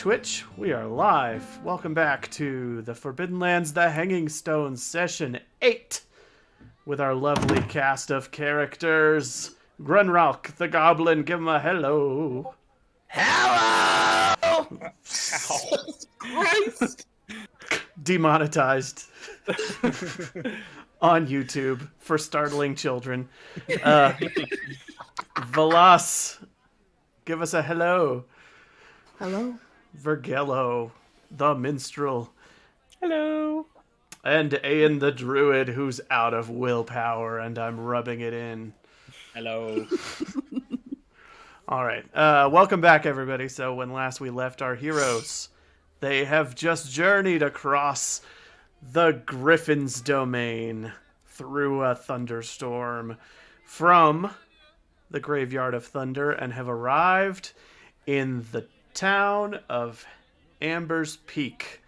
Twitch. We are live. Welcome back to the Forbidden Lands, The Hanging Stones, Session 8, with our lovely cast of characters. Grunrock, the Goblin, give him a hello. Hello! Christ! Demonetized on YouTube for startling children. Velas, give us a hello. Hello. Vergello, the minstrel. Hello. And Ayan the druid, who's out of willpower, and I'm rubbing it in. Hello. All right. Welcome back, everybody. So when last we left our heroes, they have just journeyed across the Griffin's domain through a thunderstorm from the Graveyard of Thunder and have arrived in the town of Amber's Peak.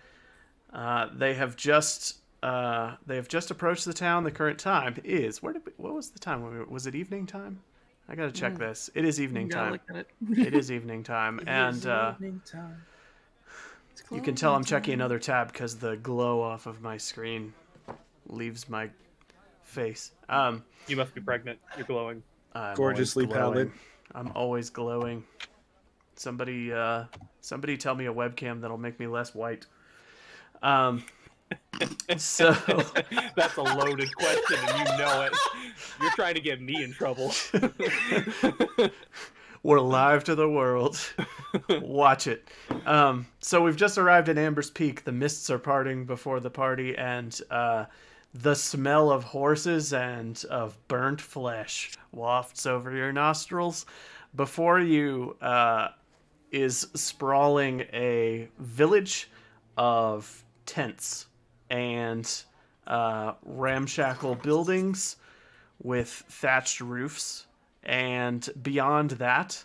They have just approached the town. The current time is what was the time? Was it evening time? I gotta check this. It is evening time. It is evening time, and you can tell I'm checking another tab because the glow off of my screen leaves my face. You must be pregnant. You're glowing. I'm Gorgeously pallid. I'm always glowing. Somebody tell me a webcam that'll make me less white. So That's a loaded question, and you know it. You're trying to get me in trouble. we're live to the world. Watch it. So we've just arrived at Amber's Peak. The mists are parting before the party, and the smell of horses and of burnt flesh wafts over your nostrils. Before you is sprawling a village of tents and ramshackle buildings with thatched roofs, and beyond that,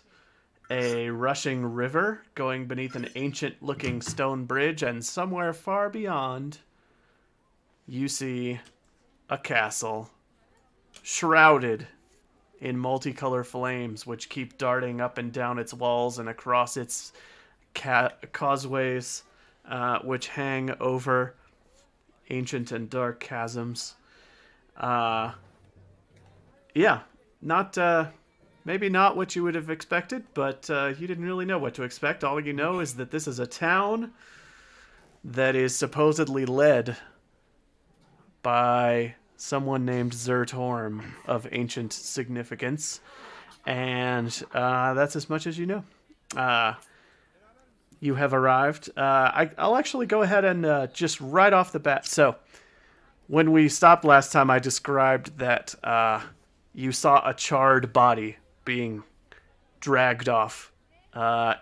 a rushing river going beneath an ancient-looking stone bridge, and somewhere far beyond, you see a castle shrouded in multicolor flames, which keep darting up and down its walls and across its causeways, which hang over ancient and dark chasms. Maybe not what you would have expected, but you didn't really know what to expect. All you know is that this is a town that is supposedly led by someone named Zertorm of ancient significance, and that's as much as you know. You have arrived. I'll actually go ahead and just right off the bat. So, when we stopped last time, I described that you saw a charred body being dragged off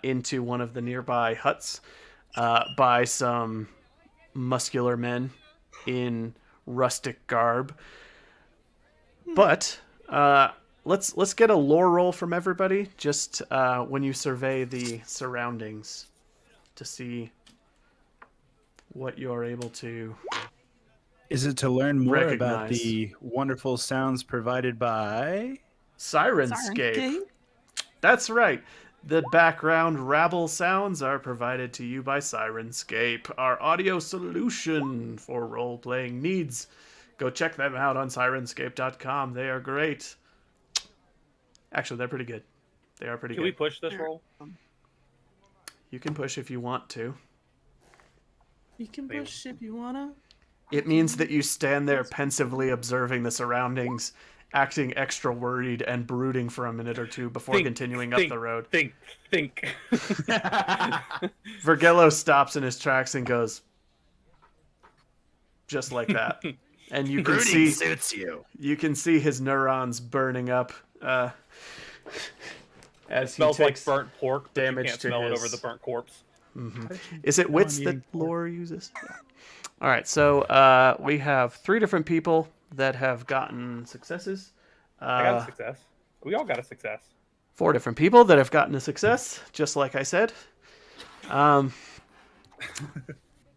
into one of the nearby huts by some muscular men in rustic garb. But let's get a lore roll from everybody, just when you survey the surroundings, to see what you're able to. Is it to learn more about recognize. the wonderful sounds provided by Sirenscape. That's right. The background rabble sounds are provided to you by Sirenscape, our audio solution for role-playing needs. Go check them out on sirenscape.com. They are great. Actually, they're pretty good. They are pretty Can good. we push this roll? You can push if you want to. You can push if you wanna. It means that you stand there pensively observing the surroundings, acting extra worried and brooding for a minute or two before continuing up the road. Think. Vergello stops in his tracks and goes, just like that. And you can brooding see suits you. you can see his neurons burning up as he Smells like takes burnt pork, but damage you can't to smell it his- over the burnt corpse. Is it wits that lore uses? Yeah. All right, so we have 3 different people that have gotten successes. I got a success. We all got a success. 4 different people that have gotten a success, just like I said.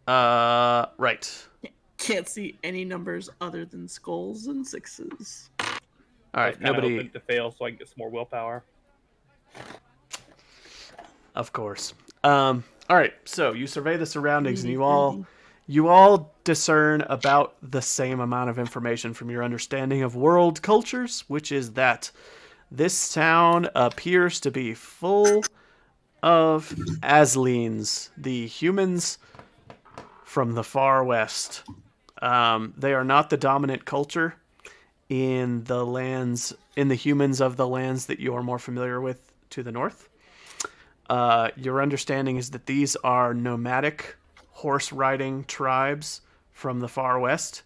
Right. Can't see any numbers other than skulls and sixes. All right, Nobody nobody. to fail, so I can get some more willpower. Of course. All right, so you survey the surroundings, and Handy. you all discern about the same amount of information from your understanding of world cultures, which is that this town appears to be full of Asleans, the humans from the far west. They are not the dominant culture in the humans of the lands that you are more familiar with to the north. Your understanding is that these are nomadic horse riding tribes from the far west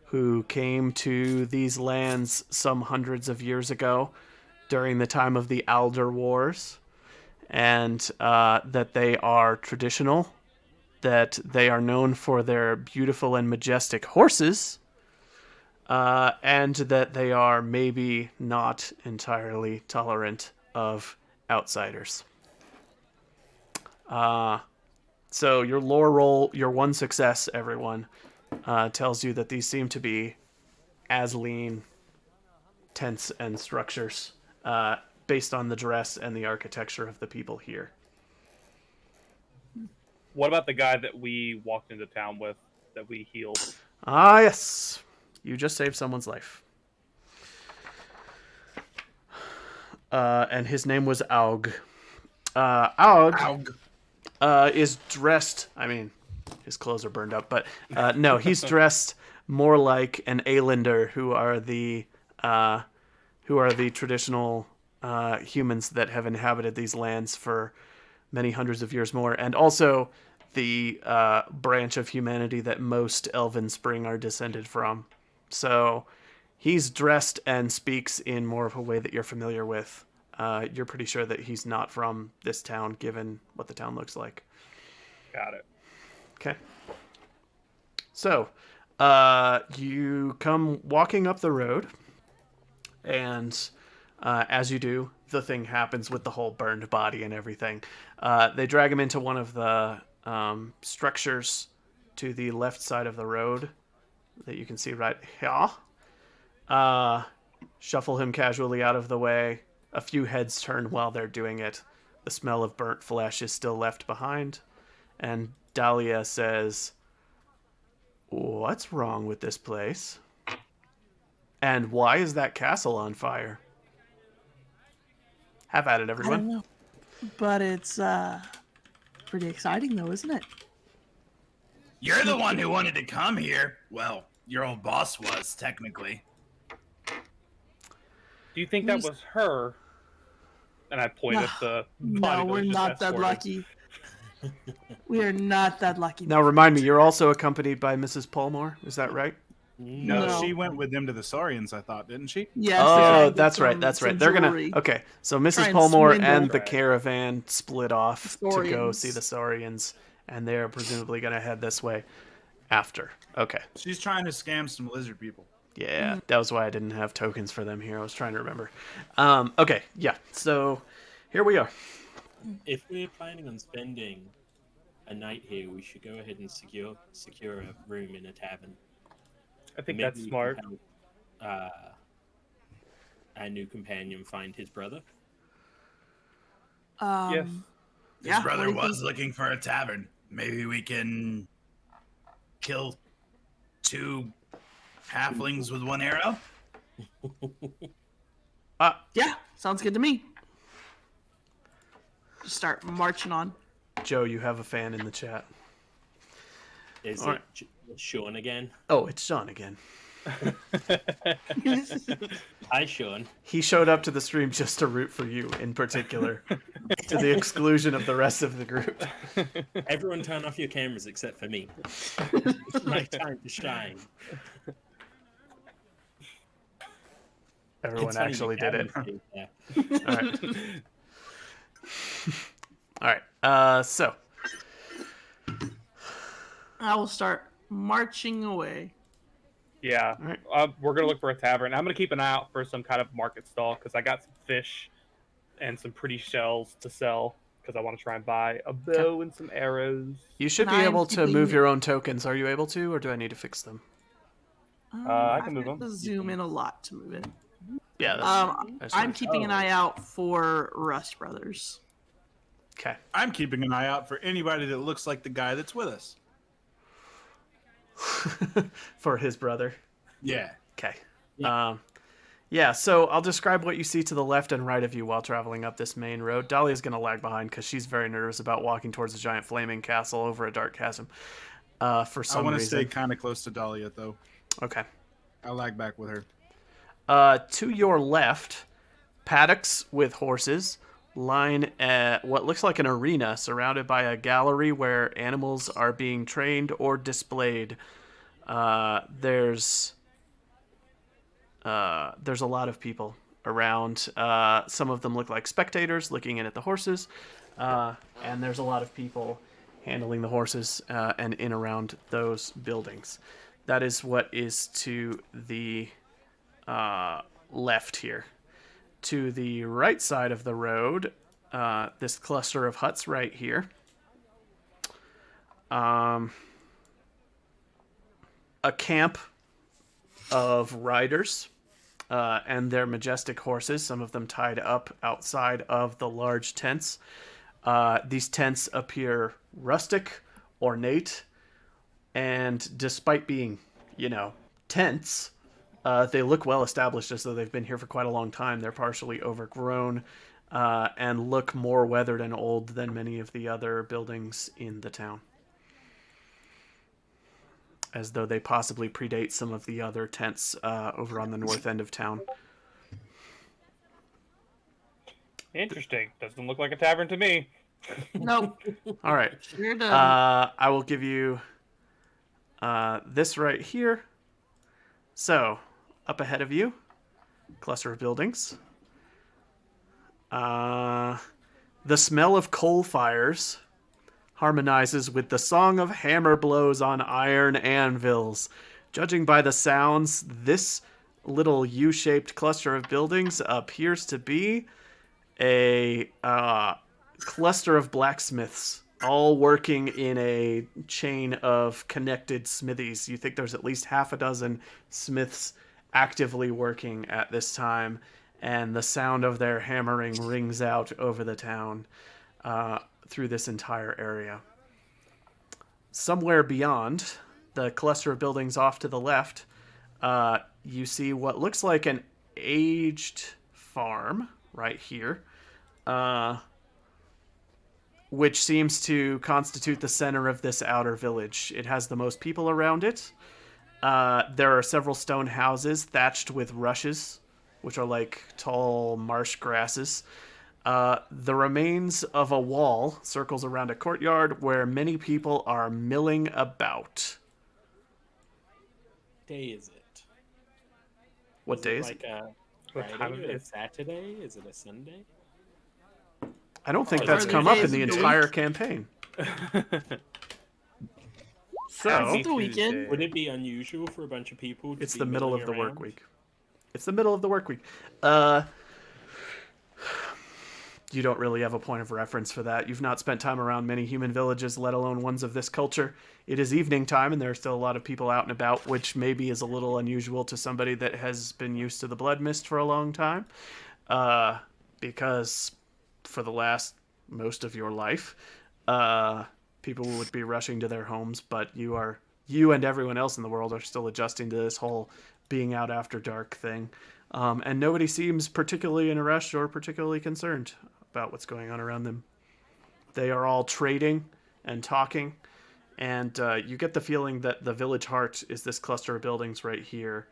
who came to these lands some hundreds of years ago during the time of the Alder Wars, and that they are traditional, that they are known for their beautiful and majestic horses, and that they are maybe not entirely tolerant of outsiders. So your lore roll, your one success, everyone, tells you that these seem to be Asleen tents and structures based on the dress and the architecture of the people here. What about the guy that we walked into town with, that we healed? Ah, yes. You just saved someone's life. And his name was Aug. Aug. Is dressed. I mean, his clothes are burned up, but no, he's dressed more like an Aylander, who are the traditional humans that have inhabited these lands for many hundreds of years more, and also the branch of humanity that most Elven Spring are descended from. So he's dressed and speaks in more of a way that you're familiar with. You're pretty sure that he's not from this town, given what the town looks like. Got it. Okay. So, you come walking up the road, and as you do, the thing happens with the whole burned body and everything. They drag him into one of the structures to the left side of the road that you can see right here. Shuffle him casually out of the way. A few heads turn while they're doing it. The smell of burnt flesh is still left behind. And Dahlia says, "What's wrong with this place? And why is that castle on fire?" Have at it, I everyone. don't know. But it's pretty exciting, though, isn't it? You're the one who wanted to come here. Well, your old boss was, technically. Do you think that was her? And I point at the body. No, we're not that lucky. We are not that lucky. Now remind me, you're also accompanied by Mrs. Palmore, is that right? No, she went with them to the Saurians, I thought, didn't she? Yes. Oh, that's right. They're jewelry. gonna. Okay, so Mrs. Try and Palmore swindle. and the Right. caravan split off to go Saurians. see the Saurians, and they're presumably gonna head this way after. Okay. She's trying to scam some lizard people. Yeah, that was why I didn't have tokens for them here. I was trying to remember. Okay, yeah. So here we are. If we're planning on spending a night here, we should go ahead and secure a room in a tavern. I think Maybe that's we can smart. help, our new companion find his brother. Yes. His Yeah, brother what do you was think? looking for a tavern. Maybe we can kill 2 halflings with 1 arrow? Yeah, sounds good to me. Just start marching on. Joe, you have a fan in the chat. Is All it Sean again? Oh, it's Sean again. Hi, Sean. He showed up to the stream just to root for you in particular, to the exclusion of the rest of the group. Everyone turn off your cameras except for me. It's my time to shine. Everyone It's funny, actually the did it. cameras stayed there. All right. All right. So I will start marching away. Yeah. All We're going to look for a tavern. I'm going to keep an eye out for some kind of market stall because I got some fish and some pretty shells to sell because I want to try and buy a bow and some arrows. you should And be I am able to keeping- move your own tokens. Are you able to, or do I need to fix them? I can I've move got them. to zoom in a lot to move it. Yeah. That's I'm fine. keeping an eye out for Rust Brothers. Okay. I'm keeping an eye out for anybody that looks like the guy that's with us. For his brother. Yeah. Okay. Yeah. Yeah, so I'll describe what you see to the left and right of you while traveling up this main road. Dahlia's going to lag behind because she's very nervous about walking towards a giant flaming castle over a dark chasm for I some want to reason. stay kind of close to Dahlia, though. Okay. I lag back with her. To your left, paddocks with horses line at what looks like an arena surrounded by a gallery where animals are being trained or displayed. There's a lot of people around. Some of them look like spectators looking in at the horses, and there's a lot of people handling the horses and in around those buildings. That is what is to the left here. To the right side of the road, this cluster of huts right here. A camp of riders and their majestic horses, some of them tied up outside of the large tents. These tents appear rustic, ornate, and despite being, tents, they look well established as though they've been here for quite a long time. They're partially overgrown and look more weathered and old than many of the other buildings in the town, as though they possibly predate some of the other tents over on the north end of town. Interesting. Doesn't look like a tavern to me. Nope. All right. You're done. I will give you this right here. So, up ahead of you, cluster of buildings. The smell of coal fires harmonizes with the song of hammer blows on iron anvils. Judging by the sounds, this little U-shaped cluster of buildings appears to be a cluster of blacksmiths, all working in a chain of connected smithies. You think there's at least half a dozen smiths actively working at this time, and the sound of their hammering rings out over the town through this entire area. Somewhere beyond the cluster of buildings off to the left, you see what looks like an aged farm right here, which seems to constitute the center of this outer village. It has the most people around it. There are several stone houses thatched with rushes, which are like tall marsh grasses. The remains of a wall circles around a courtyard where many people are milling about. Day is it? What Is day it is it? like a What time Friday of or a day? Saturday? Is it a Sunday? I don't think Are that's there come up in days the of the entire week? campaign. It's So, the weekend. Would it be unusual for a bunch of people to it's be the middle of milling the work around? week. It's the middle of the work week. You don't really have a point of reference for that. You've not spent time around many human villages, let alone ones of this culture. It is evening time, and there are still a lot of people out and about, which maybe is a little unusual to somebody that has been used to the blood mist for a long time. Because for the last most of your life, people would be rushing to their homes, but you and everyone else in the world are still adjusting to this whole being out after dark thing. And nobody seems particularly in a rush or particularly concerned about what's going on around them. They are all trading and talking, and you get the feeling that the village heart is this cluster of buildings right here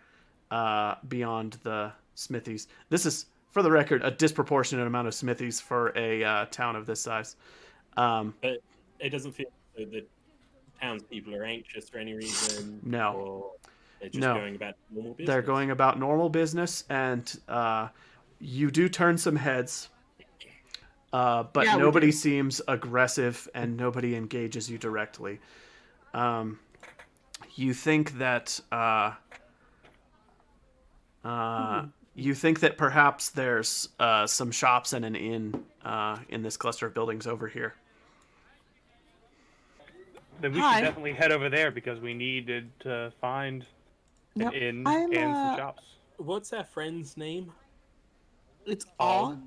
beyond the smithies. This is, for the record, a disproportionate amount of smithies for a town of this size. But it doesn't feel like the townspeople are anxious for any reason. No. Or they're just No. going about normal business. They're going about normal business, and you do turn some heads, but Yeah, we nobody do. seems aggressive, and nobody engages you directly. You think that perhaps there's some shops and an inn in this cluster of buildings over here. Then we Hi. should definitely head over there because we needed to find an Yep, inn I'm, and some shops. What's our friend's name? It's Og.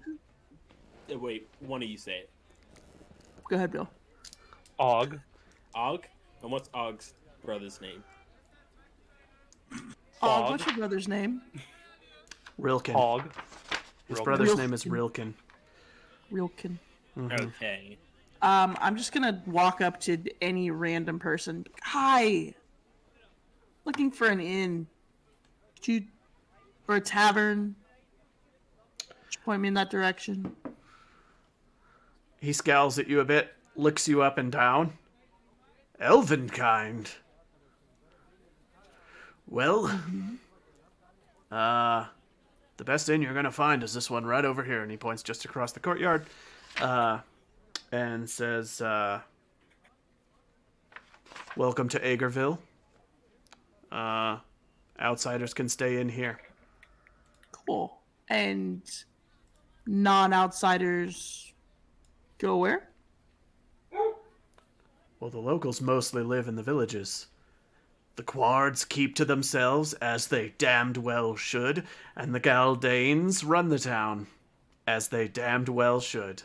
Og. Wait, one of you say it. Go ahead, Bill. Og. Og? And what's Og's brother's name? Hog. What's your brother's name? Rilkin. Hog. His Rilkin. brother's name is Rilkin. Rilkin. Okay. I'm just gonna walk up to any random person. Hi. Looking for an inn. Or a tavern. Could you point me in that direction? He scowls at you a bit, looks you up and down. Elvenkind. Well, the best inn you're gonna find is this one right over here, and he points just across the courtyard, and says, "Welcome to Agerville. Outsiders can stay in here." Cool. And non-outsiders go where? Well, the locals mostly live in the villages. The Quards keep to themselves, as they damned well should, and the Galdanes run the town, as they damned well should.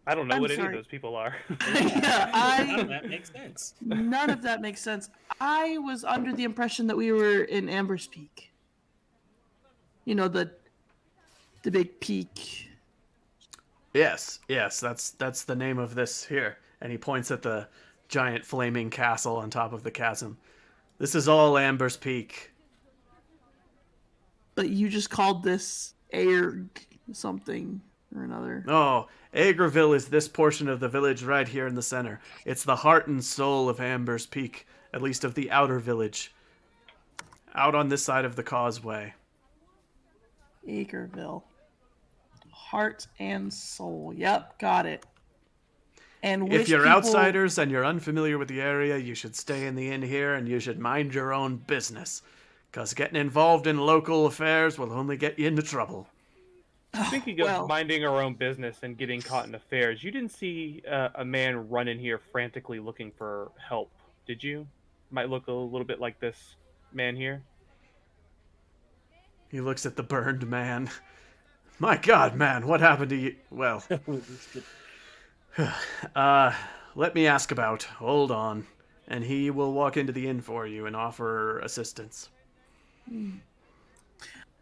I don't know I'm what any of sorry. those people are. Yeah, That makes sense. none of that makes sense. I was under the impression that we were in Amber's Peak. You know, the big peak. Yes, that's the name of this here. And he points at the giant flaming castle on top of the chasm. This is all Amber's Peak. But you just called this Air something or another. Oh, Agerville is this portion of the village right here in the center. It's the heart and soul of Amber's Peak, at least of the outer village. Out on this side of the causeway. Agerville. Heart and soul. Yep, got it. And If which you're people... outsiders and you're unfamiliar with the area, you should stay in the inn here and you should mind your own business. Because getting involved in local affairs will only get you into trouble. Speaking of well. minding our own business and getting caught in affairs, you didn't see a man run in here frantically looking for help, did you? Might look a little bit like this man here. He looks at the burned man. My God, man, what happened to you? Well, let me ask about. Hold on. And he will walk into the inn for you and offer assistance.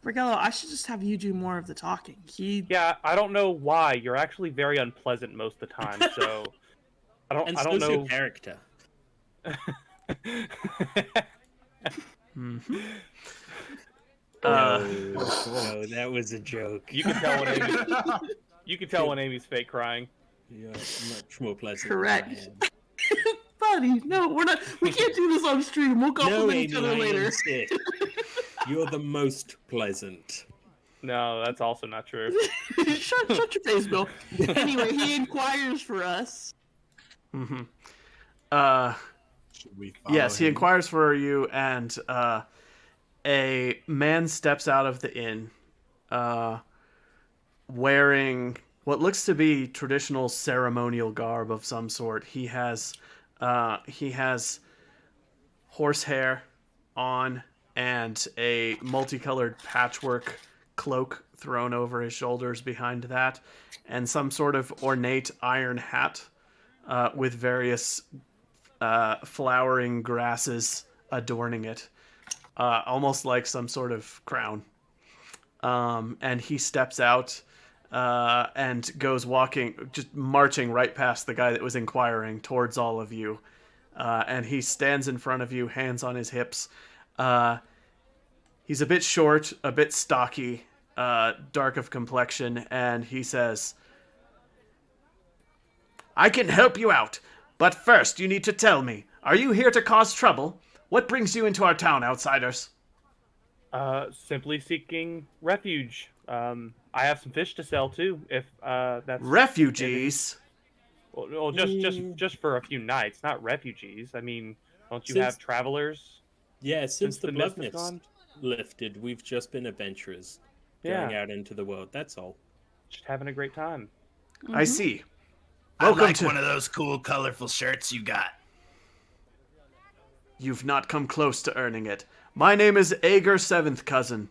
Rigello, I should just have you do more of the talking. Yeah, I don't know why. You're actually very unpleasant most of the time, so I don't so's know. your character. Oh, that was a joke. You can tell when Amy's fake crying. You're much more pleasant. Correct. Than I am. Buddy, no, we're not. We can't do this on stream. We'll No, compliment Amy, each other I later. insist. You're the most pleasant. No, that's also not true. shut your face, Bill. Anyway, he inquires for us. Mm-hmm. Should we follow Yes, he him? inquires for you, and a man steps out of the inn, wearing what looks to be traditional ceremonial garb of some sort. He has horsehair on and a multicolored patchwork cloak thrown over his shoulders behind that, and some sort of ornate iron hat with various flowering grasses adorning it, almost like some sort of crown. And he steps out and goes walking, just marching right past the guy that was inquiring towards all of you. And he stands in front of you, hands on his hips. He's a bit short, a bit stocky, dark of complexion, and he says, "I can help you out, but first you need to tell me, are you here to cause trouble? What brings you into our town, outsiders?" Simply seeking refuge. I have some fish to sell too, if that's Refugees? well, just for a few nights, not refugees. I mean, don't you Since- have travelers? Yeah, since the mist blood is gone? lifted, we've just been adventurers going out into the world. That's all. Just having a great time. I see. I Welcome like to... one of those cool, colorful shirts you got. You've not come close to earning it. My name is Ager Seventh Cousin.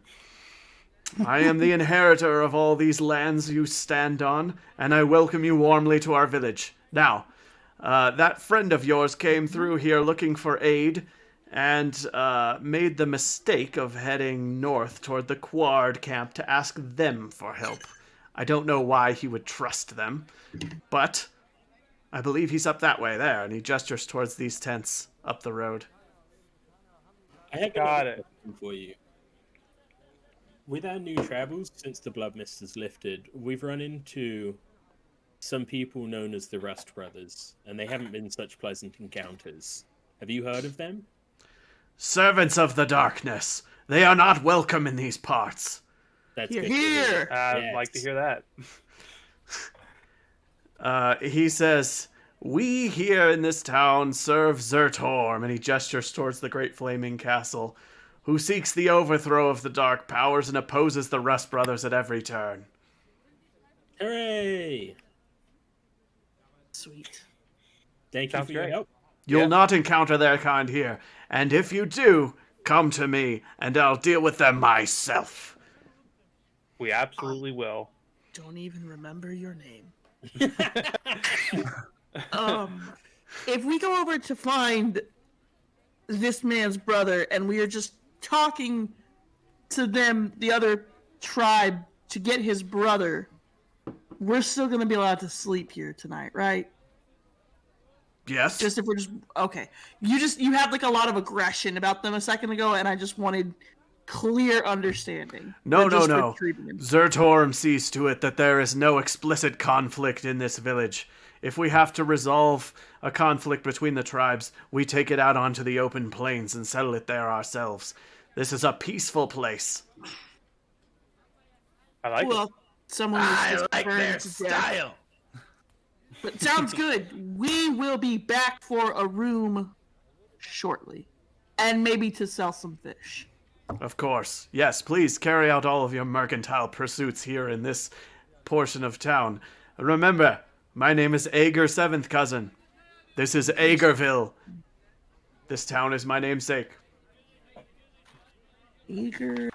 I am the inheritor of all these lands you stand on, and I welcome you warmly to our village. Now, that friend of yours came through here looking for aid, and made the mistake of heading north toward the Quard camp to ask them for help. I don't know why he would trust them, but I believe he's up that way there, and he gestures towards these tents up the road. I have Got another it. question for you. With our new travels, since the Blood Mist has lifted, we've run into some people known as the Rust Brothers, and they haven't been such pleasant encounters. Have you heard of them? Servants of the darkness, they are not welcome in these parts. That's Here, good to hear. here. I'd like to Yes. hear that. He says, "We here in this town serve Zertorm," and he gestures towards the great flaming castle, "who seeks the overthrow of the dark powers and opposes the Rust Brothers at every turn." Hooray! Sweet. Thank you Sounds for your great. help. You'll Yeah. not encounter their kind here, and if you do, come to me, and I'll deal with them myself. We absolutely will. Don't even remember your name. If we go over to find this man's brother and we are just talking to them, the other tribe, to get his brother, we're still gonna be allowed to sleep here tonight, right? Yes? Just if we're just okay. You had like a lot of aggression about them a second ago, and I just wanted clear understanding. No, Just for no. treating him. Zertorm sees to it that there is no explicit conflict in this village. If we have to resolve a conflict between the tribes, we take it out onto the open plains and settle it there ourselves. This is a peaceful place. I like it. Well, someone was I just like burned their to death. style. But sounds good. We will be back for a room shortly, and maybe to sell some fish. Of course. Yes, please carry out all of your mercantile pursuits here in this portion of town. Remember, my name is Ager Seventh Cousin. This is Agerville. This town is my namesake. Eager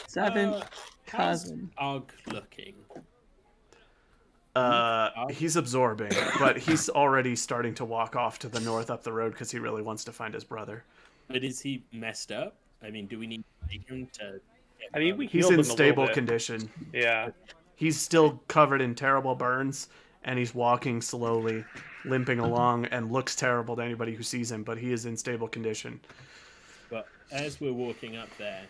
seventh How's cousin. Og looking? He's absorbing, but he's already starting to walk off to the north up the road because he really wants to find his brother. But is he messed up? I mean, do we need to take him to... I mean, we He's healed in him a little stable bit. condition. Yeah. He's still covered in terrible burns, and he's walking slowly, limping along, and looks terrible to anybody who sees him, but he is in stable condition. But as we're walking up there,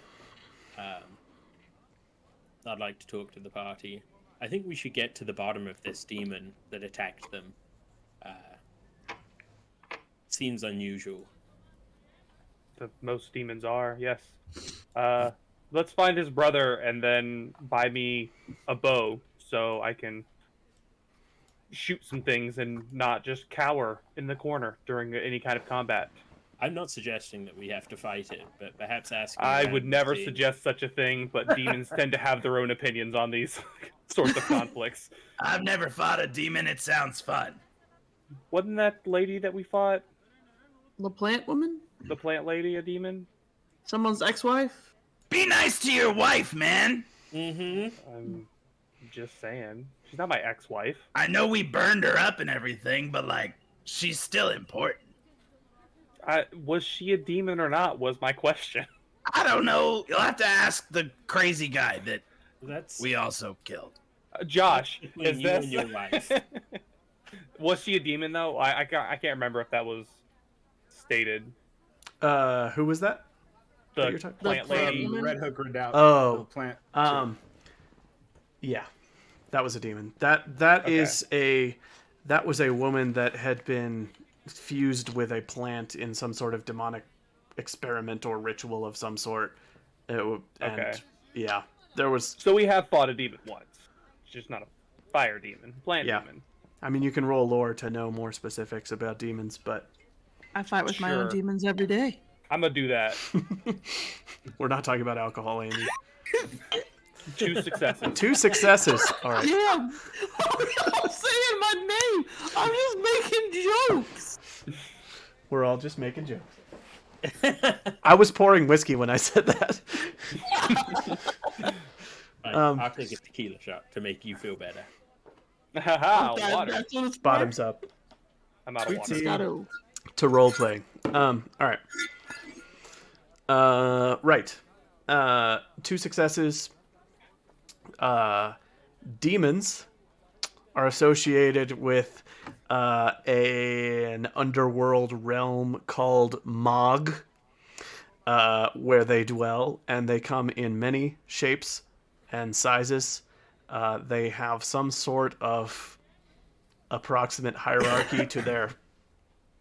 I'd like to talk to the party. I think we should get to the bottom of this demon that attacked them. Seems unusual. Most demons are, yes. Let's find his brother and then buy me a bow so I can shoot some things and not just cower in the corner during any kind of combat. I'm not suggesting that we have to fight it, but perhaps asking... I around would and never seeing- suggest such a thing, but demons tend to have their own opinions on these sorts of conflicts. I've never fought a demon. It sounds fun. Wasn't that lady that we fought, The plant woman? the plant lady, a demon? Someone's ex-wife? Be nice to your wife, man. Mm-hmm. I'm just saying. She's not my ex-wife. I know we burned her up and everything, but like, she's still important. Was she a demon or not, was my question. I don't know. You'll have to ask the crazy guy that That's we also killed. Josh, between is you this... and your wife. Was she a demon, though? I can't remember if that was stated. Who was that? The you're talking- plant The plant lady. woman? Red Hook Redoubt. Oh. the plant. Yeah, that was a demon. That is that was a woman that had been fused with a plant in some sort of demonic experiment or ritual of some sort. Okay. Yeah, there was. So we have fought a demon once. It's just not a fire demon. Plant Yeah. demon. I mean, you can roll lore to know more specifics about demons, but I fight with my own Sure. demons every day. I'm gonna do that. we're not talking about alcohol, Amy. 2 successes. 2 successes. All right. Yeah, I'm saying my name. I'm just making jokes. We're all just making jokes. I was pouring whiskey when I said that. Fine. I'll take a tequila shot to make you feel better. Haha, That- water. That's what it's for? Bottoms up I'm out of water. Sweet tea. Moscato. to role playing. All right. Right. 2 successes. Demons are associated with an underworld realm called Mog, where they dwell, and they come in many shapes and sizes. They have some sort of approximate hierarchy to their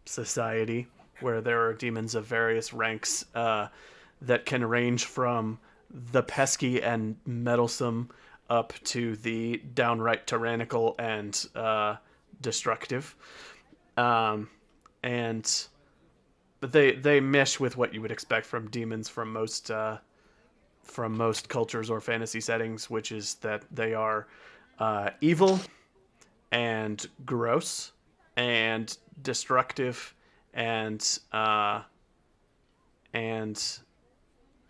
society, where there are demons of various ranks that can range from the pesky and meddlesome up to the downright tyrannical and destructive. And but they mesh with what you would expect from demons from most cultures or fantasy settings, which is that they are evil and gross and destructive and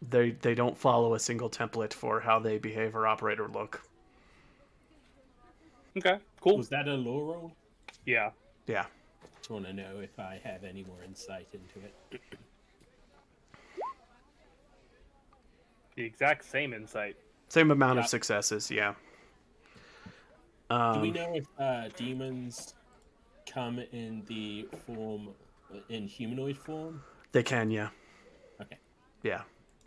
they don't follow a single template for how they behave or operate or look. Okay, cool. Was that a lore roll? Yeah. Yeah. Just want to know if I have any more insight into it. The exact same insight. Same amount of Yeah. successes, yeah. Do we know if demons come in the form, in humanoid form? They can, yeah. Okay. Yeah.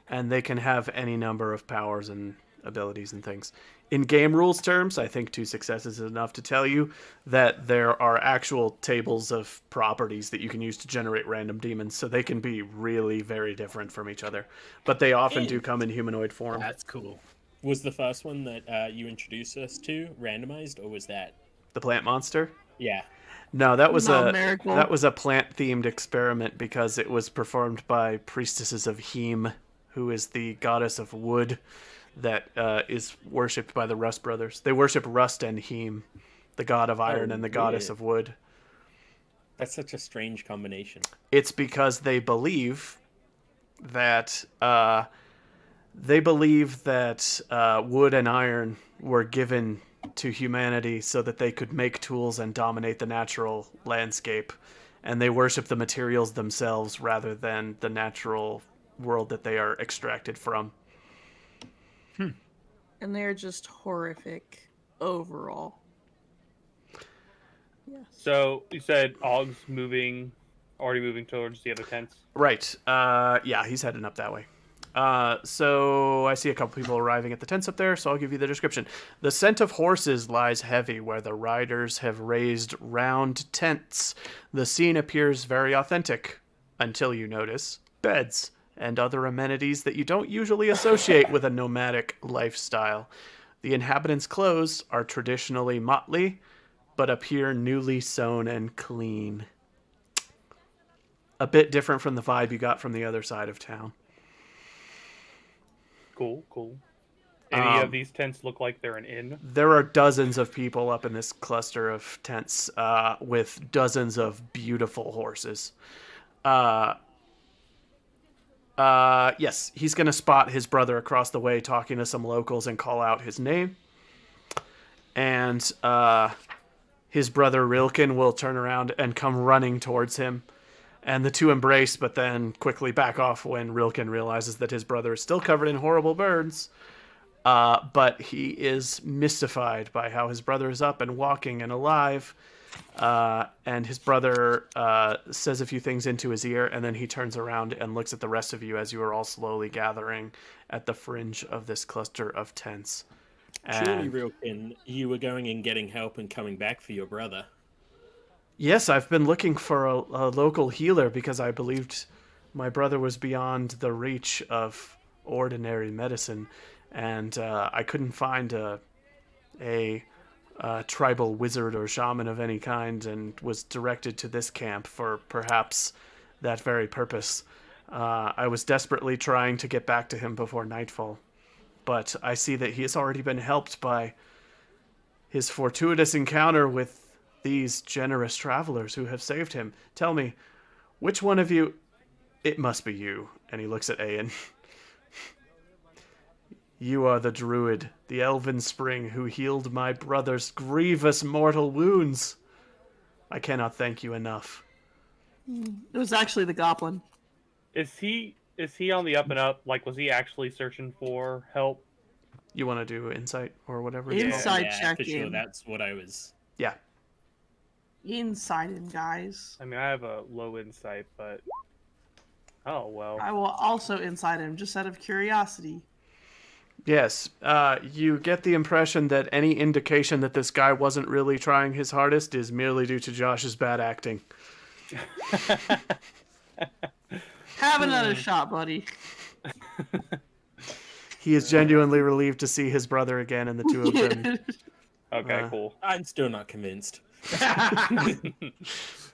And they can have any number of powers and abilities and things. In game rules terms, I think 2 successes is enough to tell you that there are actual tables of properties that you can use to generate random demons, so they can be really very different from each other. But they often do come in humanoid form. That's cool. Was the first one that you introduced us to randomized, or was that? The plant monster? Yeah. No, that was No, a miracle. that was a plant-themed experiment because it was performed by priestesses of Aimee, who is the goddess of wood that is worshipped by the Rust brothers. They worship Rust and Aimee, the god of iron and the goddess weird. of wood. That's such a strange combination. It's because they believe that wood and iron were given to humanity so that they could make tools and dominate the natural landscape, and they worship the materials themselves rather than the natural world that they are extracted from. And they're just horrific overall. Yes. So you said Og's already moving towards the other tents. Right. Yeah, he's heading up that way. So I see a couple people arriving at the tents up there, so I'll give you the description. The scent of horses lies heavy where the riders have raised round tents. The scene appears very authentic until you notice beds and other amenities that you don't usually associate with a nomadic lifestyle. The inhabitants' clothes are traditionally motley, but appear newly sewn and clean. A bit different from the vibe you got from the other side of town. Cool. Any of these tents look like they're an inn? There are dozens of people up in this cluster of tents with dozens of beautiful horses. Yes, he's going to spot his brother across the way talking to some locals and call out his name. And his brother Rilken will turn around and come running towards him. And the two embrace, but then quickly back off when Rilken realizes that his brother is still covered in horrible burns. But he is mystified by how his brother is up and walking and alive. And his brother says a few things into his ear, and then he turns around and looks at the rest of you as you are all slowly gathering at the fringe of this cluster of tents. Surely, And Rilkin, you were going and getting help and coming back for your brother. yes, I've been looking for a local healer because I believed my brother was beyond the reach of ordinary medicine, and I couldn't find a tribal wizard or shaman of any kind, and was directed to this camp for perhaps that very purpose. I was desperately trying to get back to him before nightfall, but I see that he has already been helped by his fortuitous encounter with these generous travelers who have saved him. Tell me, which one of you... It must be you. And he looks at Ayan. You are the druid, the elven spring, who healed my brother's grievous mortal wounds. I cannot thank you enough. It was actually the goblin. Is he on the up and up? Like, was he actually searching for help? You want to do insight or whatever it's called? Inside Yeah, check for sure. in. That's what I was. Yeah. Inside in, guys. I mean, I have a low insight, but oh well. I will also inside him, just out of curiosity. Yes. You get the impression that any indication that this guy wasn't really trying his hardest is merely due to Josh's bad acting. Have another shot, buddy. He is genuinely relieved to see his brother again, and the two of them. Okay, cool. I'm still not convinced.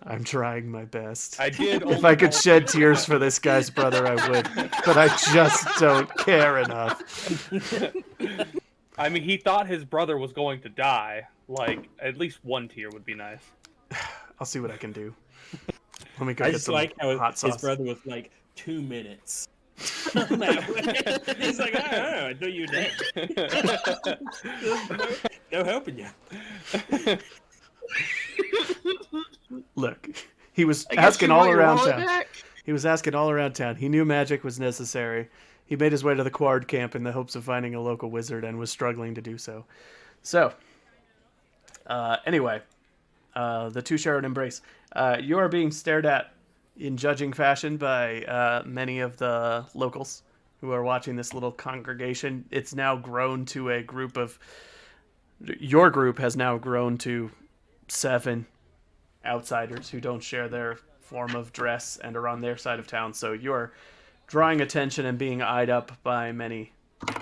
I'm trying my best. I did. If I could shed tears for this guy's brother, I would. But I just don't care enough. I mean, he thought his brother was going to die. Like, at least one tear would be nice. I'll see what I can do. Let me go I get just some like how hot his sauce. brother was like 2 minutes. He's like, I thought you were dead. no helping you. Look, he was I guess asking you all want your around wallet town. back? He was asking all around town. He knew magic was necessary. He made his way to the Quard camp in the hopes of finding a local wizard and was struggling to do so. So, anyway, the two share an embrace. You are being stared at in judging fashion by many of the locals who are watching this little congregation. It's now grown to a group of... Your group has now grown to 7 outsiders who don't share their form of dress and are on their side of town. So you're drawing attention and being eyed up by many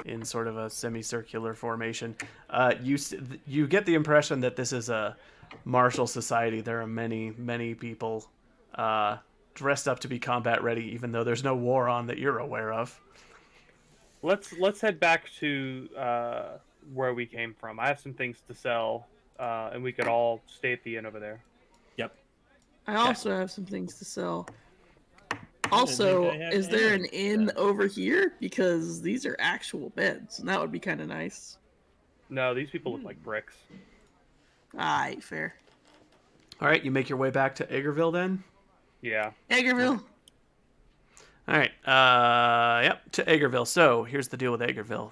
in sort of a semicircular formation. You get the impression that this is a martial society. There are many people dressed up to be combat ready, even though there's no war on that you're aware of. Let's head back to where we came from. I have some things to sell, and we could all stay at the inn over there. Yep. I also have some things to sell. think Also, I have is there an any. inn over here? Because these are actual beds, and that would be kind of nice. No, these people look like bricks. Aight, fair. All right, you make your way back to Agerville then? Yeah. Eggerville. All right. Yep, to Agerville. So here's the deal with Agerville.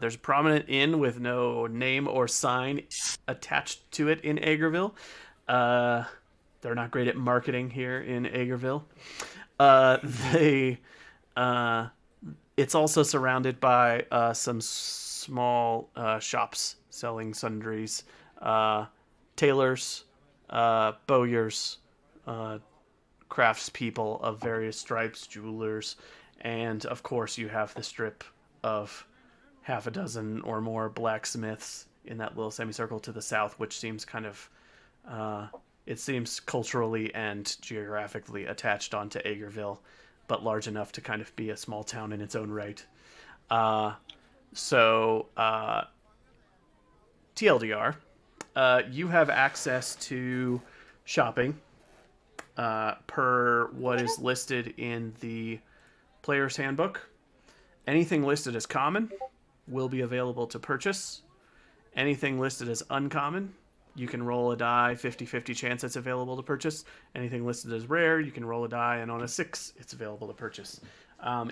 There's a prominent inn with no name or sign attached to it in Agerville. They're not great at marketing here in Agerville. It's also surrounded by some small shops selling sundries, tailors, bowyers, craftspeople of various stripes, jewelers, and of course you have the strip of half a dozen or more blacksmiths in that little semicircle to the south, which seems kind of it seems culturally and geographically attached onto Agerville, but large enough to kind of be a small town in its own right. TLDR, you have access to shopping per what is listed in the player's handbook. Anything listed as common will be available to purchase. Anything listed as uncommon, you can roll a die, 50-50 chance it's available to purchase. Anything listed as rare, you can roll a die, and on a 6, it's available to purchase.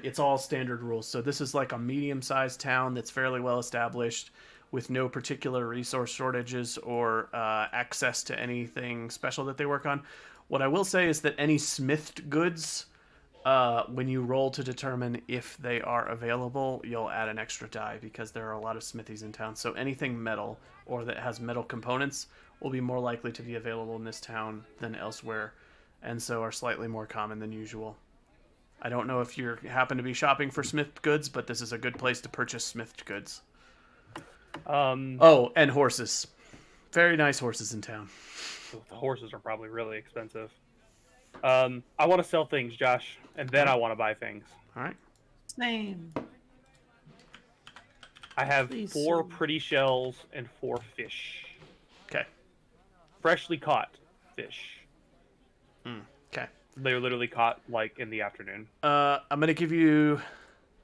It's all standard rules. So this is like a medium-sized town that's fairly well established with no particular resource shortages or access to anything special that they work on. What I will say is that any smithed goods, when you roll to determine if they are available, you'll add an extra die because there are a lot of smithies in town. So anything metal or that has metal components will be more likely to be available in this town than elsewhere, and so are slightly more common than usual. I don't know if you happen to be shopping for smithed goods, but this is a good place to purchase smithed goods. Oh, and horses. Very nice horses in town. The horses are probably really expensive. I want to sell things, Josh, and then I want to buy things. All right. Same. I have Please, 4 sir. pretty shells and 4 fish. Okay. Freshly caught fish. Okay. They were literally caught, like, in the afternoon. I'm going to give you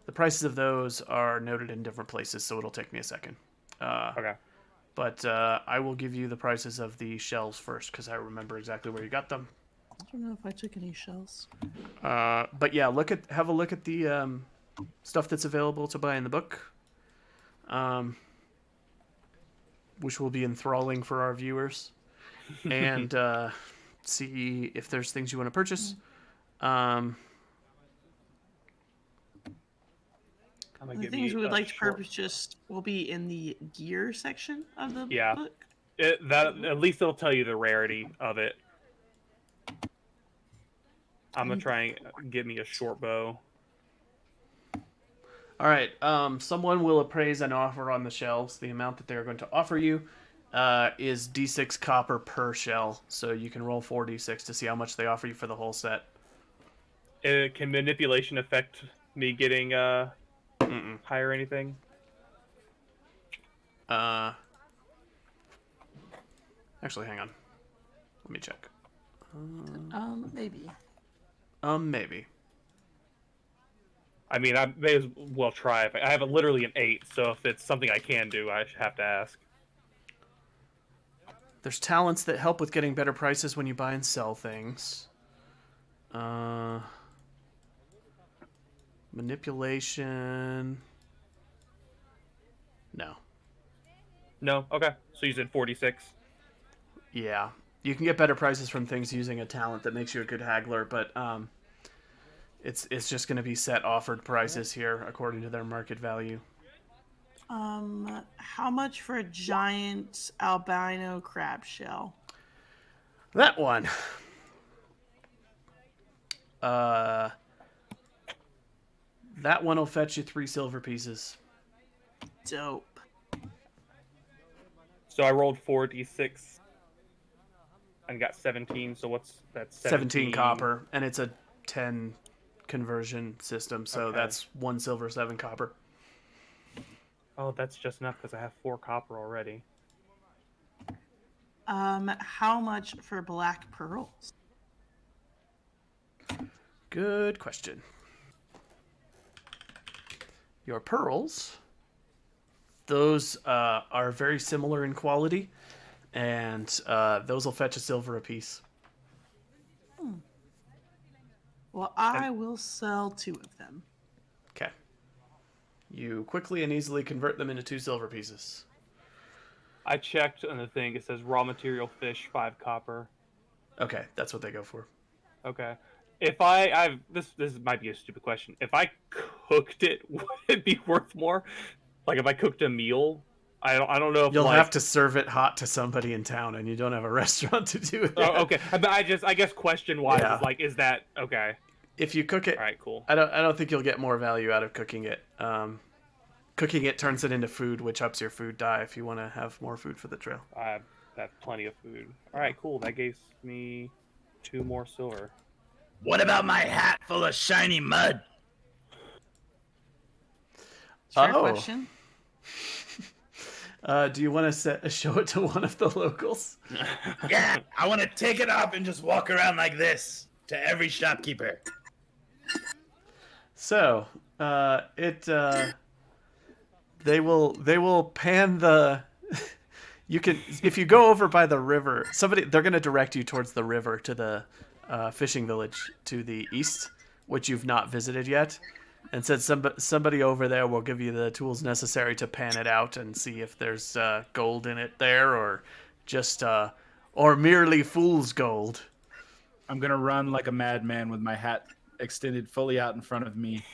The prices of those are noted in different places, so it'll take me a second. Okay. But I will give you the prices of the shells first, because I remember exactly where you got them. I don't know if I took any shells. But yeah, have a look at the stuff that's available to buy in the book, which will be enthralling for our viewers, and see if there's things you want to purchase. I'm gonna The give things me we would a like to short- purchase will be in the gear section of the Yeah. book. That at least it'll tell you the rarity of it. I'm gonna try and get me a short bow. All right. Someone will appraise an offer on the shelves. The amount that they're going to offer you is D6 copper per shell. So you can roll 4d6 to see how much they offer you for the whole set. Can manipulation affect me getting Mm-mm. higher or anything? Actually, hang on. Let me check. Maybe. Maybe. I mean, I may as well try. I have literally an 8, so if it's something I can do, I have to ask. There's talents that help with getting better prices when you buy and sell things. Manipulation. No. No? Okay. So you said 46. Yeah. You can get better prices from things using a talent that makes you a good haggler, but it's just going to be set offered prices here according to their market value. How much for a giant albino crab shell? That one. That one will fetch you 3 silver pieces. Dope. So I rolled 4d6 and got 17. So that's 17 copper, and it's a 10 conversion system, so Okay. that's 1 silver, 7 copper. Oh, that's just enough because I have 4 copper already. How much for black pearls? Good question. Your pearls, those are very similar in quality, and those will fetch a silver apiece. Well, I will sell 2 of them. Okay. You quickly and easily convert them into 2 silver pieces. I checked on the thing. It says raw material fish, 5 copper. Okay, that's what they go for. Okay. If I've this might be a stupid question. If I cooked it, would it be worth more? Like if I cooked a meal, I don't know if You'll like, have to serve it hot to somebody in town, and you don't have a restaurant to do it. Oh, okay. But I guess question wise Yeah. is like, is that okay? If you cook it, All right, cool. I don't think you'll get more value out of cooking it. Cooking it turns it into food, which ups your food die if you want to have more food for the trail. I have plenty of food. All right, cool. That gives me 2 more silver. What about my hat full of shiny mud? Fair Oh. question. Do you want to show it to one of the locals? Yeah, I want to take it off and just walk around like this to every shopkeeper. So, they will pan the. You can, if you go over by the river, they're going to direct you towards the river to the fishing village to the east, which you've not visited yet, and said somebody over there will give you the tools necessary to pan it out and see if there's gold in it there, or just or merely fool's gold. I'm gonna run like a madman with my hat extended fully out in front of me,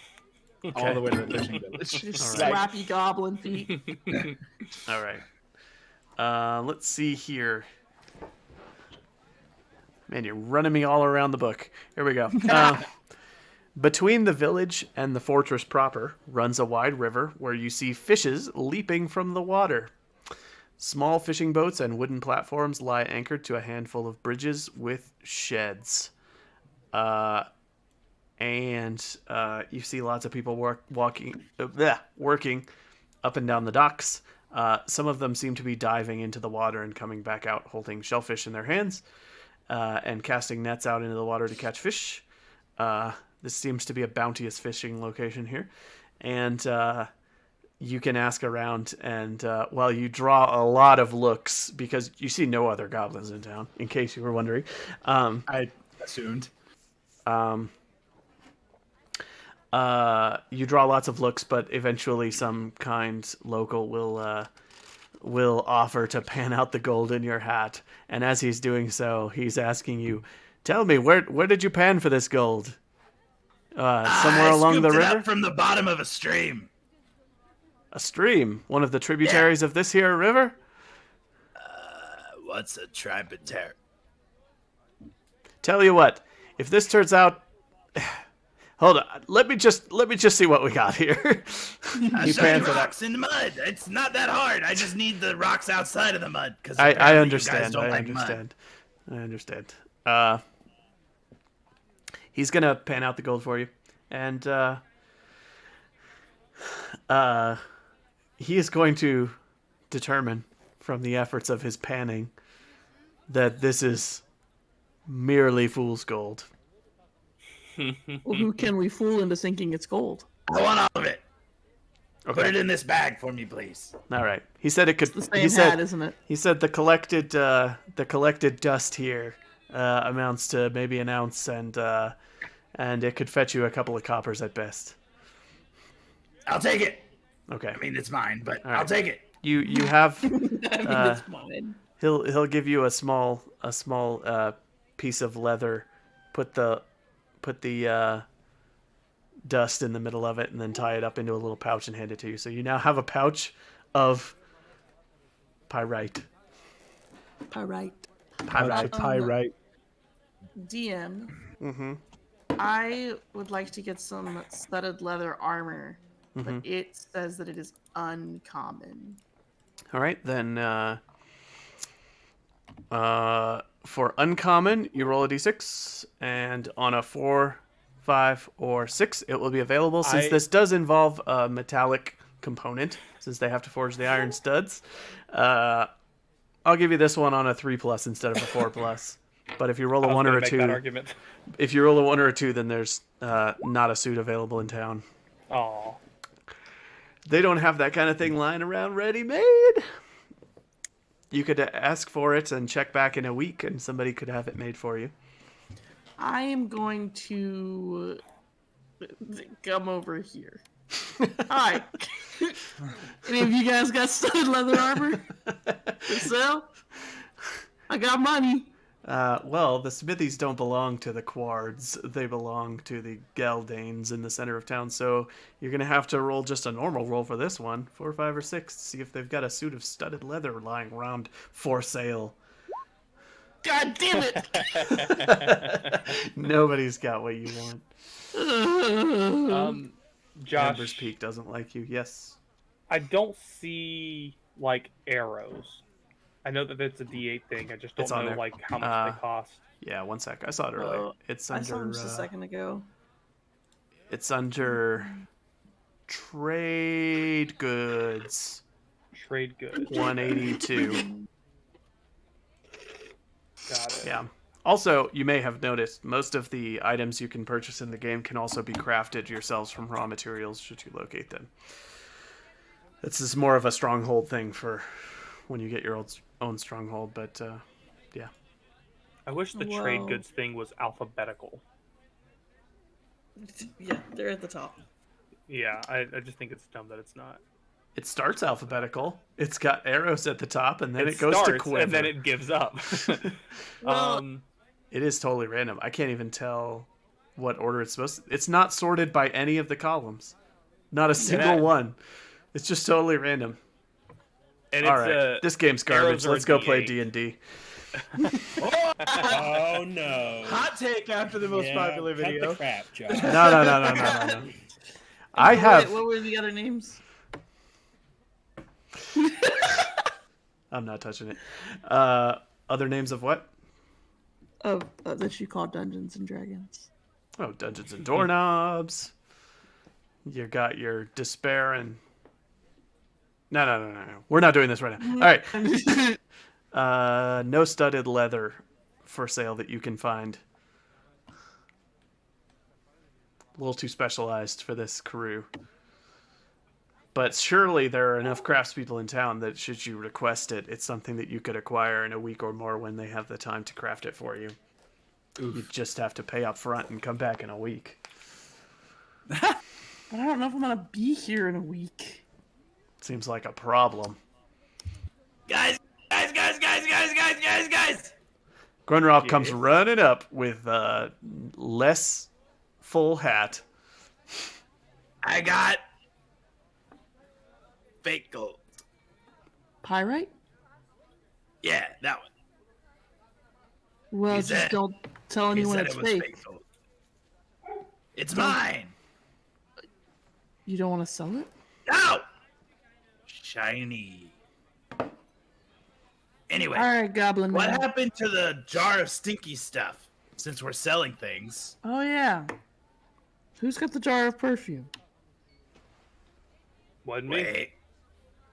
all the way to the fishing village. Your All right. slappy goblin feet. All right. Let's see here. Man, you're running me all around the book. Here we go. Between the village and the fortress proper runs a wide river where you see fishes leaping from the water. Small fishing boats and wooden platforms lie anchored to a handful of bridges with sheds. And you see lots of people working up and down the docks. Some of them seem to be diving into the water and coming back out holding shellfish in their hands and casting nets out into the water to catch fish. This seems to be a bounteous fishing location here. and you can ask around. And while you draw a lot of looks, because you see no other goblins in town, in case you were wondering. I assumed. You draw lots of looks, but eventually some kind local will offer to pan out the gold in your hat. And as he's doing so, he's asking you, "Tell me, where did you pan for this gold? Somewhere I along the scooped it river? up from the bottom of a stream. A stream? One of the tributaries of this here river? What's a tributary? Tell you what, if this turns out." Hold on. Let me just see what we got here. He Shiny pans it up. rocks in the mud. It's not that hard. I just need the rocks outside of the mud. Because I You guys understand. don't I like mud. understand. I understand. He's gonna pan out the gold for you, and he is going to determine from the efforts of his panning that this is merely fool's gold. Well, who can we fool into thinking it's gold? I want all of it. Put Okay. it in this bag for me, please. All right. He said it could. The same He said. hat, isn't it? He said the collected dust here amounts to maybe an ounce, and it could fetch you a couple of coppers at best. I'll take it. Okay. I mean, it's mine, but All I'll right. take it. You have. I mean, it's mine. He'll give you a small piece of leather. Put the dust in the middle of it, and then tie it up into a little pouch and hand it to you. So you now have a pouch of pyrite. Pyrite. Pyrite. DM. Mm-hmm. I would like to get some studded leather armor, but it says that it is uncommon. All right, then. For uncommon, you roll a d6, and on a 4, 5, or 6, it will be available. Since this does involve a metallic component, since they have to forge the iron studs, I'll give you this one on a 3+ instead of a 4+. But if you roll a 1 or a 2, argument. if you roll a 1 or a 2, then there's not a suit available in town. Oh, They don't have that kind of thing lying around ready-made. You could ask for it and check back in a week, and somebody could have it made for you. I am going to come over here. Hi. Any of you guys got studded leather armor for sale? I got money. Well, the Smithies don't belong to the Quards. They belong to the Geldanes in the center of town, so you're going to have to roll just a normal roll for this one, 4, 5, or 6, to see if they've got a suit of studded leather lying around for sale. God damn it! Nobody's got what you want. Josh, Amber's Peak doesn't like you. Yes. I don't see like arrows. I know that it's a D8 thing. I just don't It's on know there. like how much they cost. Yeah, 1 sec. I saw it earlier. It's I saw under. him just a second ago. It's under trade goods. Trade goods. 182. Got it. Yeah. Also, you may have noticed most of the items you can purchase in the game can also be crafted yourselves from raw materials should you locate them. This is more of a stronghold thing for when you get your own stronghold, but yeah. I wish the trade Whoa. goods thing was alphabetical. Yeah, they're at the top. Yeah, I just think it's dumb that it's not. It starts alphabetical. It's got arrows at the top, and then it goes starts, to quiver. and then it gives up. Well, It is totally random. I can't even tell what order it's supposed to. It's not sorted by any of the columns. Not a single that- one. It's just totally random. And All it's right, this game's garbage. arrows are Let's go play D8. D&D. Oh no! Hot take after the most Yeah, popular cut video. the crap, Josh. No. I have. What were the other names? I'm not touching it. Other names of what? Of that you call Dungeons and Dragons. Oh, Dungeons and Doorknobs. You got your Despair and... No. We're not doing this right now. All right. No studded leather for sale that you can find. A little too specialized for this crew. But surely there are enough craftspeople in town that should you request it, it's something that you could acquire in a week or more when they have the time to craft it for you. Oof. You just have to pay up front and come back in a week. But I don't know if I'm gonna be here in a week. Seems like a problem. Guys! Grunrock comes running up with a less full hat. I got fake gold. Pyrite? Yeah, that one. Well, He just said- don't tell He anyone said it's it was fake. fake gold. It's mine. You don't want to sell it? No! Shiny. Anyway, All right, Goblin what Man. happened to the jar of stinky stuff? Since we're selling things. Oh yeah. Who's got the jar of perfume? Wasn't me.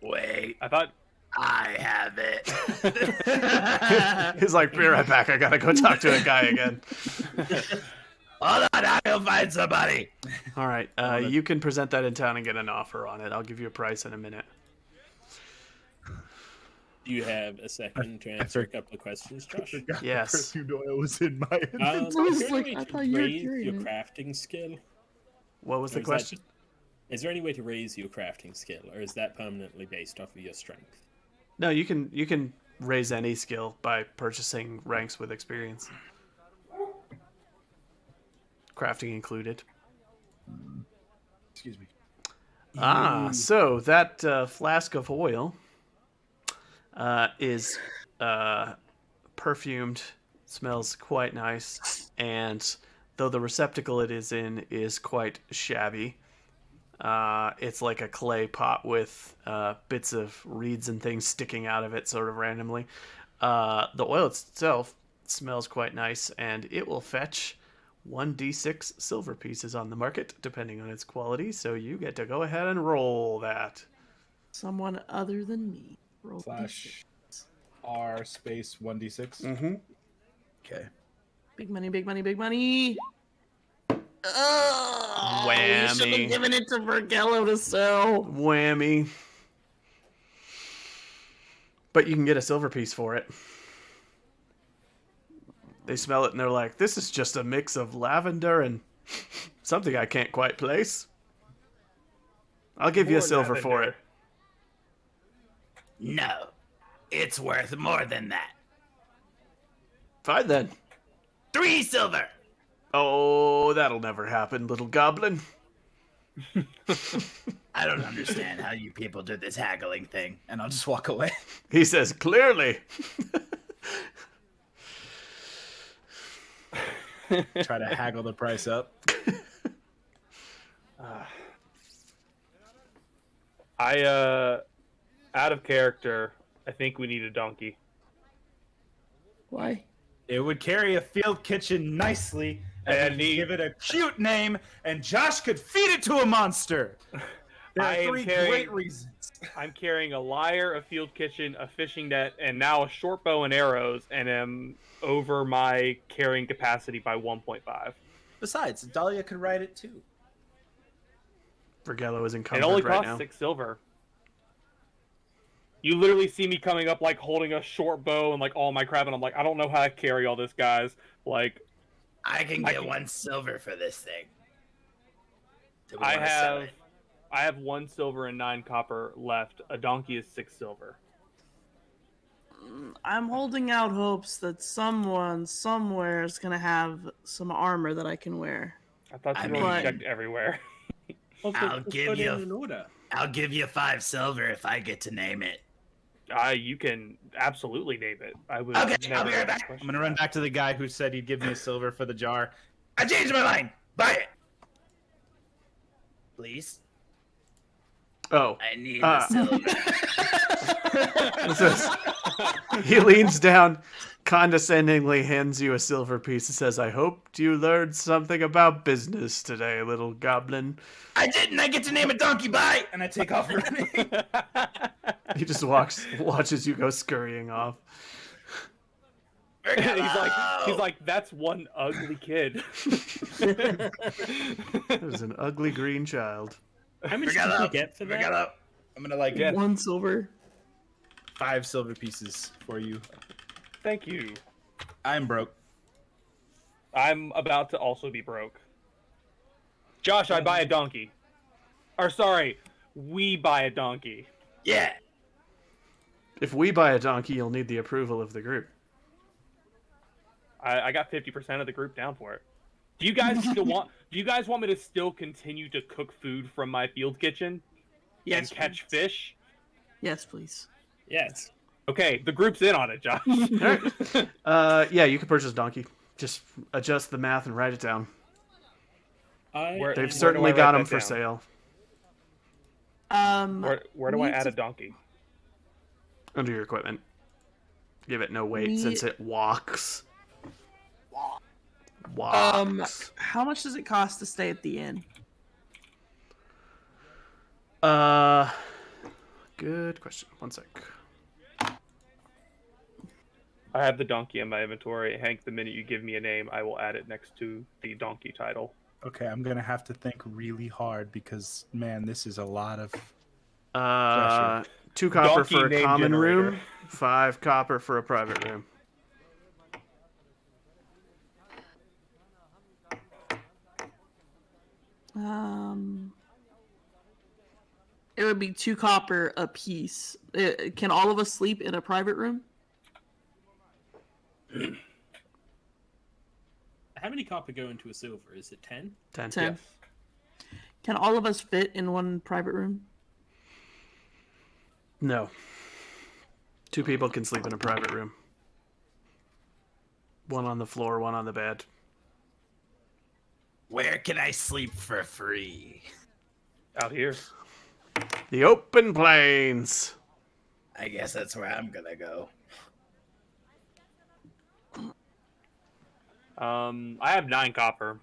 Wait. I thought I have it. He's like, be right back. I gotta go talk to a guy again. Hold on, I'll find somebody. All right, you can present that in town and get an offer on it. I'll give you a price in a minute. Do you have a second to answer a couple of questions, Josh? Yes. Perfumed oil was in my Is was there like, any I way thought to you were raise carrying your it. crafting skill? What was Or the is that question? Is there any way to raise your crafting skill, or is that permanently based off of your strength? No, you can raise any skill by purchasing ranks with experience. Crafting included. Excuse me. So that flask of oil is perfumed, smells quite nice, and though the receptacle it is in is quite shabby, it's like a clay pot with bits of reeds and things sticking out of it sort of randomly. The oil itself smells quite nice, and it will fetch 1d6 silver pieces on the market, depending on its quality, so you get to go ahead and roll that. Someone other than me. Roll Slash R space 1d6. Mm-hmm. Okay. big money, big money, big money. Oh, we should Whammy. have given it to Vergello to sell. Whammy. But you can get a silver piece for it. They smell it and they're like, this is just a mix of lavender and something I can't quite place. I'll give you a More silver for lavender. it. No. It's worth more than that. Fine then. 3 silver. Oh, that'll never happen, little goblin. I don't understand how you people do this haggling thing. And I'll just walk away. He says, clearly. Try to haggle the price up. Out of character, I think we need a donkey. Why? It would carry a field kitchen nicely, and And give it a cute name, and Josh could feed it to a monster. There I are am 3 carrying- great reasons. I'm carrying a lyre, a field kitchen, a fishing net, and now a short bow and arrows, and am over my carrying capacity by 1.5. Besides, Dahlia could ride it too. Vergello is It encumbered only right costs now. 6 silver. You literally see me coming up like holding a short bow and like all my crap, and I'm like, I don't know how to carry all this, guys. Like, I can I get can- 1 silver for this thing. Do we I wanna sell have it? 1 silver and 9 copper left. A donkey is 6 silver. I'm holding out hopes that someone somewhere is gonna have some armor that I can wear. I thought I you already mean- checked everywhere. I'll give put you- in an order. I'll give you 5 silver if I get to name it. You can absolutely name it. I would. Okay, I'll never be right back. question I'm gonna run back to the guy who said he'd give me a silver for the jar. I changed my mind. Buy it. Please. Oh. I need Ah. the silver. This is- he leans down, condescendingly hands you a silver piece and says, I hoped you learned something about business today, little goblin. I didn't. I get to name a donkey. Bye. And I take off running. He just watches you go scurrying off. he's like, that's one ugly kid. It was an ugly green child. How much Forget did we up. get for Forget that? up. I'm gonna like Yes. 1 silver. 5 silver pieces for you. Thank you. I'm broke. I'm about to also be broke. Josh, I buy a donkey. Or sorry, we buy a donkey. Yeah. If we buy a donkey, you'll need the approval of the group. I got 50% of the group down for it. Do you guys still want? Do you guys want me to still continue to cook food from my field kitchen Yes, and catch please. fish? Yes, please. Yes. Okay, the group's in on it, Josh. Yeah, you can purchase a donkey. Just adjust the math and write it down. Where They've do certainly I got write them that for down? sale Where do I need add to- a donkey? under your equipment. Give it no weight since it walks. Walks. How much does it cost to stay at the inn? Good question. One sec. I have the donkey in my inventory. Hank, the minute you give me a name, I will add it next to the donkey title. Okay, I'm gonna have to think really hard because man, this is a lot of. 2 copper Donkey for a name common generator. room, 5 copper for a private room. It would be 2 copper a piece. Can all of us sleep in a private room? How many copper go into a silver? Is it 10? 10. 10. Yes. Can all of us fit in one private room? No. 2 people can sleep in a private room. 1 on the floor, 1 on the bed. Where can I sleep for free? Out here. The open plains. I guess that's where I'm gonna go. I have 9 copper.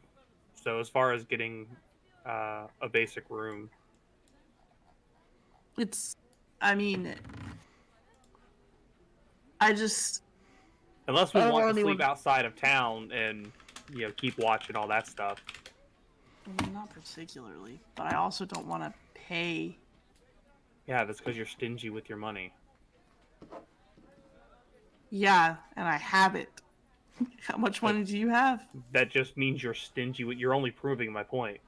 So as far as getting a basic room, I mean, I just, unless we I don't want want to sleep anyone- outside of town and keep watch and all that stuff. not particularly, but I also don't want to pay. Yeah, that's because you're stingy with your money. Yeah, and I have it. How much money do you have? That just means you're stingy. You're only proving my point.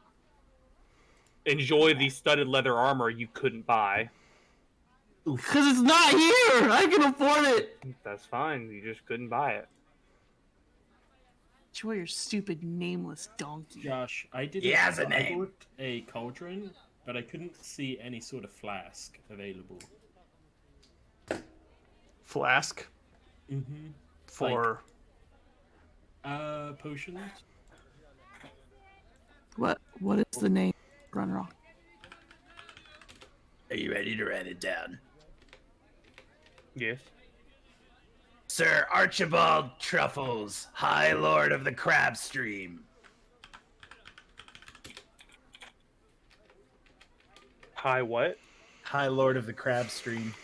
Enjoy the studded leather armor you couldn't buy. Because it's not here! I can afford it! That's fine. You just couldn't buy it. Enjoy your stupid nameless donkey. Josh, I did. He has a I name. bought a cauldron, but I couldn't see any sort of flask available. Flask Mm-hmm. for Potions. What is the name? Run Rock. Are you ready to write it down? Yes. Sir Archibald Truffles, High Lord of the Crab Stream. Hi, what? High Lord of the Crab Stream.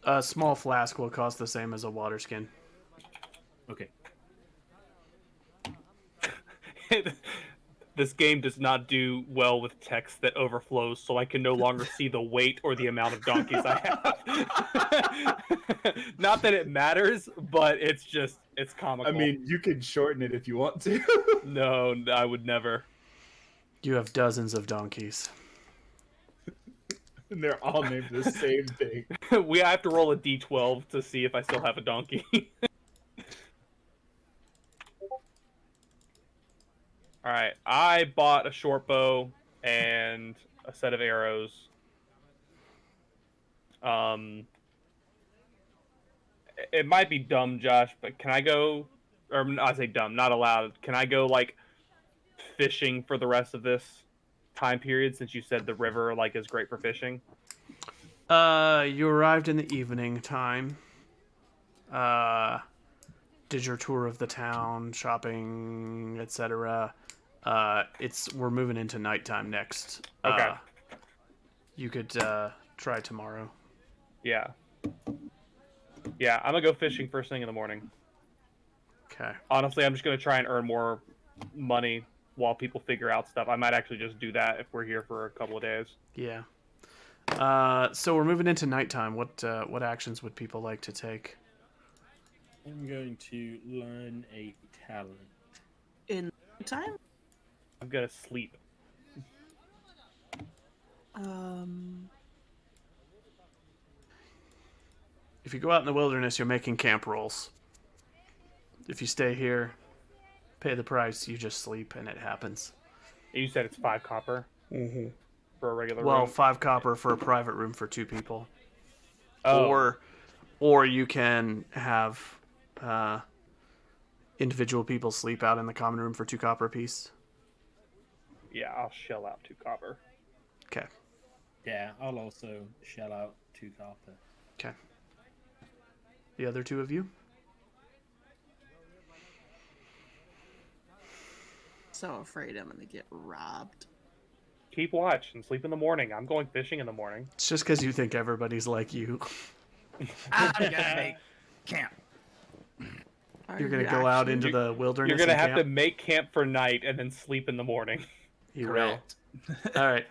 a small flask will cost the same as a water skin. Okay. This game does not do well with text that overflows, so I can no longer see the weight or the amount of donkeys I have. Not that it matters, but it's comical. I mean, you can shorten it if you want to. No, I would never. You have dozens of donkeys. And they're all named the same thing. We have to roll a d12 to see if I still have a donkey. Alright, I bought a short bow and a set of arrows. It might be dumb, Josh, but can I go, or I say dumb, not allowed, can I go, like, fishing for the rest of this time period, since you said the river, like, is great for fishing? You arrived in the evening time. Did your tour of the town, shopping, etc. We're moving into nighttime next. Okay. You could try tomorrow. Yeah. Yeah, I'm gonna go fishing first thing in the morning. Okay. Honestly, I'm just gonna try and earn more money while people figure out stuff. I might actually just do that if we're here for a couple of days. Yeah. So we're moving into nighttime. What actions would people like to take? I'm going to learn a talent. In time? I'm gonna sleep. If you go out in the wilderness, you're making camp rolls. If you stay here, pay the price, you just sleep and it happens. You said it's 5 copper for a regular Well, room. 5 copper for a private room for 2 people. Oh. Or you can have individual people sleep out in the common room for 2 copper apiece. Yeah, I'll shell out 2 copper. Okay. Yeah, I'll also shell out 2 copper. Okay. The other 2 of you? So afraid I'm gonna get robbed. Keep watch and sleep in the morning. I'm going fishing in the morning. It's just because you think everybody's like you. I'm gonna make camp. Are You're going to you go out actually- into the wilderness. You're gonna and have to camp? make camp for night and then sleep in the morning. You Correct. will. All right.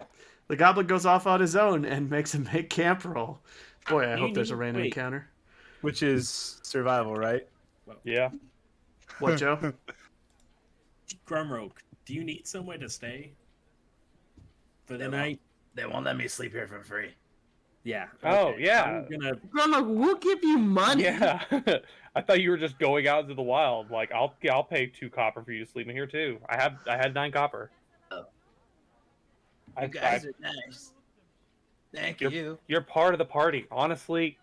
The goblin goes off on his own and makes a make camp roll. Boy, I hope there's a random encounter. Which is survival, right? Yeah. What, Joe? Grumroke, do you need somewhere to stay for the They night? They won't let me sleep here for free. Yeah. Oh, okay. yeah. I'm gonna. Grandma, we'll give you money. Yeah. I thought you were just going out into the wild. Like I'll pay 2 copper for you to sleep in here too. I had 9 copper. Oh. I- You guys I- are nice. Thank You're- you. You're part of the party. Honestly,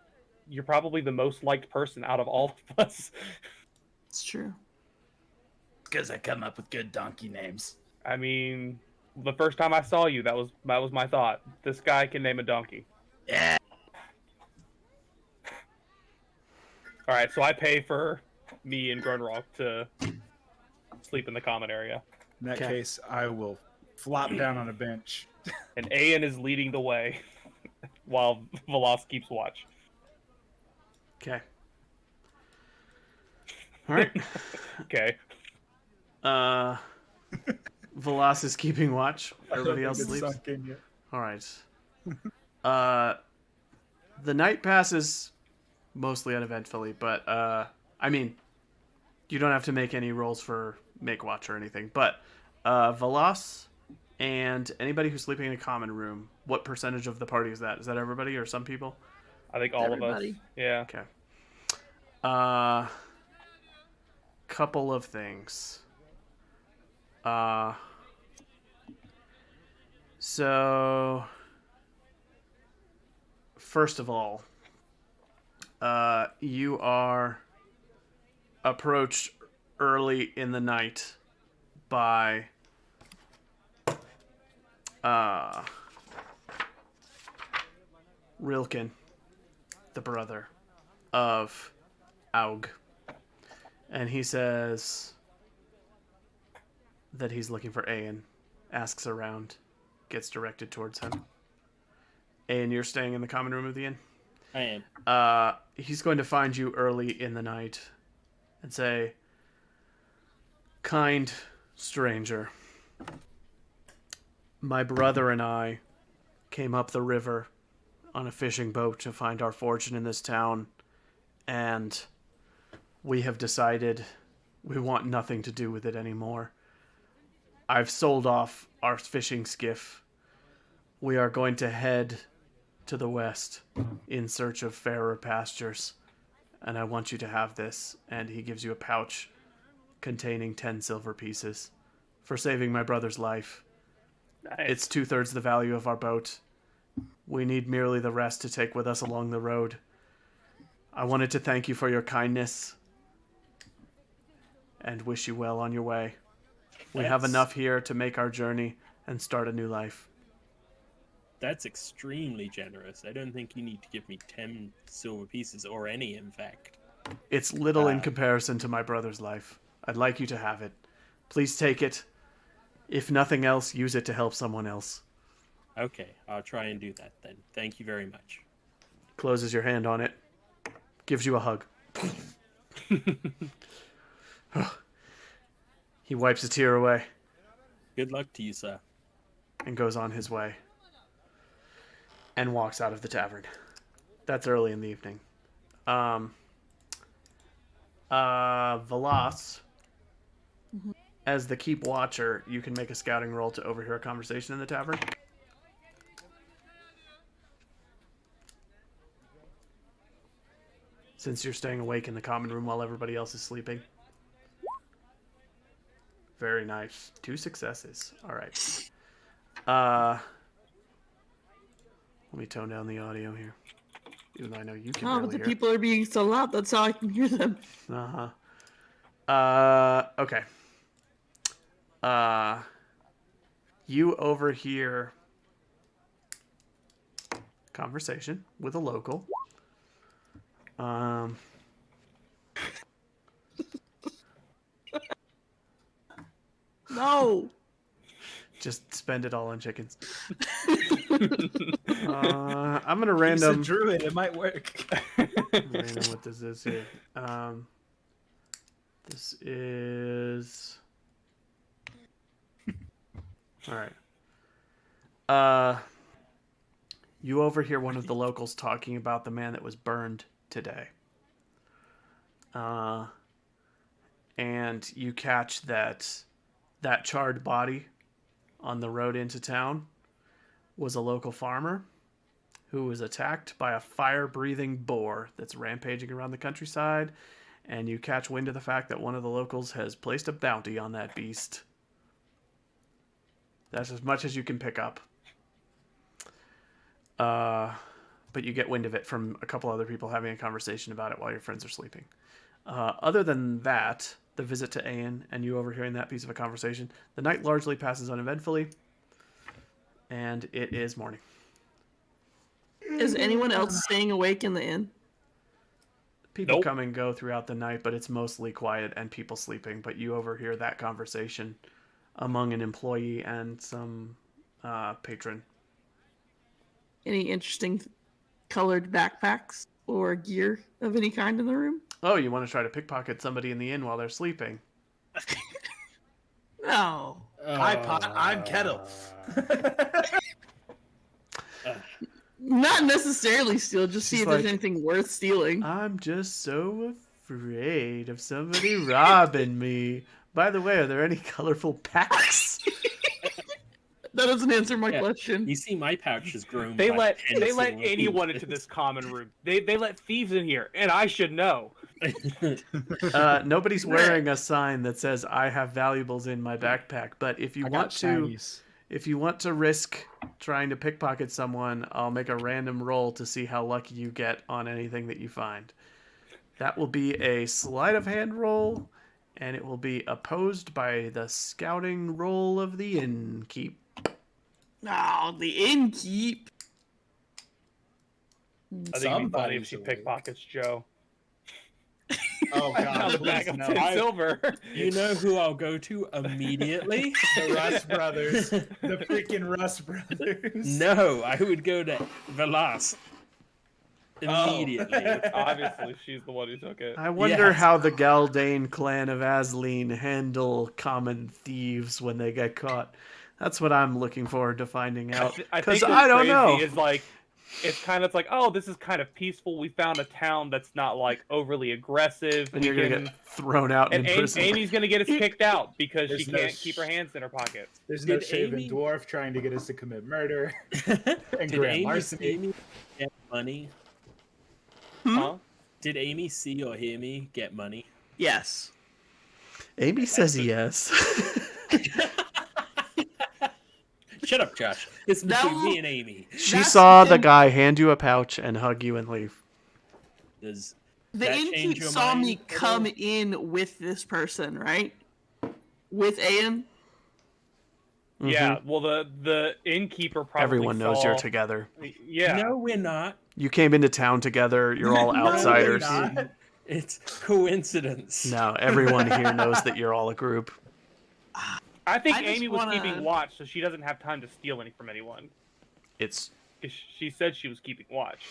you're probably the most liked person out of all of us. It's true. Because I come up with good donkey names. I mean, the first time I saw you, that was my thought. This guy can name a donkey. Yeah. All right, so I pay for me and Grunrock to sleep in the common area, In that Okay. case, I will flop down on a bench. and Ayan is leading the way while Velas keeps watch. Okay. All right. Okay. Velas is keeping watch. Everybody else It's sleeps. sunk in yet. All right. The night passes mostly uneventfully, but I mean, you don't have to make any rolls for make watch or anything. But Velas and anybody who's sleeping in a common room, what percentage of the party is that? Is that everybody or some people? I think all of us. Everybody. Yeah. Okay. Couple of things. So first of all, you are approached early in the night by Rilkin, the brother of Aug. And he says that he's looking for Ayan, asks around, gets directed towards him. Ayan, you're staying in the common room of the inn? I am. He's going to find you early in the night and say, "Kind stranger, my brother and I came up the river on a fishing boat to find our fortune in this town, and we have decided we want nothing to do with it anymore. I've sold off our fishing skiff. We are going to head to the west in search of fairer pastures, and I want you to have this." And he gives you a pouch containing 10 silver pieces for saving my brother's life. Nice. It's 2/3 the value of our boat. We need merely the rest to take with us along the road. I wanted to thank you for your kindness and wish you well on your way. We have That's- enough here to make our journey and start a new life. That's extremely generous. I don't think you need to give me 10 silver pieces, or any, in fact. It's little in comparison to my brother's life. I'd like you to have it. Please take it. If nothing else, use it to help someone else. Okay, I'll try and do that then. Thank you very much. Closes your hand on it. Gives you a hug. He wipes a tear away. Good luck to you, sir. and goes on his way and walks out of the tavern. That's early in the evening. Velas, as the keep watcher, you can make a scouting roll to overhear a conversation in the tavern. Since you're staying awake in the common room while everybody else is sleeping. Very nice. 2 successes. All right. Let me tone down the audio here. Even though I know you can Oh, barely but the hear. people are being so loud. That's how I can hear them. Okay. You overhear conversation with a local. No. Just spend it all on chickens. I'm gonna He's a random druid. It might work. random what this is here. This is all right. You overhear one of the locals talking about the man that was burned today. And you catch that charred body on the road into town was a local farmer who was attacked by a fire-breathing boar that's rampaging around the countryside, and you catch wind of the fact that one of the locals has placed a bounty on that beast. That's as much as you can pick up. But you get wind of it from a couple other people having a conversation about it while your friends are sleeping. Other than that, the visit to Aimee and you overhearing that piece of a conversation, the night largely passes uneventfully, and it is morning. Is anyone else staying awake in the inn? People Nope. come and go throughout the night, but it's mostly quiet and people sleeping. But you overhear that conversation among an employee and some patron. Any interesting colored backpacks or gear of any kind in the room? Oh, you want to try to pickpocket somebody in the inn while they're sleeping? No. I pot. I'm kettle. Not necessarily steal, just see She's if there's like, anything worth stealing. I'm just so afraid of somebody robbing me. By the way, are there any colorful packs? That doesn't answer my Yeah. question. You see, my pouch has grown. They by let 10 anyone feet. into this common room. They let thieves in here, and I should know. Nobody's wearing a sign that says "I have valuables in my backpack." But if you I want got to, shinies. if you want to risk trying to pickpocket someone, I'll make a random roll to see how lucky you get on anything that you find. That will be a sleight of hand roll, and it will be opposed by the scouting roll of the innkeep. Oh, the innkeep. I think it'd be funny if Somebody's she awake. pickpockets Joe. Oh On god, the bag of no. 10 silver. You know who I'll go to immediately? The Rust brothers. The freaking Rust brothers. No, I would go to Velas immediately. Obviously, she's the one who took it. I wonder Yes. how the Galdane clan of Asleen handle common thieves when they get caught. That's what I'm looking forward to finding out. I Because think I don't crazy know. is like, it's kind of like, oh, this is kind of peaceful. We found a town that's not like overly aggressive. And We you're going to can- get thrown out and in prison. Amy's gonna get us kicked out because There's she no can't keep her hands in her pockets. There's no Did shaven Aimee- dwarf trying to get us to commit murder and Did grand Aimee larceny. see me get money? Huh? Did Aimee see or hear me get money? Yes. Amy says yes. Shut up, Josh. It's between me and Aimee. She That's saw the the thing. guy hand you a pouch and hug you and leave. Does The that change innkeep your saw me mind at come all? in with this person, right? With Ayan. Yeah. Well, the innkeeper probably Everyone knows saw... you're together. Yeah. No, we're not. You came into town together. You're all No, we're outsiders. not. It's coincidence. No, everyone here knows that you're all a group. I think I just Amy was wanna- keeping watch, so she doesn't have time to steal any from anyone. It's 'Cause she said she was keeping watch.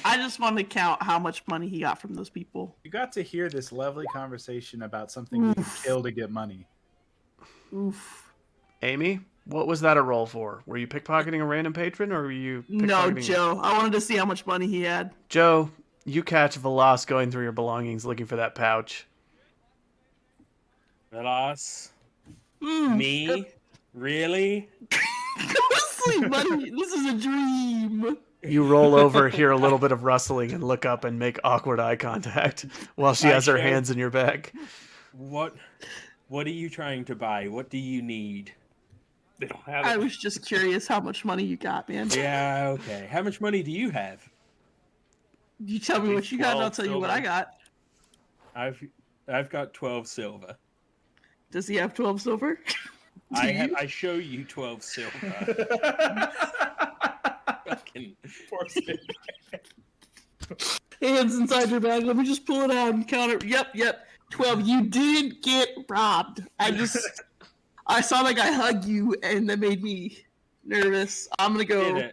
I just want to count how much money he got from those people. You got to hear this lovely conversation about something you can kill to get money. Oof. Aimee, what was that a roll for? Were you pickpocketing a random patron, or were you No, pickpocketing... Joe. I wanted to see how much money he had. Joe, you catch Velas going through your belongings looking for that pouch. Velas? Mm. Me? Really? Go to sleep, buddy. This is a dream. You roll over, hear a little bit of rustling, and look up and make awkward eye contact while she has her hands in your bag. What are you trying to buy? What do you need? They don't have I it. was just curious how much money you got, man. Yeah, okay. How much money do you have? You tell me what you got, and I'll 12 tell you what I silver. got. I've got 12 silver. Does he have 12 silver? I show you 12 silver. Fucking Hands inside your bag. Let me just pull it out and count it. Yep. 12. You did get robbed. I saw that guy hug you, and that made me nervous. I'm gonna go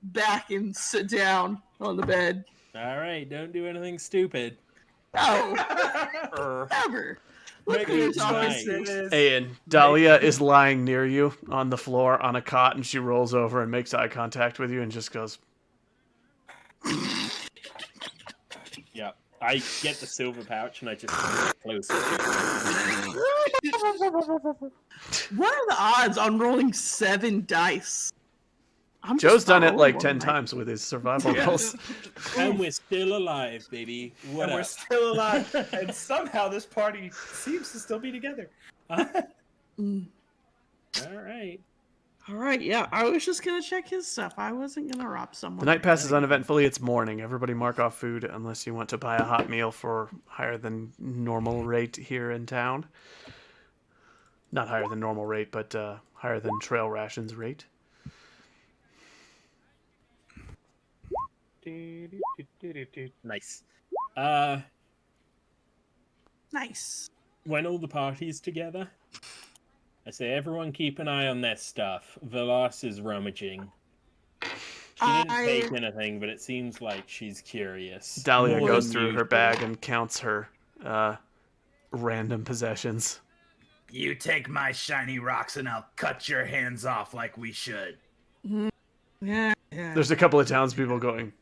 back and sit down on the bed. All right, don't do anything stupid. No, never. Look Make who you're it talking nice. to. And Dahlia is lying near you on the floor on a cot, and she rolls over and makes eye contact with you and just goes, Yeah, I get the silver pouch and I just close it. What are the odds on rolling 7 dice? I'm Joe's just done not it like rolling 10 one, right? times with his survival rolls. And we're still alive, baby. What And we're up? still alive. And somehow this party seems to still be together. Mm. All right. All right, yeah. I was just gonna check his stuff. I wasn't gonna rob someone. The night passes uneventfully. It's morning. Everybody mark off food unless you want to buy a hot meal for higher than normal rate here in town. Not higher than normal rate, but higher than trail rations rate. Nice. Nice. When all the party's together, I say everyone keep an eye on their stuff. Velas is rummaging. She didn't take anything, but it seems like she's curious. Dahlia More goes than through her usual. bag and counts her random possessions. You take my shiny rocks and I'll cut your hands off like we should. Yeah. There's a couple of townspeople going.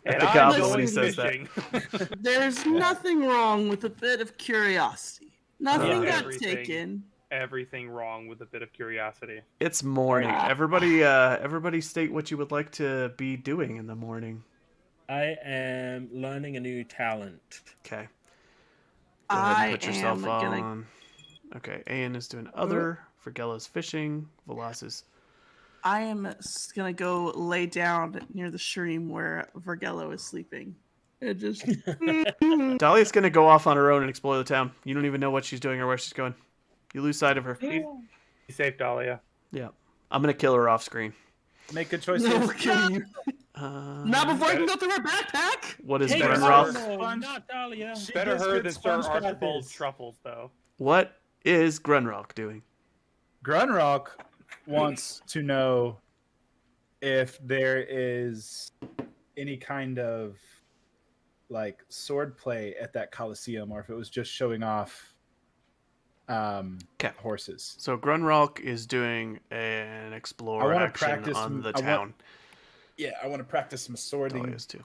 And the I'm goblin going when he says that. fishing. There's nothing wrong with a bit of curiosity. Nothing got Everything. taken. Everything wrong with a bit of curiosity. It's morning. Everybody state what you would like to be doing in the morning. I am learning a new talent. Okay. Go ahead I and put yourself am gonna. on. Okay, Ayan is doing other. Vergella's fishing. Velas is... I am gonna go lay down near the stream where Vergello is sleeping. It just. Dahlia's going to go off on her own and explore the town. You don't even know what she's doing or where she's going. You lose sight of her. Be safe, Dahlia. Yeah. I'm going to kill her off screen. Make good choices. No, kill you. Not before I can go through her backpack. What is Hey, Grunrock? no, not Dahlia. She Better gets her good than Sir sponge Archibald patties. Truffles, though. What is Grunrock doing? Grunrock wants to know if there is any kind of like sword play at that Coliseum, or if it was just showing off horses. So Grunrock is doing an explore wanna action practice- on the I want- town. Yeah, I want to practice some swording. Dahlia's too.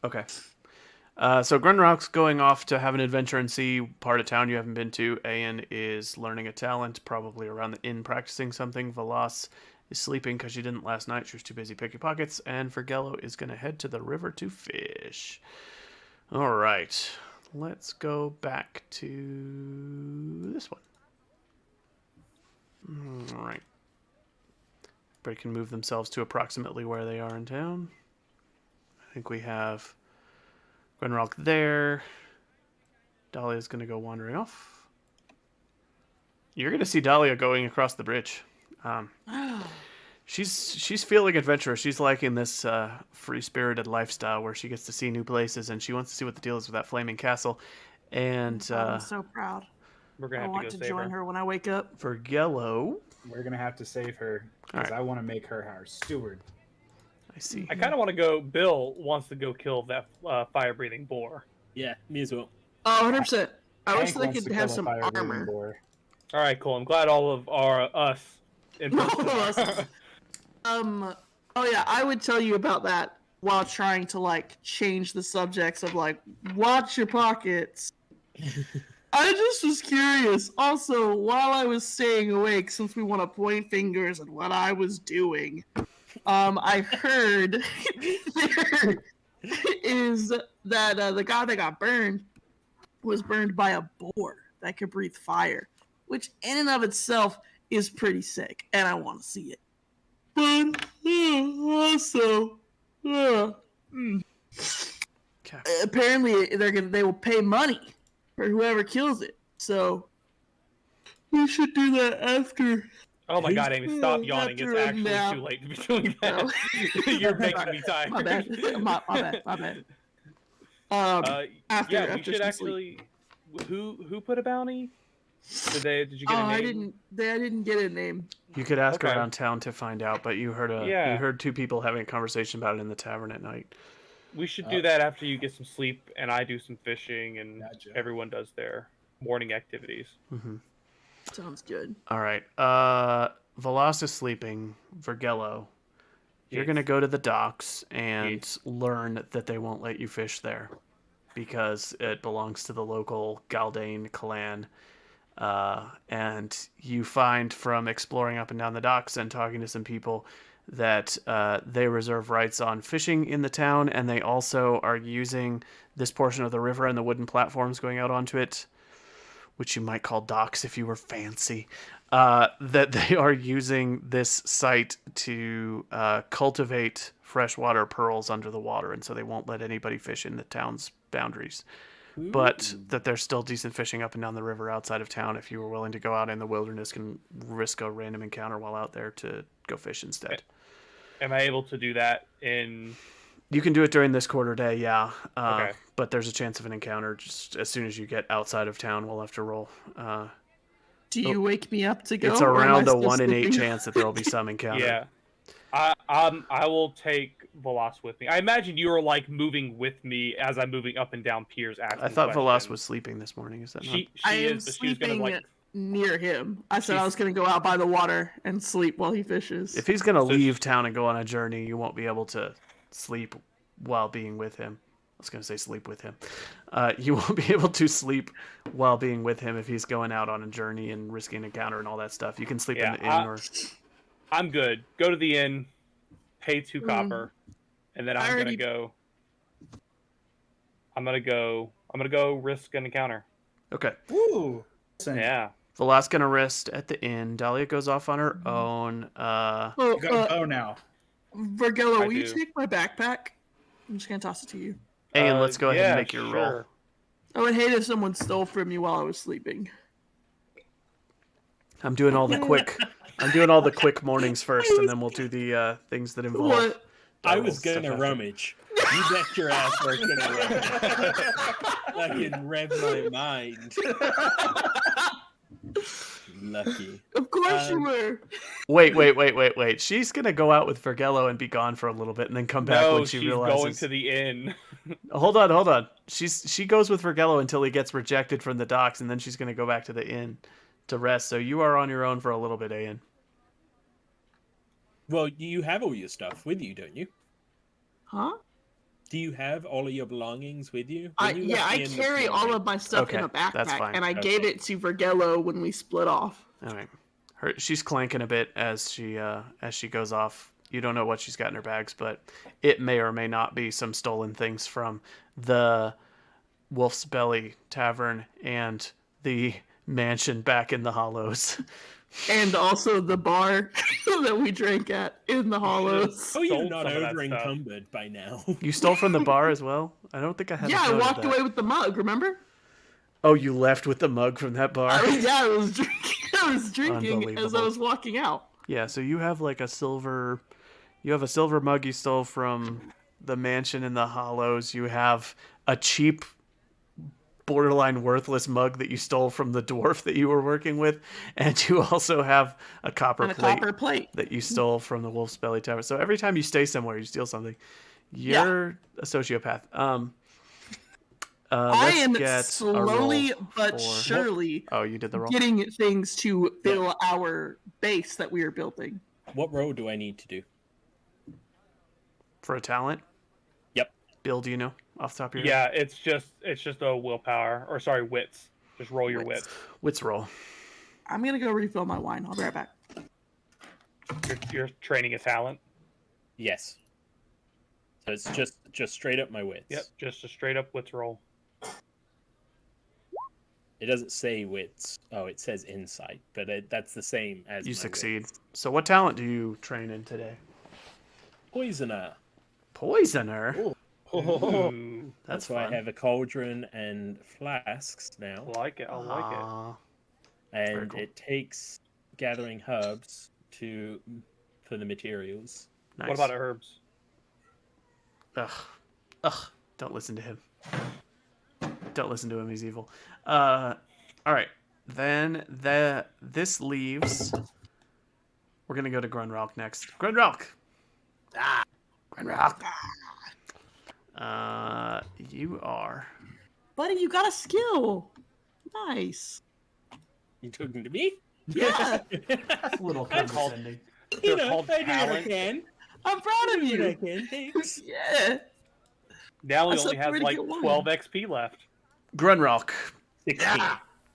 Okay. So Grunrock's going off to have an adventure and see part of town you haven't been to. Ayan is learning a talent, probably around the inn practicing something. Velas is sleeping because she didn't last night. She was too busy picking pockets. And Vergello is going to head to the river to fish. All right. Let's go back to this one. All right. Everybody can move themselves to approximately where they are in town. I think we have Grunrock there. Dahlia's going to go wandering off. You're going to see Dahlia going across the bridge. She's feeling adventurous. She's liking this free-spirited lifestyle where she gets to see new places, and she wants to see what the deal is with that flaming castle. And I'm so proud. We're I gonna have want to to go save join her. her when I wake up. Vergello, We're gonna have to save her because Alright. I want to make her our steward. I see. I kind of want to go. Bill wants to go kill that fire-breathing boar. Yeah, me as well. Oh, 100%. I wish Hank they wants could to have kill a some fire-breathing armor. boar. All right, cool. I'm glad all of us in No, person us. Oh yeah, I would tell you about that while trying to like change the subjects of like watch your pockets. I just was curious. Also, while I was staying awake, since we want to point fingers at what I was doing, I heard there is that the guy that got burned was burned by a boar that could breathe fire, which in and of itself is pretty sick, and I want to see it. But also, Okay. apparently they will pay money for whoever kills it. So we should do that after. Oh my god, Amy, stop yawning. It's After a actually nap. too late to be doing that. No. You're making me tired. My bad. My bad. After yeah, we after should some actually. Who put a bounty? Did you sleep. get a name? I didn't get a name. You could ask Okay. around town to find out, but you heard Yeah. you heard two people having a conversation about it in the tavern at night. We should do that after you get some sleep and I do some fishing and Gotcha. everyone does their morning activities. Mm-hmm. Sounds good. All right. Velas is sleeping. Vergello, you're Yes. gonna go to the docks and Yes. learn that they won't let you fish there because it belongs to the local Galdane clan. And you find from exploring up and down the docks and talking to some people that they reserve rights on fishing in the town, and they also are using this portion of the river and the wooden platforms going out onto it, which you might call docks if you were fancy, that they are using this site to cultivate freshwater pearls under the water, and so they won't let anybody fish in the town's boundaries. But that there's still decent fishing up and down the river outside of town if you were willing to go out in the wilderness and risk a random encounter while out there to go fish instead. Am I able to do that in... You can do it during this quarter day, yeah. Okay. But there's a chance of an encounter just as soon as you get outside of town. We'll have to roll. Do you wake me up to go? It's or am I around a still 1 in 8 sleeping? chance that there will be some encounter. Yeah. I will take Velas with me. I imagine you are like moving with me as I'm moving up and down piers asking I thought Velas questions. was sleeping this morning. Is that not? She I am is, but she was gonna sleeping like... near him. I said I She's- was going to go out by the water and sleep while he fishes. If he's going to So leave town and go on a journey, you won't be able to sleep while being with him. I was going to say sleep with him. You won't be able to sleep while being with him if he's going out on a journey and risking an encounter and all that stuff. You can sleep in the inn or... I'm good. Go to the inn, pay 2 Mm. copper, and then I I'm already- gonna go risk an encounter. Okay. Ooh. Listen, Yeah. Velas going to rest at the inn. Dahlia goes off on her Mm-hmm. own. Oh, you got a bow now. Vergello, I will you do. take my backpack? I'm just going to toss it to you. And let's go ahead yeah, and make your roll. sure. I would hate if someone stole from me while I was sleeping. I'm doing all the quick mornings first, and then we'll do the things that involve. What? I double was stuff gonna after. rummage. You bet your ass we're gonna rummage. Fucking rev my mind. Lucky. Of course you were. Wait. She's gonna go out with Vergello and be gone for a little bit, and then come back No, when she she's realizes. going to the inn. Hold on. She goes with Vergello until he gets rejected from the docks, and then she's gonna go back to the inn to rest. So you are on your own for a little bit, Ian. Well, you have all your stuff with you, don't you? Huh? Do you have all of your belongings with you? I When you left I the inn this carry all morning- of my stuff Okay, in a backpack, that's fine. and I Okay. gave it to Vergello when we split off. All right. She's clanking a bit as she goes off. You don't know what she's got in her bags, but it may or may not be some stolen things from the Wolf's Belly Tavern and the mansion back in the Hollows. And also the bar that we drank at in the Hollows. Oh, you're Sold not some of that over stuff. encumbered by now. You stole from the bar as well? I don't think I had. Yeah, I noted walked that. away with the mug, remember? Oh, you left with the mug from that bar? I was drinking as I was walking out. Yeah, so you have like a silver mug you stole from the mansion in the Hollows. You have a cheap, borderline worthless mug that you stole from the dwarf that you were working with, and you also have a copper And a plate copper plate. that you stole from the Wolf's Belly Tavern. So every time you stay somewhere, you steal something. You're a sociopath. I Let's am get a slowly roll but for- surely Oh, you did the roll. getting things to fill our base that we are building. What roll do I need to do? For a talent? Yep. Bill, do you know off the top of your Yeah, it's just a willpower, or sorry, wits. Just roll your wits. Wits roll. I'm gonna go refill my wine. I'll be right back. You're training a talent. Yes. So it's just straight up my wits. Yep, just a straight up wits roll. It doesn't say wits. Oh, it says insight, but that's the same as You my succeed. wits. So what talent do you train in today? Poisoner. Poisoner? Ooh, That's why fun. I have a cauldron and flasks now. I like it. I like it. Ah, very And cool. it takes gathering herbs for the materials. nice. What about herbs? Ugh. Don't listen to him. Don't listen to him. He's evil. All right. Then this leaves. We're gonna go to Grunrock next. Grunrock. Grunrock. You are. Buddy, you got a skill. Nice. You talking to me? Yeah, A little condescending. You They're know, called I do what I talent. can. I'm proud of I do what I you. can. Thanks. Yeah. Now he That's only a has pretty like good one. 12 XP left. Grunrock. 16.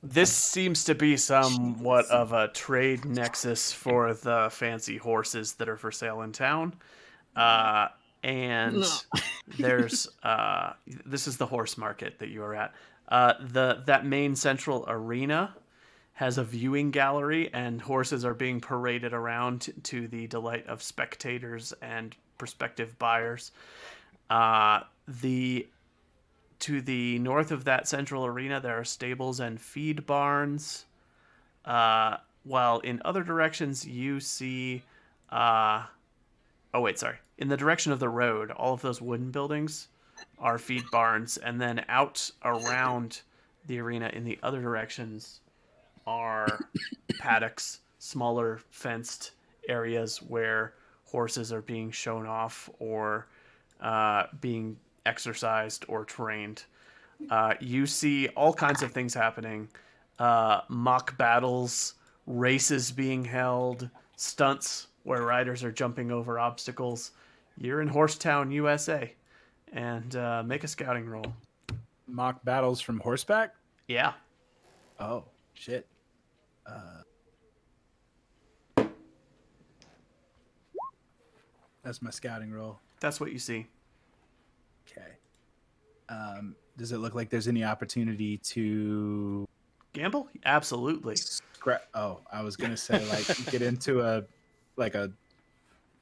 This seems to be somewhat of a trade nexus for the fancy horses that are for sale in town. And No. there's this is the horse market that you are at. That main central arena has a viewing gallery, and horses are being paraded around to the delight of spectators and prospective buyers. To the north of that central arena, there are stables and feed barns. While in other directions, you see. Oh, wait, sorry. In the direction of the road, all of those wooden buildings are feed barns. And then out around the arena in the other directions are paddocks, smaller fenced areas where horses are being shown off or being exercised or trained. You see all kinds of things happening. Mock battles, races being held, stunts where riders are jumping over obstacles. You're in Horsetown, USA. And make a scouting roll. Mock battles from horseback? Yeah. Oh, shit. That's my scouting roll. That's what you see. Okay. Does it look like there's any opportunity to Gamble? Absolutely. Oh, I was gonna say like get into a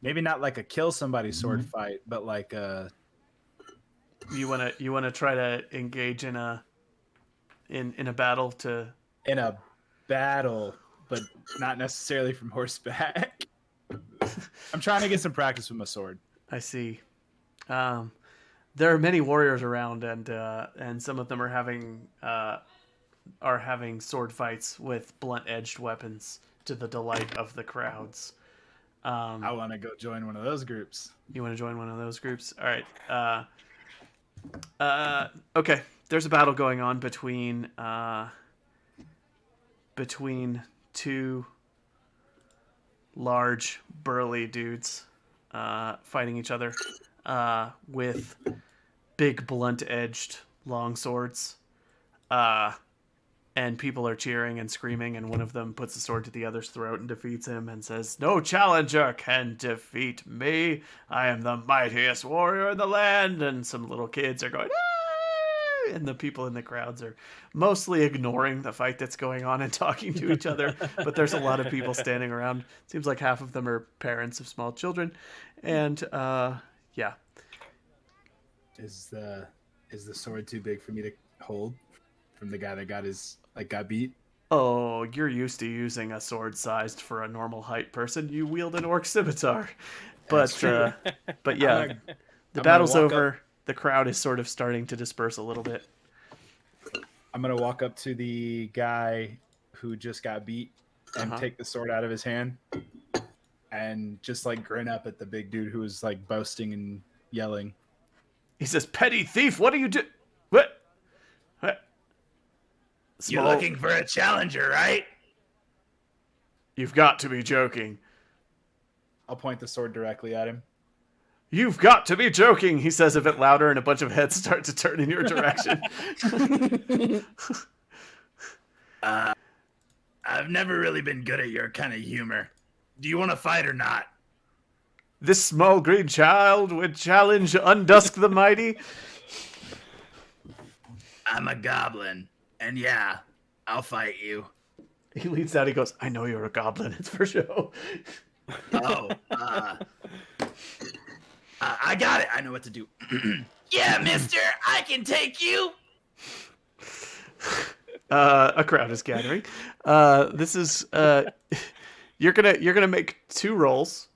maybe not like a kill somebody sword fight, but like a You wanna try to engage in a battle to in a battle, but not necessarily from horseback. I'm trying to get some practice with my sword. I see. There are many warriors around, and some of them are having sword fights with blunt-edged weapons to the delight of the crowds. I want to go join one of those groups. You want to join one of those groups? All right. Okay. There's a battle going on between two large, burly dudes fighting each other with big, blunt-edged long swords. And people are cheering and screaming, and one of them puts a sword to the other's throat and defeats him and says, "No challenger can defeat me. I am the mightiest warrior in the land." And some little kids are going, "Ah!" And the people in the crowds are mostly ignoring the fight that's going on and talking to each other. But there's a lot of people standing around. Seems like half of them are parents of small children. And, yeah. Is the sword too big for me to hold from the guy that got beat? Oh, you're used to using a sword sized for a normal height person. You wield an orc scimitar. But yeah, the battle's over. The crowd is sort of starting to disperse a little bit. I'm gonna walk up to the guy who just got beat and take the sword out of his hand and just like grin up at the big dude who was like boasting and yelling. He says, "Petty thief, what do you do? What? You're looking for a challenger, right? You've got to be joking. I'll point the sword directly at him. You've got to be joking, he says a bit louder, and a bunch of heads start to turn in your direction. I've never really been good at your kind of humor. Do you want to fight or not? This small green child would challenge Undusk the Mighty. I'm a goblin, and yeah, I'll fight you. He leans out, he goes, I know you're a goblin, it's for show. Oh, I got it. I know what to do. Yeah, mister, I can take you. A crowd is gathering. This is you're gonna make 2 rolls,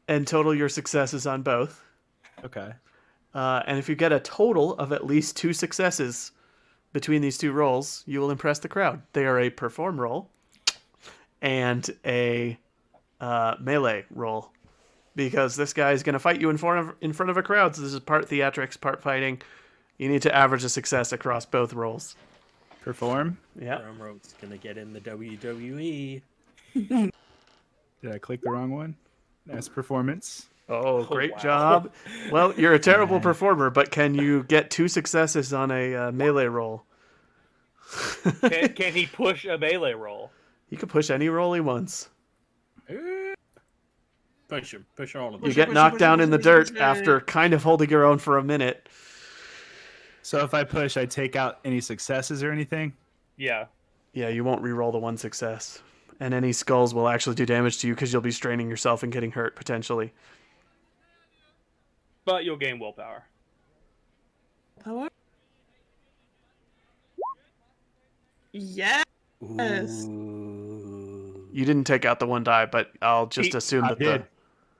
and total your successes on both. Okay. And if you get a total of at least 2 successes between these 2 rolls, you will impress the crowd. They are a perform roll and a melee roll, because this guy is going to fight you in front of a crowd. So this is part theatrics, part fighting. You need to average a success across both rolls. Perform. Yeah. Drumroll's gonna get in the WWE. Did I click the wrong one? That's performance. Oh, great wow. job. Well, you're a terrible performer, but can you get 2 successes on a melee roll? Can he push a melee roll? He can push any roll he wants. Push him. Push all of You them. get knocked down in the dirt after kind of holding your own for a minute. So if I push, I take out any successes or anything? Yeah. Yeah, you won't re-roll the 1 success. And any skulls will actually do damage to you because you'll be straining yourself and getting hurt, potentially. But you'll gain willpower. Yes. You didn't take out the 1 die, but I'll just assume I that did.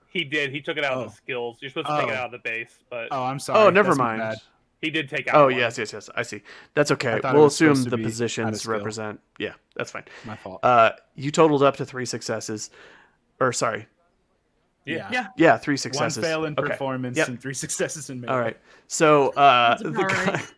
He did. He took it out of the skills. You're supposed to take it out of the base, but Oh, I'm sorry. Oh, never That's mind. bad. he did take out Oh, one. yes. I see. That's okay. I thought it We'll was supposed assume to the be out of positions skill. represent... Yeah, that's fine. My fault. You totaled up to 3 successes. Or, sorry. Yeah. Yeah, 3 One successes. fail in Okay. performance Yep. and 3 successes in melee. All right. So, That's the about guy... right.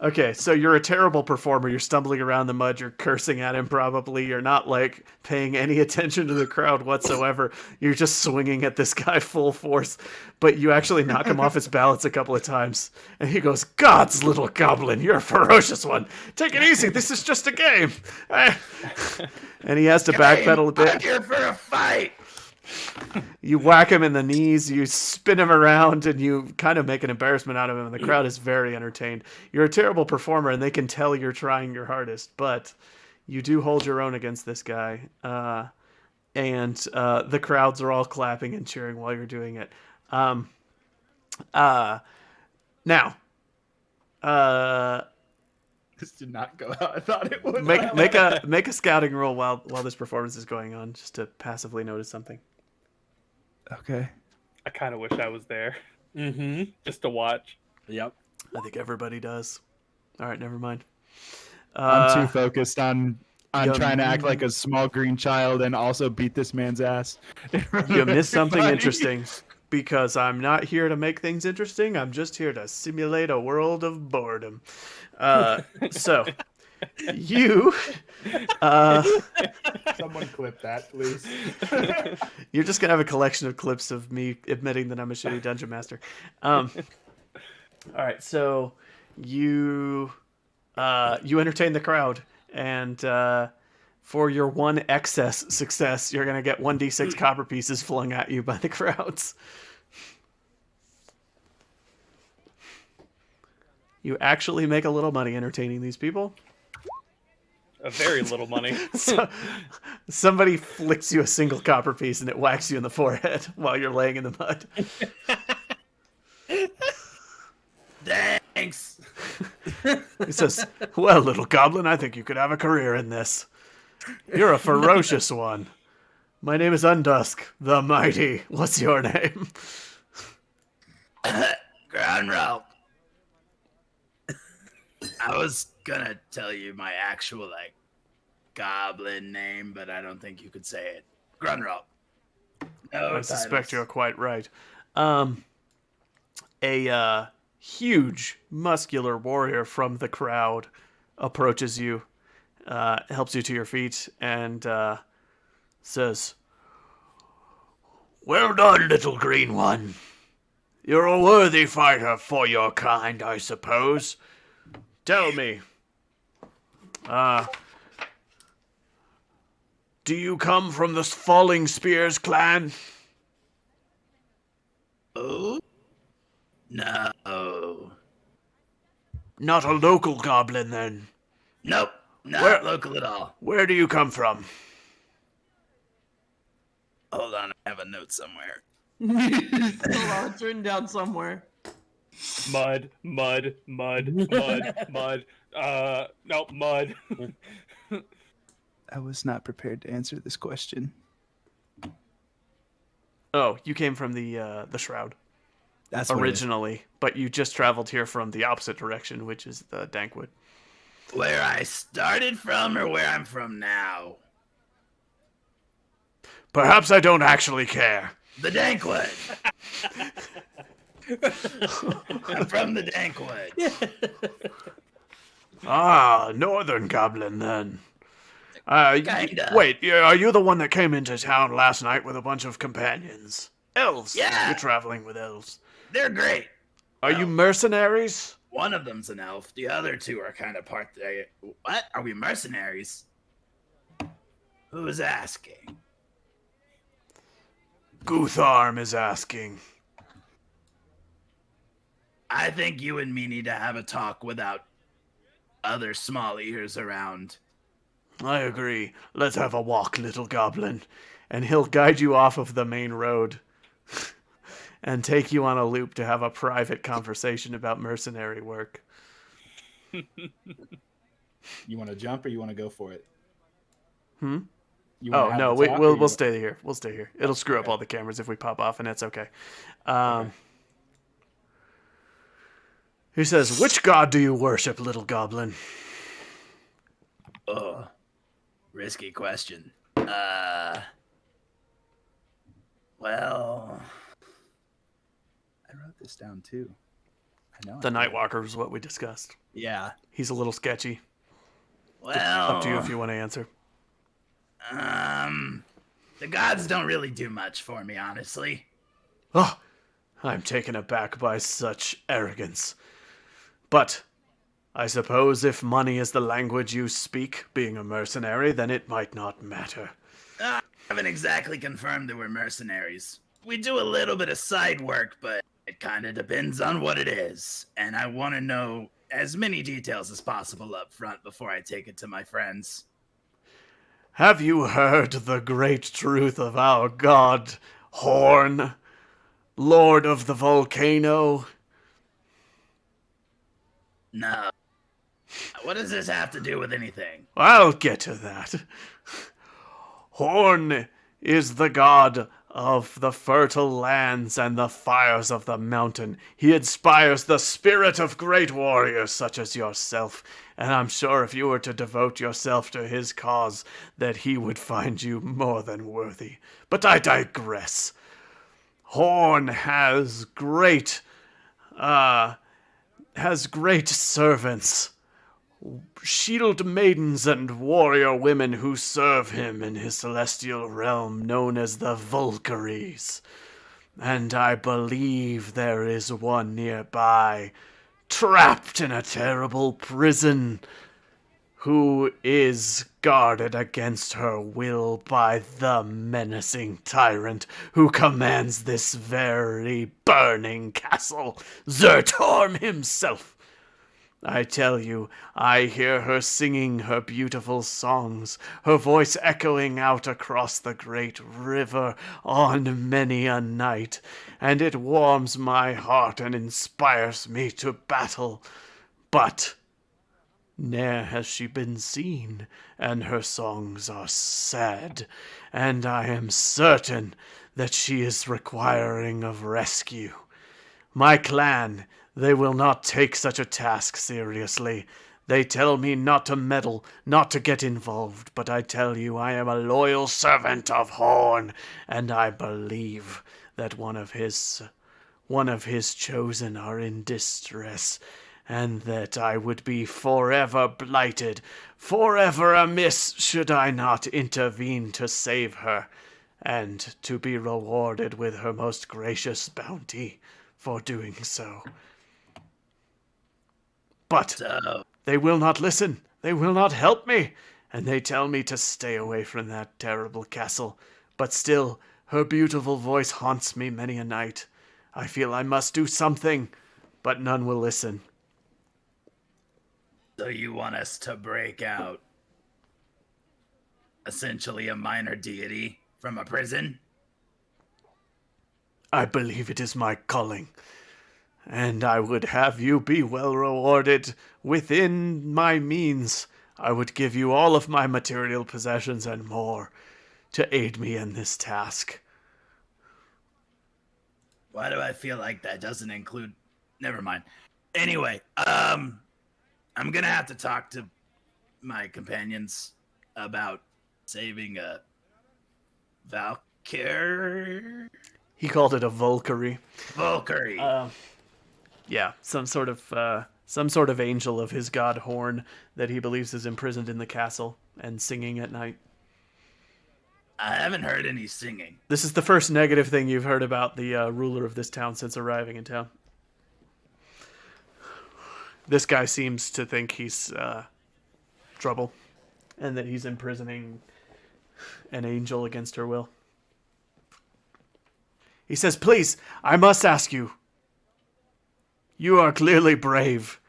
Okay, so you're a terrible performer. You're stumbling around the mud. You're cursing at him, probably. You're not, like, paying any attention to the crowd whatsoever. You're just swinging at this guy full force. But you actually knock him off his balance a couple of times. And he goes, God's little goblin, you're a ferocious one. Take it easy. This is just a game. And he has to backpedal a bit. I'm here for a fight. You whack him in the knees, you spin him around, and you kind of make an embarrassment out of him, and the crowd is very entertained. You're a terrible performer, and they can tell you're trying your hardest, but you do hold your own against this guy. And the crowds are all clapping and cheering while you're doing it. Now, This did not go how I thought it would. make a scouting roll while this performance is going on, just to passively notice something. Okay. I kind of wish I was there Mm-hmm. just to watch. Yep. I think everybody does. All right, never mind. I'm too focused on you- trying to act like a small green child and also beat this man's ass. You missed something Everybody. interesting, because I'm not here to make things interesting. I'm just here to simulate a world of boredom. So, you, Someone clip that, please. you're just gonna have a collection of clips of me admitting that I'm a shitty dungeon master. All right, so you entertain the crowd, and for your 1 excess success, you're gonna get 1d6 copper pieces flung at you by the crowds. You actually make a little money entertaining these people. A very little money. So, somebody flicks you a single copper piece and it whacks you in the forehead while you're laying in the mud. Thanks. He says, well, little goblin, I think you could have a career in this. You're a ferocious one. My name is Undusk, the Mighty. What's your name? Ground route. I was gonna tell you my actual goblin name, but I don't think you could say it. Grunrock. No I suspect titles. you're quite right. A huge, muscular warrior from the crowd approaches you, helps you to your feet, and says, "Well done, little green one. You're a worthy fighter for your kind, I suppose. Tell me, do you come from the Falling Spears clan?" Oh? No. Not a local goblin, then. Nope. Not local at all. Where do you come from? Hold on, I have a note somewhere. Hold on, it's written down somewhere. Mud. No, mud. I was not prepared to answer this question. Oh, you came from the Shroud. That's what it is. Originally, but you just traveled here from the opposite direction, which is the Dankwood. Where I started from or where I'm from now? Perhaps I don't actually care. The Dankwood. I'm from the Dankwood. Ah, Northern Goblin, then. Kinda. Wait, are you the one that came into town last night with a bunch of companions? Elves. Yeah. You're traveling with elves. They're great. Are you mercenaries? One of them's an elf. The other two are kind of part. What? Are we mercenaries? Who's asking? Gutharm is asking. I think you and me need to have a talk without other small ears around. I agree. Let's have a walk, little goblin. And he'll guide you off of the main road and take you on a loop to have a private conversation about mercenary work. You want to jump or you want to go for it? Hmm? You wanna Oh, have no, the talk, or we'll stay here. We'll stay here. It'll screw up all the cameras if we pop off, and that's okay. He says, "Which god do you worship, little goblin?" Oh, risky question. Well, I wrote this down too. I know. The Nightwalker is what we discussed. Yeah. He's a little sketchy. well. Up to you if you want to answer. The gods don't really do much for me, honestly. Oh, I'm taken aback by such arrogance. But I suppose if money is the language you speak, being a mercenary, then it might not matter. I haven't exactly confirmed that we're mercenaries. We do a little bit of side work, but it kind of depends on what it is. And I want to know as many details as possible up front before I take it to my friends. Have you heard the great truth of our god, Horn, Lord of the Volcano? No. What does this have to do with anything? I'll get to that. Horn is the god of the fertile lands and the fires of the mountain. He inspires the spirit of great warriors such as yourself, and I'm sure if you were to devote yourself to his cause, that he would find you more than worthy. But I digress. Horn has great servants, shield maidens and warrior women who serve him in his celestial realm known as the Valkyries. And I believe there is one nearby, trapped in a terrible prison, who is guarded against her will by the menacing tyrant who commands this very burning castle, Zertorm himself. I tell you, I hear her singing her beautiful songs, her voice echoing out across the great river on many a night, and it warms my heart and inspires me to battle. But ne'er has she been seen, and her songs are sad, and I am certain that she is requiring of rescue. My clan, they will not take such a task seriously. They tell me not to meddle, not to get involved, but I tell you I am a loyal servant of Horn, and I believe that one of his chosen are in distress, and that I would be forever blighted, forever amiss should I not intervene to save her, and to be rewarded with her most gracious bounty for doing so. But So, they will not listen, they will not help me, and they tell me to stay away from that terrible castle. But still, her beautiful voice haunts me many a night. I feel I must do something, but none will listen. so you want us to break out essentially a minor deity from a prison? I believe it is my calling, and I would have you be well rewarded within my means. I would give you all of my material possessions and more to aid me in this task. Why do I feel like that doesn't include... Never mind. Anyway, I'm gonna have to talk to my companions about saving a Valkyrie. He called it a Valkyrie. Valkyrie. Yeah, some sort of angel of his god Horn that he believes is imprisoned in the castle and singing at night. I haven't heard any singing. This is the first negative thing you've heard about the ruler of this town since arriving in town. This guy seems to think he's trouble, and that he's imprisoning an angel against her will. He says, "Please, I must ask you. You are clearly brave,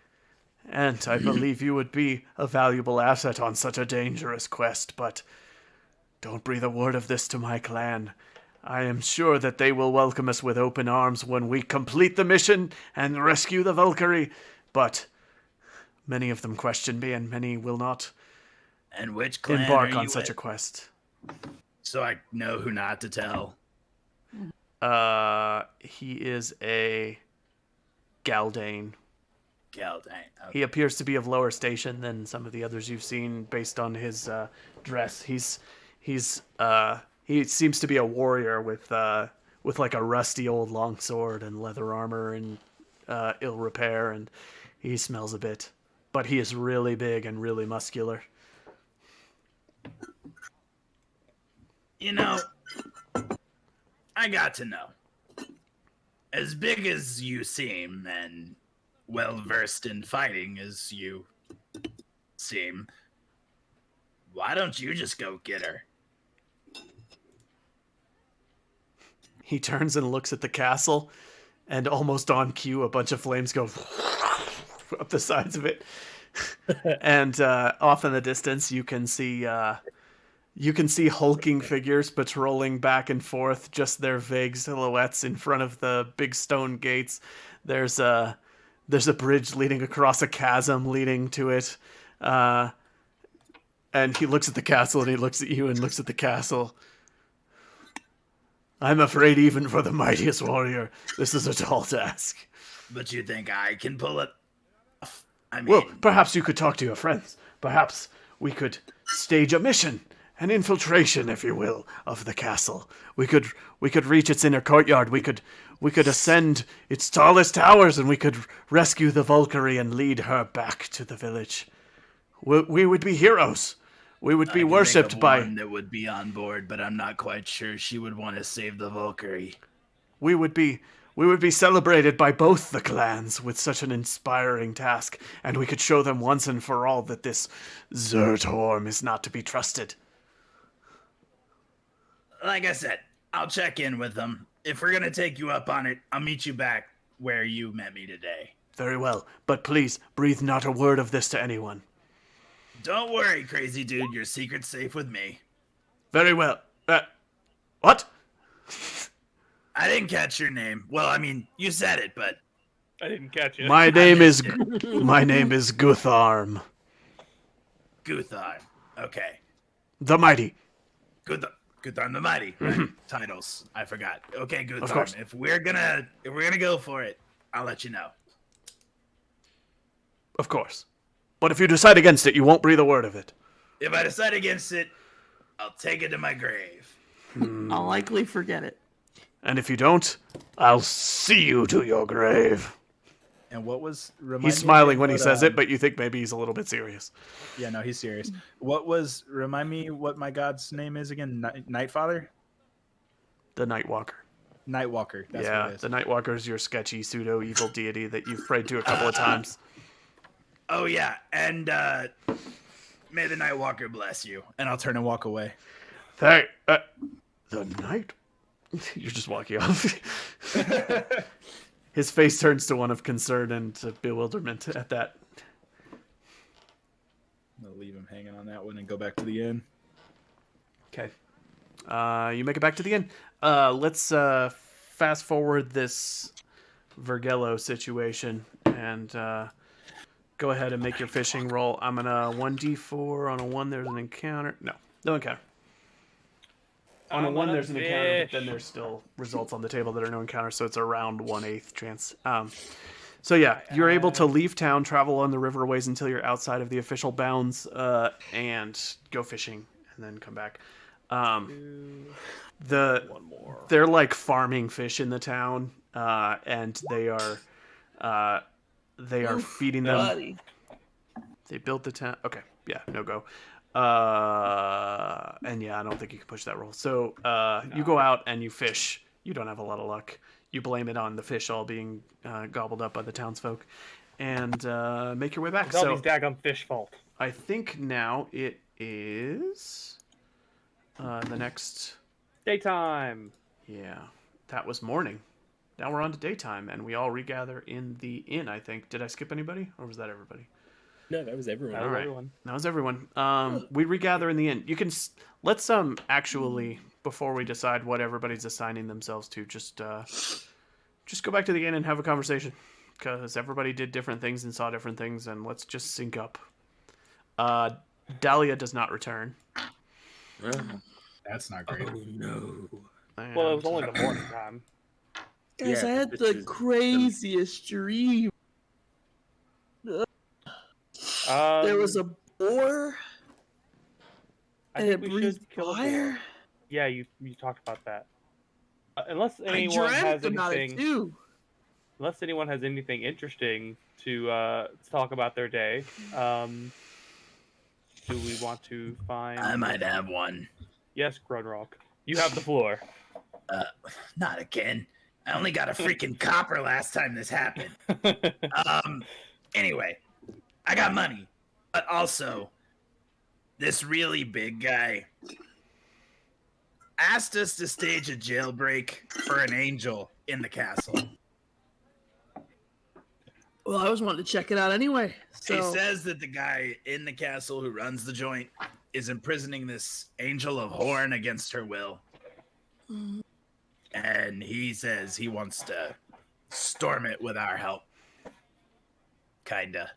and I believe you would be a valuable asset on such a dangerous quest, but don't breathe a word of this to my clan. I am sure that they will welcome us with open arms when we complete the mission and rescue the Valkyrie, but many of them question me, and many will not And which clan embark are on you such a with? quest." So I know who not to tell. He is a Galdane. Galdane. Okay. He appears to be of lower station than some of the others you've seen based on his dress. He seems to be a warrior with like a rusty old longsword and leather armor and ill repair, and he smells a bit, but he is really big and really muscular. You know, I got to know. As big as you seem and well versed in fighting as you seem, why don't you just go get her? He turns and looks at the castle, and almost on cue, a bunch of flames go up the sides of it. And off in the distance, you can see hulking figures patrolling back and forth, just their vague silhouettes in front of the big stone gates. There's a bridge leading across a chasm leading to it. And he looks at the castle, and he looks at you and looks at the castle. "I'm afraid even for the mightiest warrior, this is a tall task." But you think I can pull it off? I mean, Well, perhaps you could talk to your friends. Perhaps we could stage a mission, an infiltration, if you will, of the castle. We could reach its inner courtyard. We could ascend its tallest towers, and we could rescue the Valkyrie and lead her back to the village. We would be heroes. We would I be can think worshipped of by. one that would be on board, but I'm not quite sure she would want to save the Valkyrie. We would be celebrated by both the clans with such an inspiring task, and we could show them once and for all that this Zertorm is not to be trusted. Like I said, I'll check in with them. If we're gonna take you up on it, I'll meet you back where you met me today. Very well, but please breathe not a word of this to anyone. Don't worry, crazy dude. Your secret's safe with me. Very well. What? I didn't catch your name. Well, I mean, you said it, but I didn't catch it. My name is Gutharm, Guthar. Okay. the Mighty. Guthar the Mighty. Right. Titles. I forgot. Okay, Guthar. Of course. If we're gonna go for it, I'll let you know. Of course. But if you decide against it, you won't breathe a word of it. If I decide against it, I'll take it to my grave. I'll likely forget it. And if you don't, I'll see you to your grave. And what was He's smiling when he says it, but you think maybe he's a little bit serious. Yeah, no, he's serious. What was remind me what my god's name is again? Nightfather? The Nightwalker. Nightwalker. That's yeah, what it is. the Nightwalker is your sketchy pseudo evil deity that you've prayed to a couple of times. Oh yeah, and may the Nightwalker bless you. And I'll turn and walk away. The night. You're just walking off. His face turns to one of concern and bewilderment at that. I'm gonna leave him hanging on that one and go back to the inn. Okay. You make it back to the inn. Let's fast forward this Vergello situation and go ahead and make your fishing roll. I'm gonna 1d4 on a 1. There's an encounter. No encounter. On a 1, there's an encounter, but then there's still results on the table that are no encounter, so it's around 1/8 chance. So yeah, you're able to leave town, travel on the riverways until you're outside of the official bounds, and go fishing, and then come back. They're like farming fish in the town, and they are feeding them. Buddy. They built the town. Okay, yeah, no go. And yeah, I don't think you can push that roll. So you go out and you fish. You don't have a lot of luck. You blame it on the fish all being gobbled up by the townsfolk, and make your way back. It's all So these daggum fish fault. I think now it is the next. Daytime. Yeah, that was morning. Now we're on to daytime, and we all regather in the inn. I think. Did I skip anybody, or was that everybody? No, that was everyone. That was All right. everyone. That was everyone. We regather in the inn. You can let's actually, before we decide what everybody's assigning themselves to, just go back to the inn and have a conversation, because everybody did different things and saw different things, and let's just sync up. Dahlia does not return. That's not great. Oh no. Well, it was only the morning time. Guys, Yeah, I had this the is- craziest dream. There was a boar, I and think it we breathed should kill a fire. boar. Yeah, you talked about that. Unless I anyone has dreamt about it anything, too. unless anyone has anything interesting to talk about their day, do we want to find? I might have one. Yes, Grunrock. You have the floor. Not again. I only got a freaking copper last time this happened. Anyway, I got money, but also this really big guy asked us to stage a jailbreak for an angel in the castle. Well, I was wanting to check it out anyway. He So says that the guy in the castle who runs the joint is imprisoning this angel of Horn against her will. And he says he wants to storm it with our help. Kinda.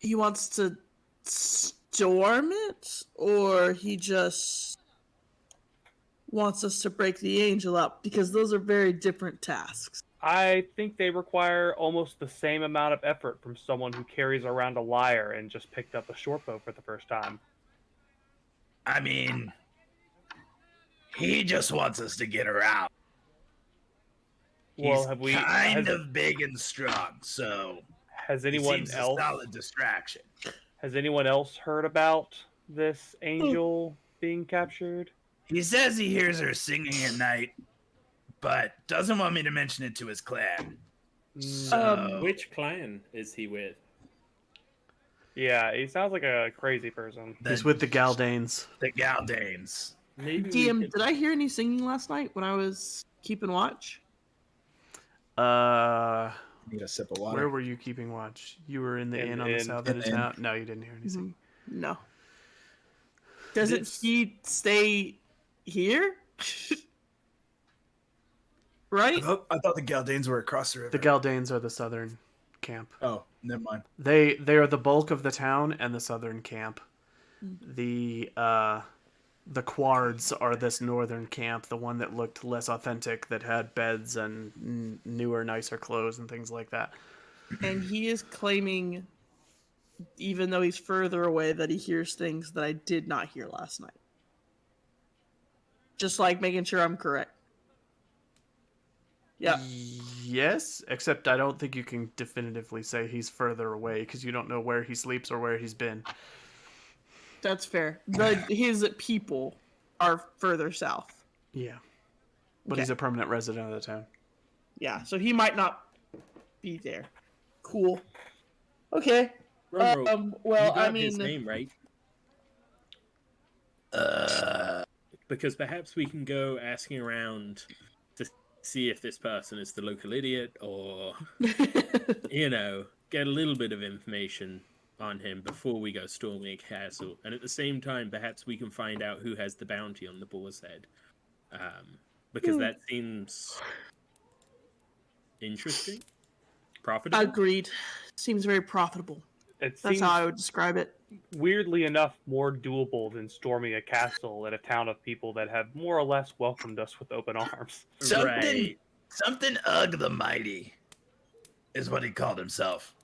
he wants to storm it, or he just wants us to break the angel up, because those are very different tasks. I think they require almost the same amount of effort from someone who carries around a lyre and just picked up a short bow for the first time. I mean, he just wants us to get her out. Well, He's have we? kind of big and strong, so Has he anyone seems else? a solid distraction. Has anyone else heard about this angel being captured? He says he hears her singing at night, but doesn't want me to mention it to his clan. So, Which clan is he with? Yeah, he sounds like a crazy person. He's with the Galdanes. the Galdanes. Maybe we DM, could- did I hear any singing last night when I was keeping watch? Need a sip of water. Where were you keeping watch? You were in the In inn the on the inn. south In end of the inn. town. No, you didn't hear anything. No. Doesn't This- he stay here? Right? I thought the Galdanes were across the river. The Galdanes are the southern camp. Oh, never mind. They are the bulk of the town and the southern camp. The Quards are this northern camp, the one that looked less authentic, that had beds and newer, nicer clothes and things like that. And he is claiming, even though he's further away, that he hears things that I did not hear last night. Just like making sure I'm correct. Yeah, Yes, except I don't think you can definitively say he's further away because you don't know where he sleeps or where he's been. that's fair. His people are further south. Yeah. But Okay. he's a permanent resident of the town. Yeah, so he might not be there. Cool. Okay. Roro, Well, you got I his mean, name right? Uh, Because perhaps we can go asking around to see if this person is the local idiot or, get a little bit of information on him before we go storming a castle. And at the same time, perhaps we can find out who has the bounty on the boar's head. Because that seems interesting. Profitable. agreed. Seems very profitable. It That's seems how I would describe it. weirdly enough more doable than storming a castle in a town of people that have more or less welcomed us with open arms. something Ugg the Mighty is what he called himself.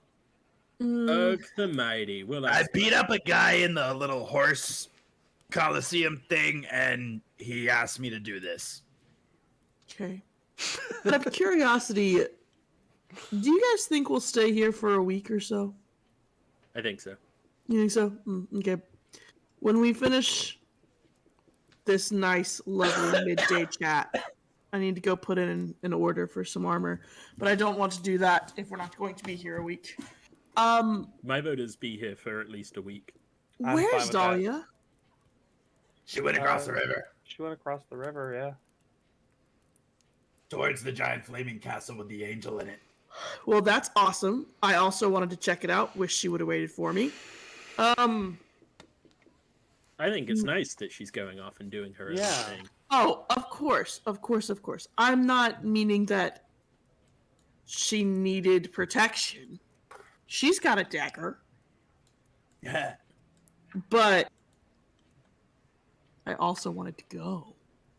Ugh, the mighty. Well, I beat up a guy in the little horse coliseum thing, and he asked me to do this. Okay. Out of curiosity, do you guys think we'll stay here for a week or so? I think so. You think so? Okay. When we finish this nice, lovely midday chat, I need to go put in an order for some armor, but I don't want to do that if we're not going to be here a week. My vote is be here for at least a week. I'm fine Where's with that. Dahlia? She went across the river She went across the river, yeah. towards the giant flaming castle with the angel in it. Well, that's awesome. I also wanted to check it out. Wish she would have waited for me. I think it's nice that she's going off and doing her own Yeah. thing. Oh, of course. I'm not meaning that she needed protection. She's got a dagger, Yeah. but I also wanted to go.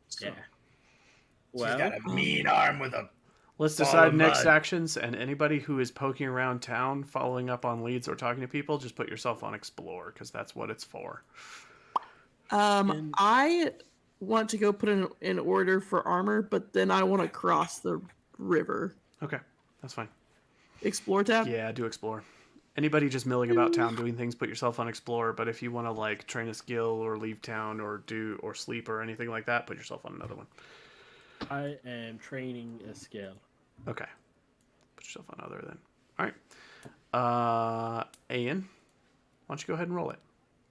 So. Yeah. She's Well, got a mean arm with a Let's Ball decide of next mud. actions, and anybody who is poking around town, following up on leads, or talking to people, just put yourself on Explore, because that's what it's for. I want to go put in an order for armor, but then I want to cross the river. Okay, that's fine. Explore tab? Yeah, do Explore. Anybody just milling about town doing things, put yourself on Explore, but if you want to, like, train a skill or leave town or sleep or anything like that, put yourself on another one. I am training a skill. Okay. Put yourself on other then. Alright. Ian, why don't you go ahead and roll it?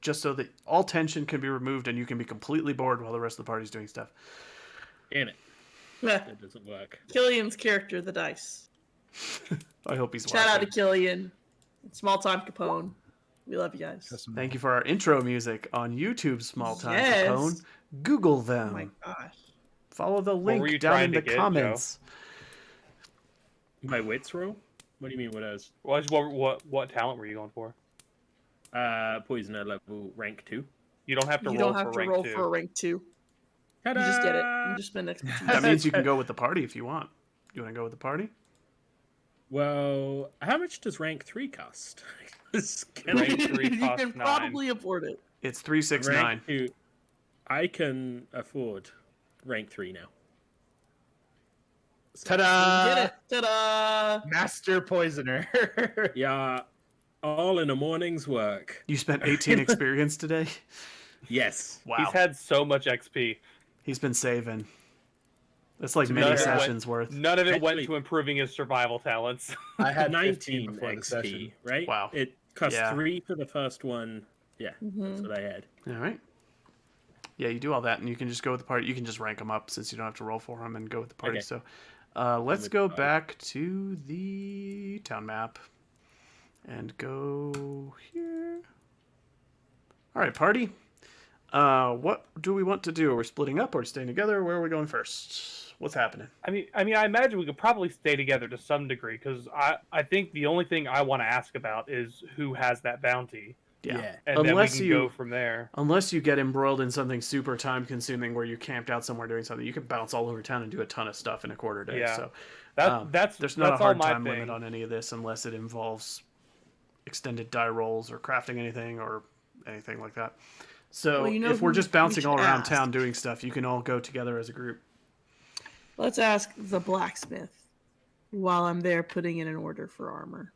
Just so that all tension can be removed and you can be completely bored while the rest of the party's doing stuff. Damn it. Yeah. That doesn't work. Killian's character, the dice. I hope he's Shout out to watching. Killian. Small time Capone. We love you guys. Thank you for our intro music on YouTube, Small Time Yes. Capone. Google Oh them. my gosh. Follow the were link you down trying in to the get, comments. My wits roll? What do you mean what else? What talent were you going for? Poisoner level rank 2. You don't have to You roll don't have for to rank roll 2. for a rank 2. You Ta-da! just get it. You just spend expertise. That means you can go with the party if you want. You want to go with the party? Well, how much does rank 3 cost? Can Rank 3 You costs can 9. probably afford it. It's 369. rank 2. I can afford rank 3 now. Ta-da! Get it. Ta-da! Master Poisoner. Yeah, all in a morning's work. You spent 18 experience today? Yes. Wow. He's had so much XP. He's been saving. That's like To be many fair, sessions worth. None of it went Actually- to improving his survival talents. I had 19 15 before the XP, session. right? Wow. It cost Yeah. 3 for the first one. Yeah, that's what I had. All right. Yeah, you do all that, and you can just go with the party. You can just rank them up since you don't have to roll for them and go with the party. Okay. So let's with go the party. back to the town map and go here. All right, party. What do we want to do? Are we splitting up? Or are we staying together? Where are we going first? What's happening? I mean, I imagine we could probably stay together to some degree because I think the only thing I want to ask about is who has that bounty, Yeah. and then we Unless can you go from there. Unless you get embroiled in something super time consuming where you camped out somewhere doing something, you can bounce all over town and do a ton of stuff in a quarter day. Yeah. So That's there's not that's a hard all my time thing. limit on any of this unless it involves extended die rolls or crafting anything or anything like that. So Well, you know if we're who just we bouncing should all around ask? town doing stuff, you can all go together as a group. Let's ask the blacksmith while I'm there putting in an order for armor.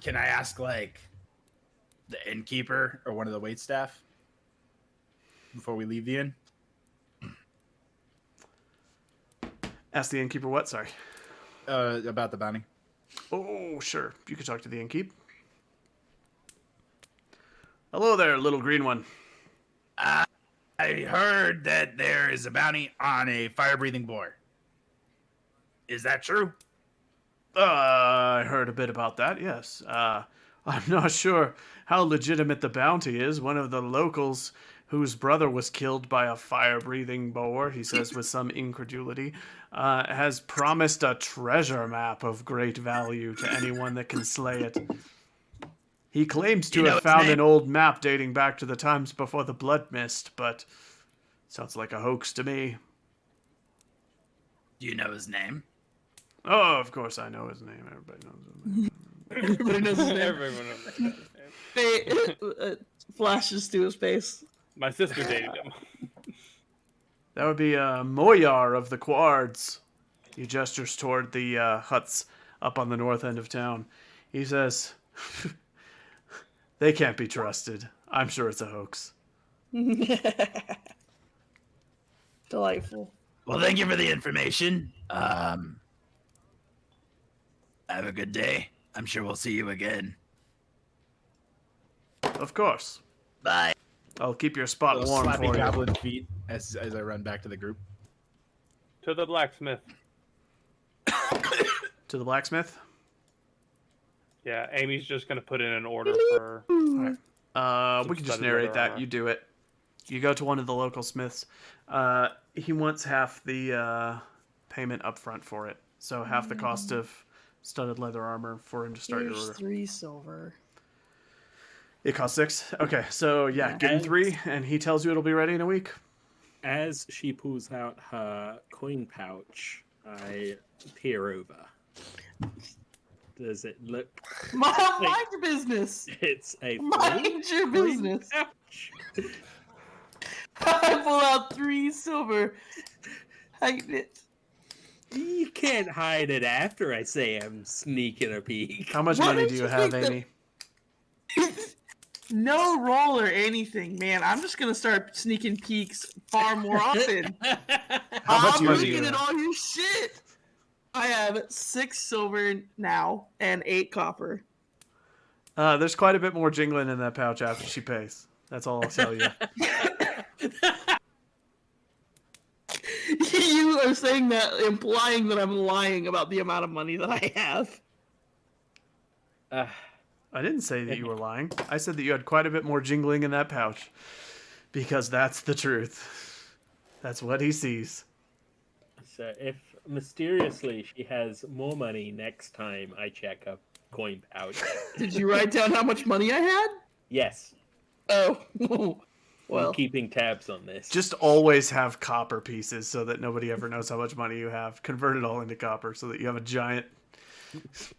Can I ask, like, the innkeeper or one of the waitstaff before we leave the inn? Ask the innkeeper what? Sorry. About the bounty. Oh, sure. You can talk to the innkeep. Hello there, little green one. I heard that there is a bounty on a fire-breathing boar. Is that true? I heard a bit about that, yes. I'm not sure how legitimate the bounty is. One of the locals whose brother was killed by a fire-breathing boar, he says with some incredulity, has promised a treasure map of great value to anyone that can slay it. He claims to You know have its found name? an old map dating back to the times before the Blood Mist, but sounds like a hoax to me. Do you know his name? Oh, of course I know his name. Everybody knows his name. Everybody knows his name. Everyone knows his name. Flashes to his face. My sister dated him. That would be Moyar of the Quards. He gestures toward the huts up on the north end of town. He says, they can't be trusted. I'm sure it's a hoax. Delightful. Well, thank you for the information. Have a good day. I'm sure we'll see you again. Of course. Bye. I'll keep your spot Little warm slappy for you. goblin feet as I run back to the group. To the blacksmith. To the blacksmith? Yeah, Amy's just gonna put in an order for. We can just studded narrate leather that. armor. You do it. You go to one of the local smiths. He wants half the payment up front for it. So half the cost of studded leather armor for him to start your Here's order. 3 silver. It costs 6? Okay, so yeah, give him 3, and he tells you it'll be ready in a week. As she pulls out her coin pouch, I peer over. Does it look? Mind your business. It's a Mind your business. pouch. I pull out 3 silver. Hide it. You can't hide it after I say I'm sneaking a peek. How much Why money don't do you you have, think that- Amy? No roll or anything, man. I'm just gonna start sneaking peeks far more often. How much I'm money do you looking at have? all your shit. I have 6 silver now and 8 copper. There's quite a bit more jingling in that pouch after she pays. That's all I'll tell you. You are saying that, implying that I'm lying about the amount of money that I have. I didn't say that you were lying. I said that you had quite a bit more jingling in that pouch. Because that's the truth. That's what he sees. So if mysteriously she has more money next time I check a coin pouch. Did you write down how much money I had? Yes. Oh, well. I'm keeping tabs on this. Just always have copper pieces so that nobody ever knows how much money you have. Convert it all into copper so that you have a giant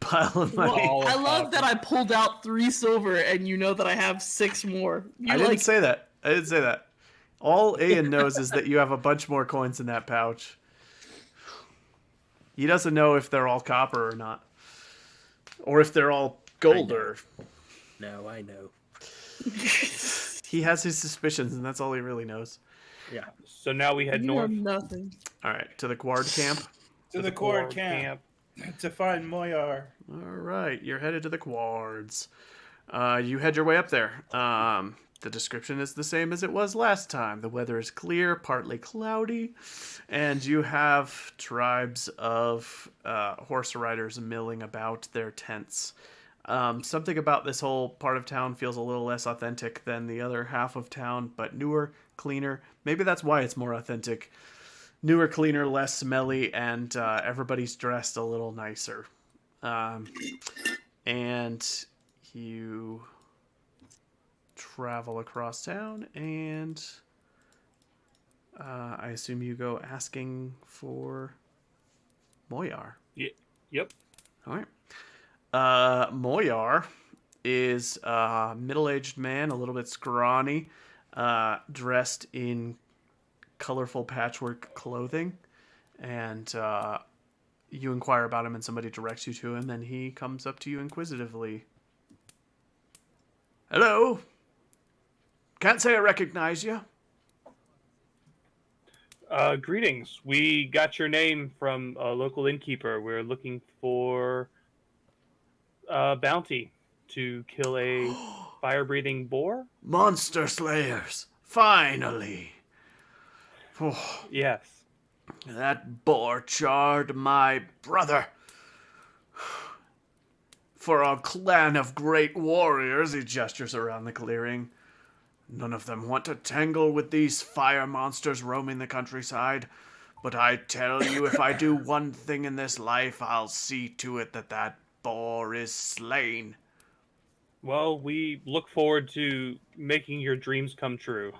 pile of money. Well, All I of love copper. that I pulled out 3 silver and you know that I have 6 more. I You're didn't like, say that. I didn't say that. All Ian knows is that you have a bunch more coins in that pouch. He doesn't know if they're all copper or not. Or if they're all gold or... No, I know. He has his suspicions and that's all he really knows. Yeah. So now we head you know north nothing. Alright, to the Quard camp. To the cord camp to find Moyar. Alright, you're headed to the Quards. You head your way up there. The description is the same as it was last time. The weather is clear, partly cloudy, and you have tribes of horse riders milling about their tents. Something about this whole part of town feels a little less authentic than the other half of town, but newer, cleaner. Maybe that's why it's more authentic. Newer, cleaner, less smelly, and everybody's dressed a little nicer. And you travel across town, and I assume you go asking for Moyar. Yep. All right. Moyar is a middle-aged man, a little bit scrawny, dressed in colorful patchwork clothing, and you inquire about him, and somebody directs you to him. Then he comes up to you inquisitively. Hello. Can't say I recognize you. Greetings. We got your name from a local innkeeper. We're looking for bounty to kill a fire-breathing boar. Monster slayers. Finally. Oh, Yes. that boar charred my brother. For a clan of great warriors, he gestures around the clearing. None of them want to tangle with these fire monsters roaming the countryside. But I tell you, if I do one thing in this life, I'll see to it that that boar is slain. Well, we look forward to making your dreams come true.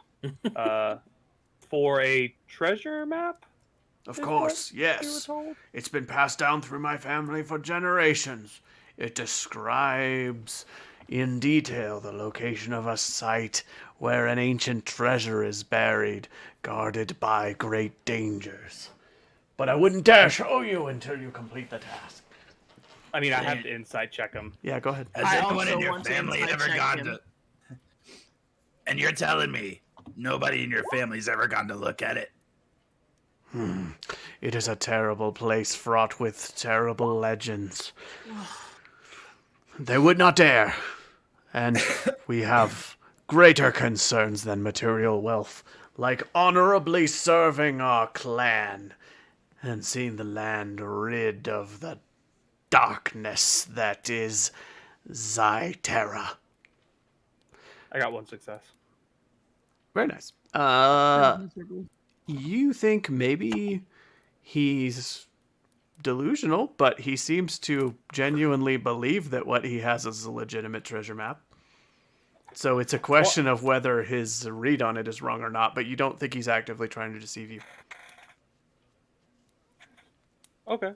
For a treasure map? Of Is course, what we were yes. told? It's been passed down through my family for generations. It describes in detail the location of a site where an ancient treasure is buried, guarded by great dangers. But I wouldn't dare show you until you complete the task. I mean, I have to insight check him. Yeah, go ahead. Has I anyone also in your want to family inside ever check gone him. to? And you're telling me nobody in your family's ever gone to look at it? It is a terrible place fraught with terrible legends. They would not dare. And we have greater concerns than material wealth, like honorably serving our clan and seeing the land rid of the darkness that is Zyterra. I got one success. Very nice. You think maybe he's delusional, but he seems to genuinely believe that what he has is a legitimate treasure map. So it's a question of whether his read on it is wrong or not, but you don't think he's actively trying to deceive you. Okay.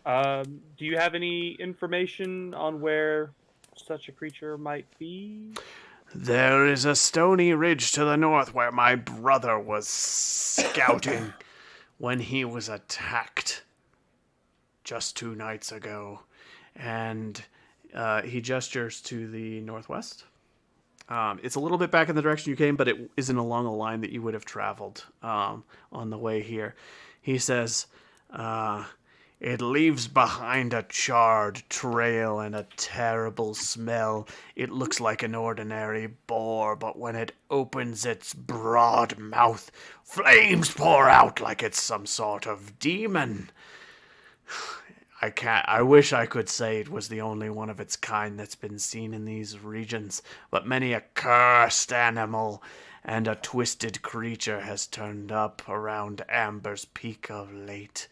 Do you have any information on where such a creature might be? There is a stony ridge to the north where my brother was scouting when he was attacked just 2 nights ago. And he gestures to the northwest. It's a little bit back in the direction you came, but it isn't along a line that you would have traveled on the way here. He says, it leaves behind a charred trail and a terrible smell. It looks like an ordinary boar, but when it opens its broad mouth, flames pour out like it's some sort of demon. I wish I could say it was the only one of its kind that's been seen in these regions, but many a cursed animal and a twisted creature has turned up around Amber's Peak of late.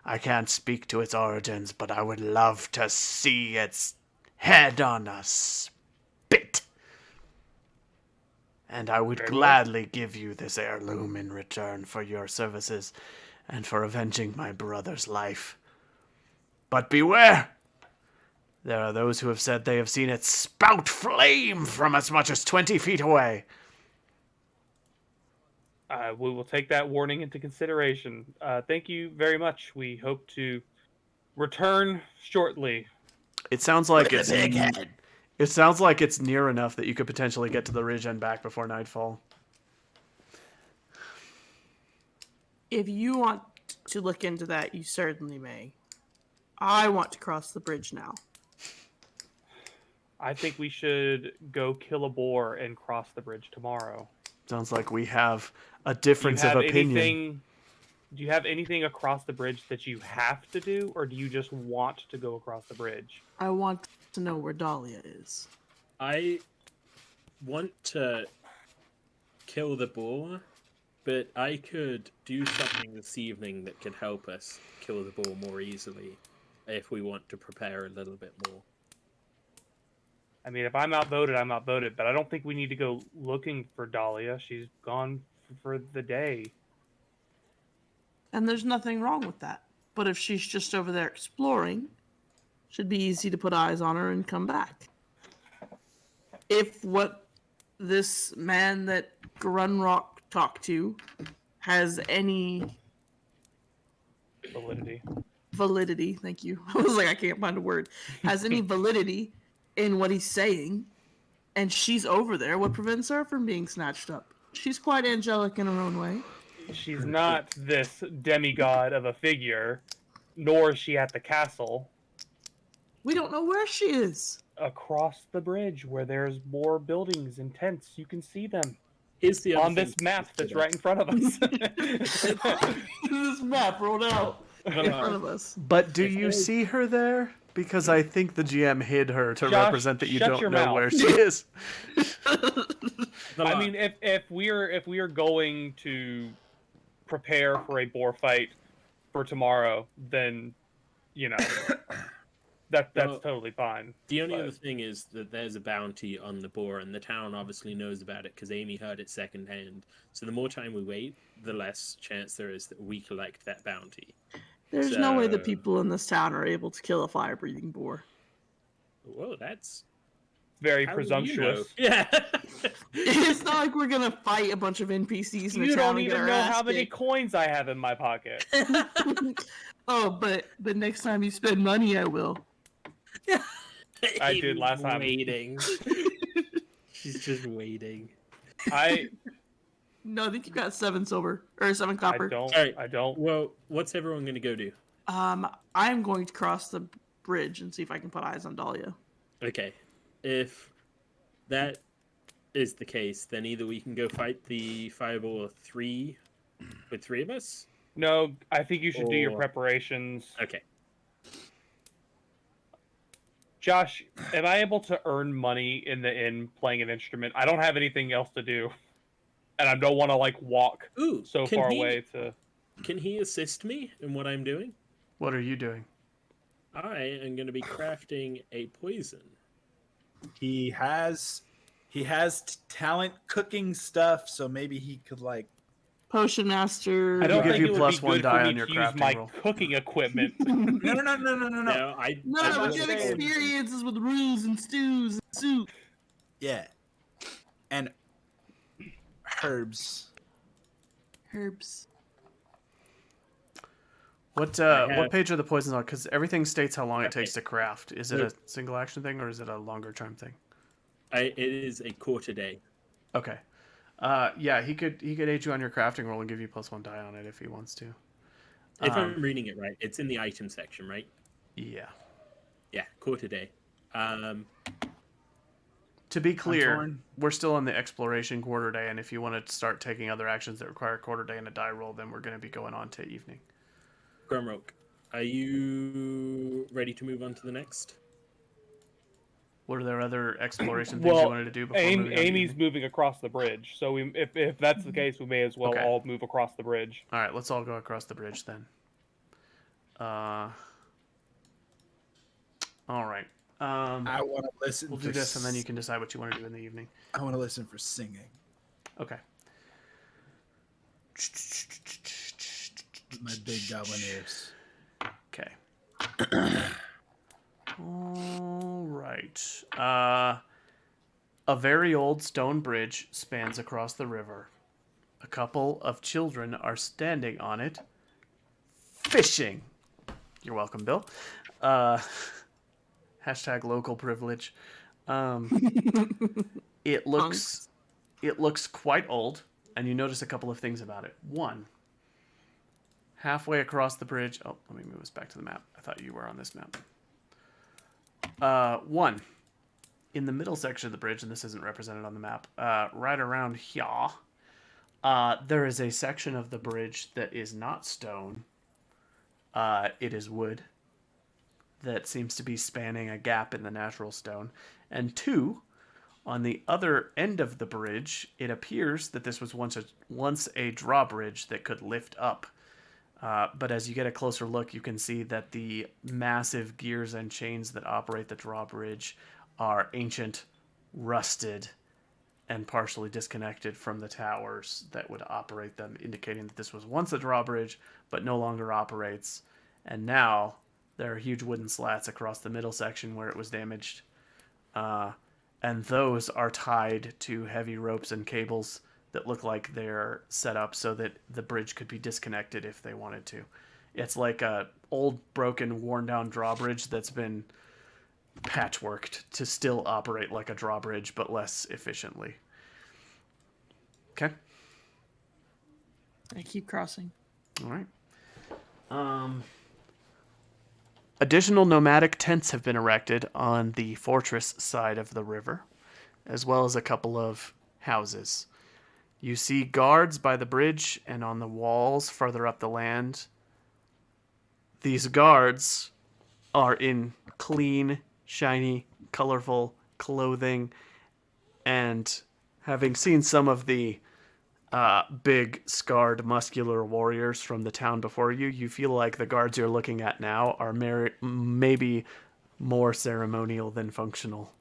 I can't speak to its origins, but I would love to see its head on a spit. And I would gladly give you this heirloom in return for your services and for avenging my brother's life. But beware! There are those who have said they have seen it spout flame from as much as 20 feet away. We will take that warning into consideration. Thank you very much. We hope to return shortly. It sounds like With a big head. It sounds like it's near enough that you could potentially get to the ridge and back before nightfall. If you want to look into that, you certainly may. I want to cross the bridge now. I think we should go kill a boar and cross the bridge tomorrow. Sounds like we have a difference of opinion. Do you have anything across the bridge that you have to do, or do you just want to go across the bridge? I want to know where Dahlia is. I want to kill the boar, but I could do something this evening that could help us kill the boar more easily if we want to prepare a little bit more. I mean, if I'm outvoted, I'm outvoted, but I don't think we need to go looking for Dahlia. She's gone for the day. And there's nothing wrong with that. But if she's just over there exploring, should be easy to put eyes on her and come back. If what this man that Grunrock talked to has any Validity. thank you. I was like, I can't find a word. Has any validity in what he's saying, and she's over there. What prevents her from being snatched up? She's quite angelic in her own way. She's not this demigod of a figure, nor is she at the castle. We don't know where she is. Across the bridge, where there's more buildings and tents, you can see them. Here's the other On this thing. map that's right in front of us. This map rolled out in front of us. But do you see her there? Because I think the GM hid her to Josh, represent that you shut don't your know mouth. where she is. I mean, if we are going to prepare for a boar fight for tomorrow, then that's totally fine. The only other thing is that there's a bounty on the boar, and the town obviously knows about it because Aimee heard it secondhand. So the more time we wait, the less chance there is that we collect that bounty. There's no way the people in this town are able to kill a fire-breathing boar. Whoa, that's very presumptuous. Yeah. It's not like we're gonna fight a bunch of NPCs in You the town. don't even know how many coins I have in my pocket. Oh, but next time you spend money, I will. I did last time. Waiting. She's just waiting. No, I think you got 7 silver or 7 copper. I don't. Well, what's everyone going to go do? I'm going to cross the bridge and see if I can put eyes on Dahlia. Okay. If that is the case, then either we can go fight the fireball with 3 of us. No, I think you should do your preparations. Okay. Josh, am I able to earn money in the inn playing an instrument? I don't have anything else to do, and I don't want to walk so far away to. Can he assist me in what I'm doing? What are you doing? I am going to be crafting a poison. He has talent cooking stuff, so maybe he could Potion master. I don't give think you it would plus be 1 good die for me on your to use crafting my roll. cooking equipment. No. No, I'm get saying- experiences with roux and stews and soup. Yeah. And herbs. What page are the poisons on? Because everything states how long it takes to craft. Is it a single action thing or is it a longer term thing? It is a quarter day. Okay. Yeah, he could aid you on your crafting roll and give you plus 1 die on it if he wants to. If I'm reading it right, it's in the item section, right? Yeah. Yeah, quarter day. To be clear, we're still in the exploration quarter day, and if you want to start taking other actions that require a quarter day and a die roll, then we're going to be going on to evening. Grumrock, are you ready to move on to the next? Were there other exploration things you wanted to do before moving on to Amy's evening? moving across the bridge, so if that's the case, we may as well all move across the bridge. All right, let's all go across the bridge then. All right. I want to listen. We'll do this, and then you can decide what you want to do in the evening. I want to listen for singing. Okay. My big goblin ears. Okay. All right. A very old stone bridge spans across the river. A couple of children are standing on it, fishing. You're welcome, Bill. Hashtag local privilege. It looks quite old, and you notice a couple of things about it. One, halfway across the bridge. Oh, let me move us back to the map. I thought you were on this map. One, in the middle section of the bridge, and this isn't represented on the map, right around here, there is a section of the bridge that is not stone. It is wood that seems to be spanning a gap in the natural stone. And 2, on the other end of the bridge, it appears that this was once a drawbridge that could lift up. But as you get a closer look, you can see that the massive gears and chains that operate the drawbridge are ancient, rusted, and partially disconnected from the towers that would operate them, indicating that this was once a drawbridge, but no longer operates. And now there are huge wooden slats across the middle section where it was damaged. And those are tied to heavy ropes and cables that look like they're set up so that the bridge could be disconnected if they wanted to. It's like a old, broken, worn down drawbridge that's been patchworked to still operate like a drawbridge but less efficiently. Okay. I keep crossing. All right. Additional nomadic tents have been erected on the fortress side of the river, as well as a couple of houses. You see guards by the bridge and on the walls further up the land. These guards are in clean, shiny, colorful clothing, and having seen some of the big, scarred, muscular warriors from the town before you, you feel like the guards you're looking at now are maybe more ceremonial than functional.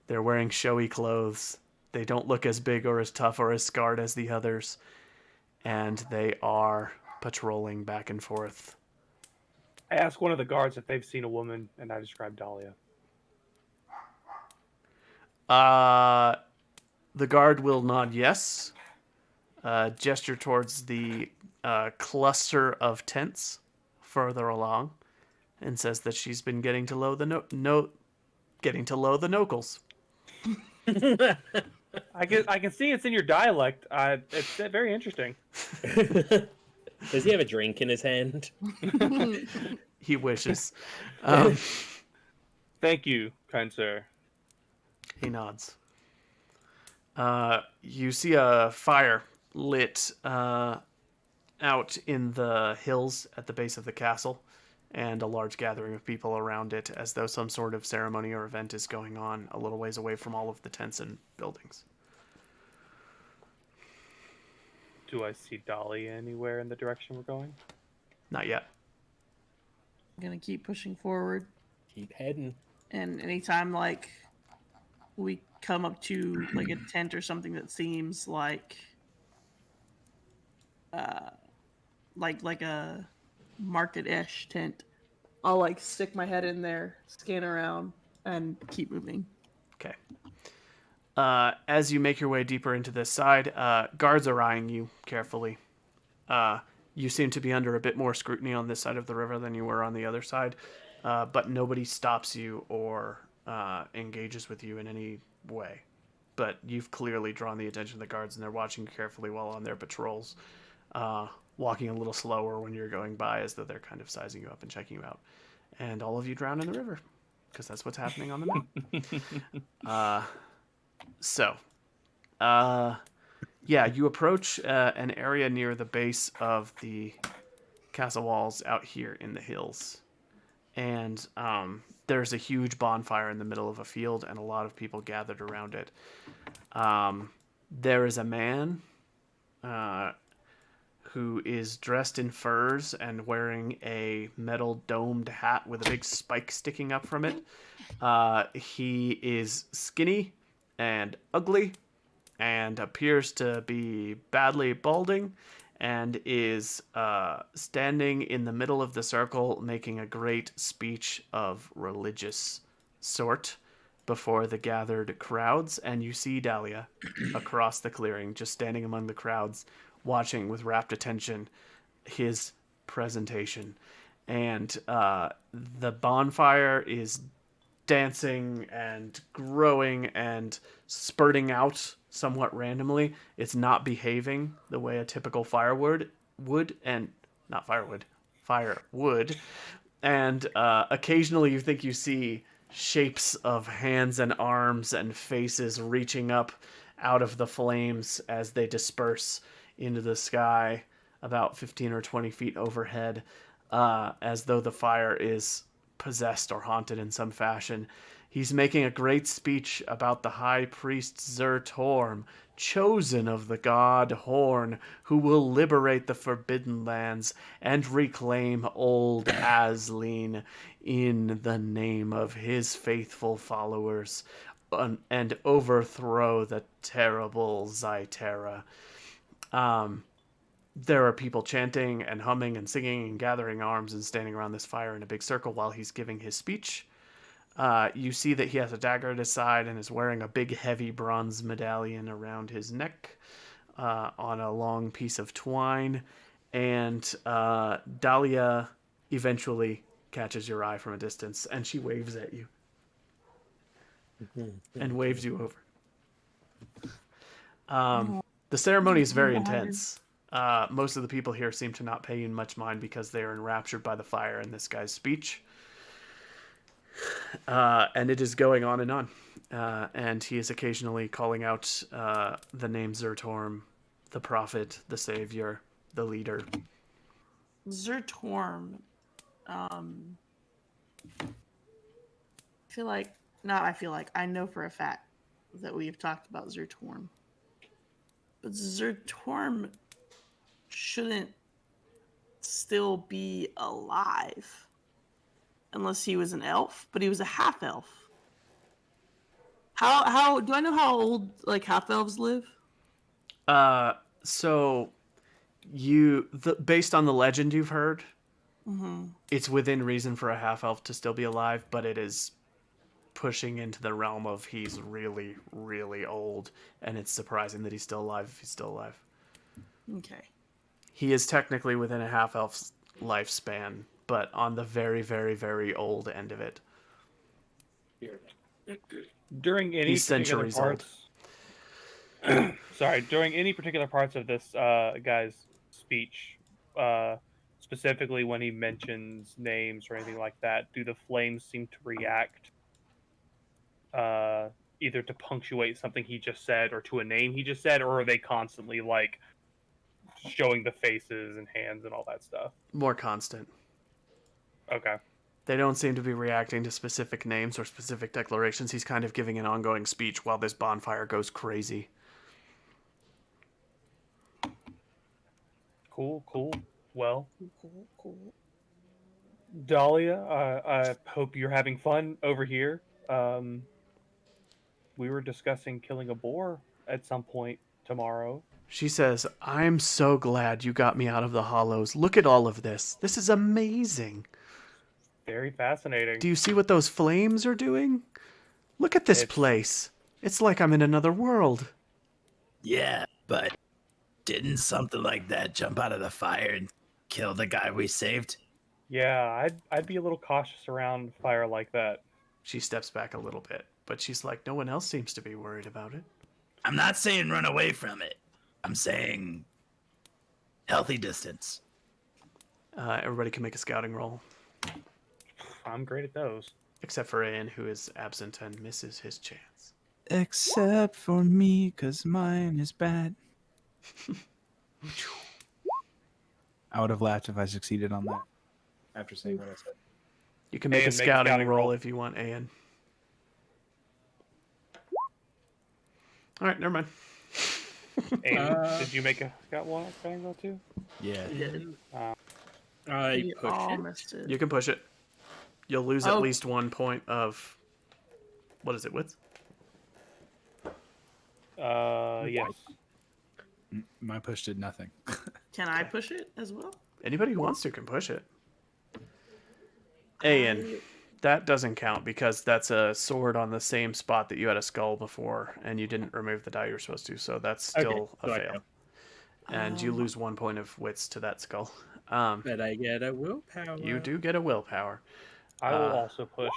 They're wearing showy clothes. They don't look as big or as tough or as scarred as the others, and they are patrolling back and forth. I ask one of the guards if they've seen a woman, and I describe Dahlia. The guard will nod yes, gesture towards the cluster of tents further along, and says that she's been getting to low the nocals. I can see it's in your dialect. It's very interesting. Does he have a drink in his hand? He wishes. Thank you, kind sir. He nods. You see a fire lit out in the hills at the base of the castle, and a large gathering of people around it, as though some sort of ceremony or event is going on a little ways away from all of the tents and buildings. Do I see Dahlia anywhere in the direction we're going? Not yet. I'm gonna keep pushing forward, Keep heading. and anytime like we come up to like a tent or something that seems like a market-ish tent, I'll like stick my head in there, scan around, and keep moving. Okay. As you make your way deeper into this side, guards are eyeing you carefully. You seem to be under a bit more scrutiny on this side of the river than you were on the other side, but nobody stops you or engages with you in any way. But you've clearly drawn the attention of the guards, and they're watching you carefully while on their patrols, walking a little slower when you're going by, as though they're kind of sizing you up and checking you out. And all of you drown in the river, because that's what's happening on the map. Yeah, you approach an area near the base of the castle walls out here in the hills. And there's a huge bonfire in the middle of a field, and a lot of people gathered around it. There is a man who is dressed in furs and wearing a metal domed hat with a big spike sticking up from it. He is skinny and ugly and appears to be badly balding, and is standing in the middle of the circle making a great speech of religious sort before the gathered crowds. And you see Dahlia across the clearing, just standing among the crowds, watching with rapt attention his presentation. And the bonfire is dancing and growing and spurting out somewhat randomly. It's not behaving the way a typical fire would. And occasionally you think you see shapes of hands and arms and faces reaching up out of the flames as they disperse into the sky about 15 or 20 feet overhead, as though the fire is possessed or haunted in some fashion. He's making a great speech about the high priest Zertorm, chosen of the god Horn, who will liberate the Forbidden Lands and reclaim old Asleen in the name of his faithful followers, and overthrow the terrible Zytera. There are people chanting and humming and singing and gathering arms and standing around this fire in a big circle while he's giving his speech. You see that he has a dagger at his side and is wearing a big, heavy bronze medallion around his neck on a long piece of twine. And Dahlia eventually catches your eye from a distance, and she waves at you and waves you over. The ceremony is very intense. Most of the people here seem to not pay you much mind because they are enraptured by the fire in this guy's speech. And it is going on and on. And he is occasionally calling out the name Zertorm, the prophet, the savior, the leader. Zertorm. I know for a fact that we've talked about Zertorm. But Zertorm shouldn't still be alive. Unless he was an elf, but he was a half elf. How do I know how old like half elves live? So based on the legend you've heard, it's within reason for a half elf to still be alive, but it is pushing into the realm of he's really, really old, and it's surprising that he's still alive if he's still alive. Okay. He is technically within a half elf's lifespan, but on the very, very, very old end of it. During any He's particular centuries old. parts, during any particular parts of this guy's speech, specifically when he mentions names or anything like that, do the flames seem to react either to punctuate something he just said or to a name he just said, or are they constantly like showing the faces and hands and all that stuff? More constant. Okay. They don't seem to be reacting to specific names or specific declarations. He's kind of giving an ongoing speech while this bonfire goes crazy. Cool. Well, Cool. Dahlia, I hope you're having fun over here. We were discussing killing a boar at some point tomorrow. She says, I'm so glad you got me out of the hollows. Look at all of this. This is amazing. Very fascinating. Do you see what those flames are doing? Look at this place. It's like I'm in another world. Yeah, but didn't something like that jump out of the fire and kill the guy we saved? Yeah, I'd be a little cautious around fire like that. She steps back a little bit, but she's like, no one else seems to be worried about it. I'm not saying run away from it. I'm saying healthy distance. Everybody can make a scouting roll. I'm great at those. Except for Ian, who is absent and misses his chance. Except for me, because mine is bad. I would have laughed if I succeeded on that. After saying what I said. You can make Ian, a scouting roll if you want, Ian. All right, never mind. Aimee, did you make a scouting roll too? Yeah. I We push all it. missed it. You can push it. You'll lose at least 1 point of... What is it, width? Yes. My push did nothing. Can I push it as well? Anybody who wants to can push it. Ian, that doesn't count because that's a sword on the same spot that you had a skull before, and you didn't remove the die you were supposed to, so that's still a fail. And you lose 1 point of wits to that skull. But I get a willpower. You do get a willpower. I will also push.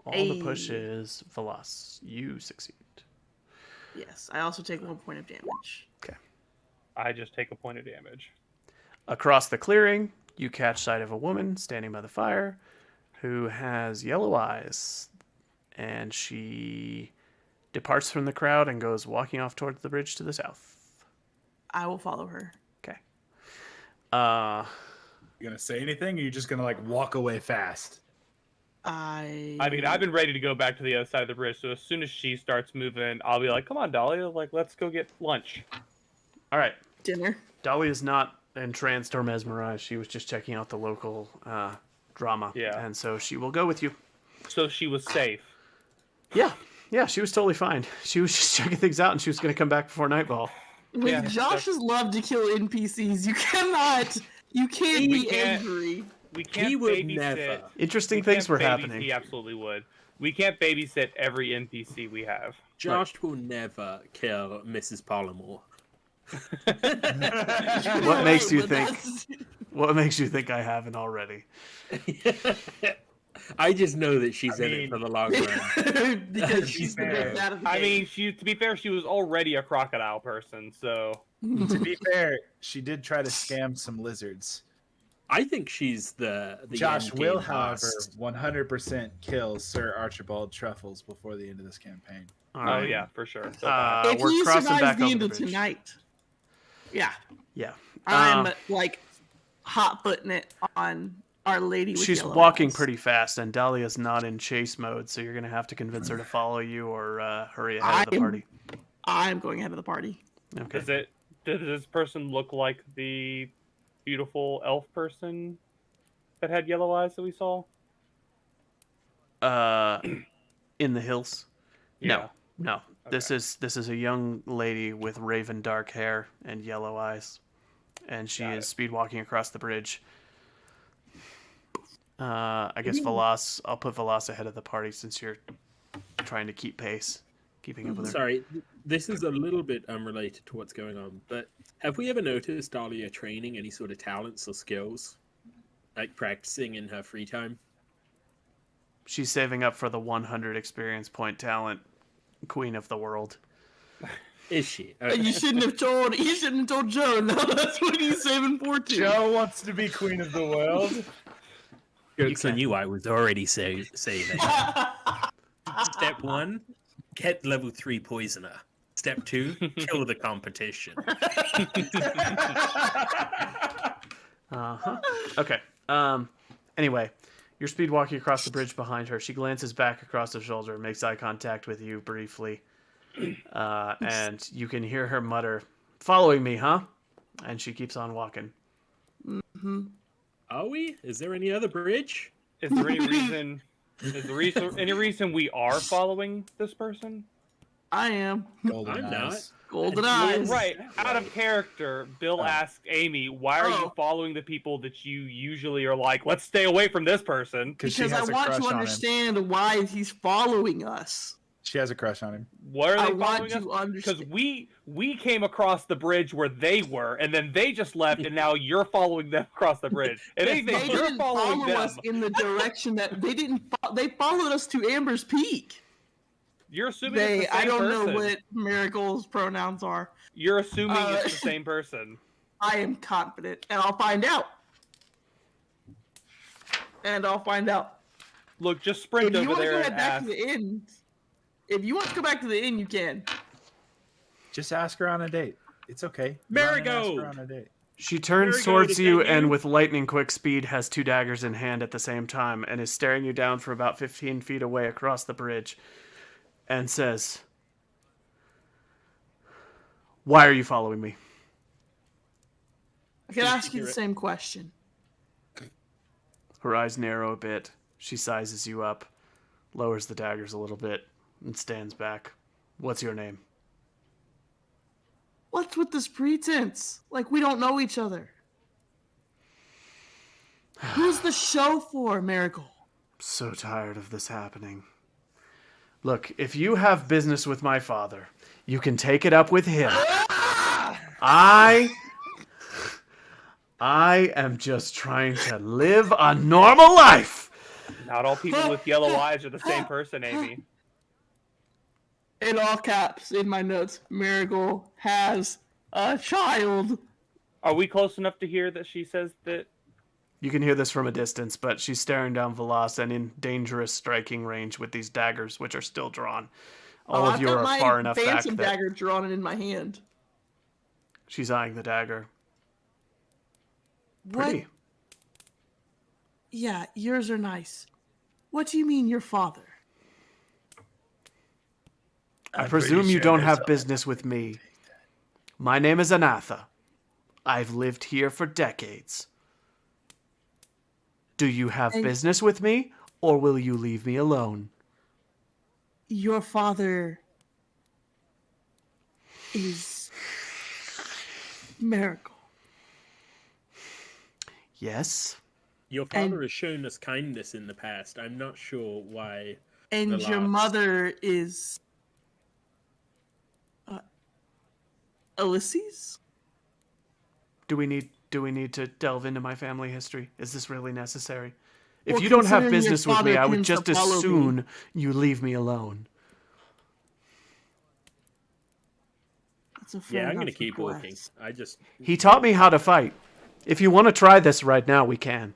All the pushes, Veloz. You succeed. Yes, I also take 1 point of damage. Okay. I just take a point of damage. Across the clearing, you catch sight of a woman standing by the fire who has yellow eyes, and she departs from the crowd and goes walking off towards the bridge to the south. I will follow her. Okay. You gonna say anything, or you just gonna like walk away fast? I mean, I've been ready to go back to the other side of the bridge, so as soon as she starts moving, I'll be like, come on, Dahlia, like, let's go get lunch. All right. Dinner. Dolly is not entranced or mesmerized. She was just checking out the local drama. Yeah. And so she will go with you. So she was safe. Yeah. Yeah, she was totally fine. She was just checking things out, and she was going to come back before nightfall. With Yeah, Josh's love to kill NPCs, you can't be angry. We can't He would babysit. never. Interesting We things can't were babysit. happening. He absolutely would. We can't babysit every NPC we have. Josh will never kill Mrs. Polymore. What makes you But think? that's- What makes you think I haven't already? I just know that she's in it for the long run. because she's the fair. best out of the I game. mean, to be fair, she was already a crocodile person, so To be fair, she did try to scam some lizards. I think she's the Josh end will, game however, boss. 100% kill Sir Archibald Truffles before the end of this campaign. All oh right. yeah, for sure. if we're he crossing survives back the over end the of bridge. tonight, yeah, Yeah. I'm Um, like hot footing it on Our Lady. With She's yellow walking eyes. pretty fast, and Dahlia's not in chase mode, so you're gonna have to convince her to follow you or hurry ahead of the party. I'm going ahead of the party. Okay. Does this person look like the beautiful elf person that had yellow eyes that we saw? In the hills? Yeah. No. This is a young lady with raven dark hair and yellow eyes, and she Got is it. speed walking across the bridge. I guess Velas. I'll put Velas ahead of the party since you're trying to keep pace, keeping up with her. Sorry, this is a little bit unrelated to what's going on, but have we ever noticed Dahlia training any sort of talents or skills? Like practicing in her free time? She's saving up for the 100 experience point talent, queen of the world. Is she? You shouldn't have told. You shouldn't have told Joe. No, that's what he's saving for too. Joe wants to be queen of the world. Jokes on you, I was already saving. Step 1, get level 3 poisoner. Step 2, kill the competition. Uh-huh. Okay. Anyway, you're speed walking across the bridge behind her. She glances back across her shoulder, makes eye contact with you briefly, and you can hear her mutter, "Following me, huh?" And she keeps on walking. Are we? Is there any other bridge? Is there any reason? Any reason we are following this person? I am Golden I'm eyes. golden eyes. Right. Out of character, Bill Oh. asked Aimee, "Why are you Oh. following the people that you usually are like? Let's stay away from this person." Because she Because I has a want crush to on him. understand why he's following us. She has a crush on him. What are I they want following us? to Because understand. we came across the bridge where they were, and then they just left, and now you're following them across the bridge. If anything, They you're didn't following follow them. us in the direction that they didn't. They followed us to Amber's Peak. You're assuming it's the same I don't person. know what Miracle's pronouns are. You're assuming Uh, it's the same person. I am confident, and I'll find out. Look, just sprint If you over want to there go and back ask. to the inn, if you want to go back to the inn, you can. Just ask her on a date. It's okay. Marigold! Run and ask her on a date. She turns Marigold, towards is you that and you? with lightning quick speed has 2 daggers in hand at the same time and is staring you down for about 15 feet away across the bridge and says, "Why are you following me?" I can ask you hear the it? same question. Her eyes narrow a bit. She sizes you up, lowers the daggers a little bit, and stands back. "What's your name?" What's with this pretense? Like we don't know each other. Who's the show for, Miracle? So tired of this happening. Look, if you have business with my father, you can take it up with him. I am just trying to live a normal life. Not all people with yellow eyes are the same person, Aimee. In all caps, in my notes, Miracle has a child. Are we close enough to hear that she says that? You can hear this from a distance, but she's staring down Velas and in dangerous striking range with these daggers, which are still drawn. All of I've you got are my far enough back phantom that dagger drawn in my hand. she's eyeing the dagger. What? Pretty. Yeah, yours are nice. What do you mean, your father? I presume you don't have business with me. My name is Anatha. I've lived here for decades. Do you have And- business with me, or will you leave me alone? Your father is Miracle. Yes? Your father has shown us kindness in the past. I'm not sure why And The your last. mother is Ulysses? Do we need to delve into my family history? Is this really necessary? If Well, you don't have considering your business with me, father I would tends to just as follow me. soon you leave me alone. That's a fair Yeah, I'm enough gonna keep walking. request. I just He taught me how to fight. If you want to try this right now, we can.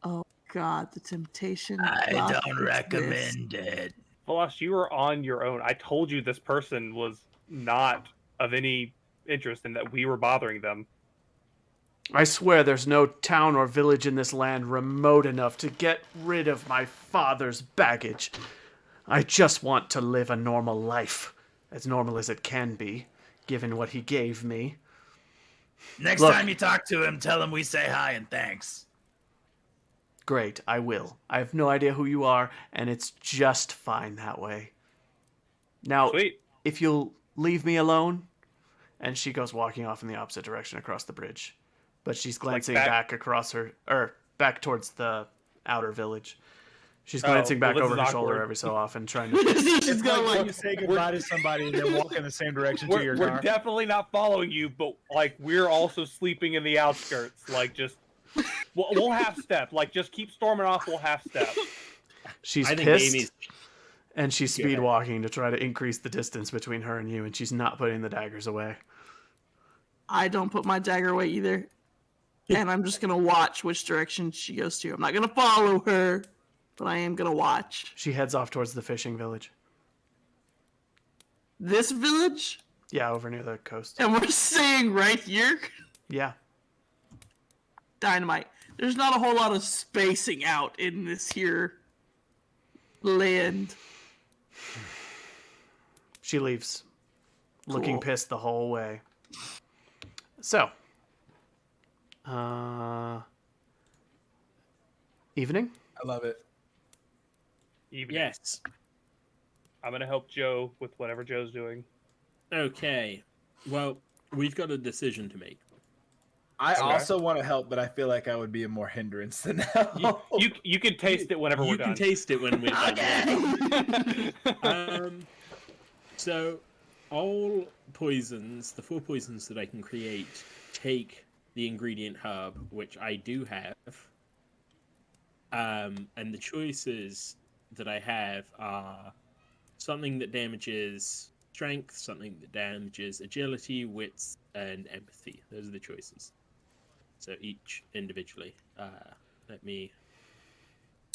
Oh God, the temptation. I plot don't twist. recommend it. Velosh, you were on your own. I told you this person was not of any interest and that we were bothering them. I swear there's no town or village in this land remote enough to get rid of my father's baggage. I just want to live a normal life. As normal as it can be, given what he gave me. Next Look. time you talk to him, tell him we say hi and thanks. Great, I will. I have no idea who you are, and it's just fine that way. Now, Sweet. if you'll leave me alone, and she goes walking off in the opposite direction across the bridge. But she's glancing back across back towards the outer village. She's glancing back over her shoulder every so often, trying to... She's It's going like when like, you say goodbye to somebody and then walk in the same direction to your We're car. definitely not following you, but like we're also sleeping in the outskirts. Like just we'll half step. Like just keep storming off. We'll half step. She's I think pissed, Amy's. and she's speed walking to try to increase the distance between her and you, and she's not putting the daggers away. I don't put my dagger away either. And I'm just gonna watch which direction she goes to. I'm not gonna follow her, but I am gonna watch. She heads off towards the fishing village. This village? Yeah, over near the coast. And we're staying right here? Yeah. Dynamite. There's not a whole lot of spacing out in this here land. She leaves, looking Cool. pissed the whole way. So, evening? I love it. Evening. Yes. I'm gonna help Joe with whatever Joe's doing. Okay. Well, we've got a decision to make. I Okay. also want to help, but I feel like I would be a more hindrance than help. You can taste it whenever You we're can done. taste it when we're done. Okay. So all poisons, the 4 poisons that I can create, take the ingredient hub, which I do have. And the choices that I have are something that damages strength, something that damages agility, wits, and empathy. Those are the choices. So each individually. Let me...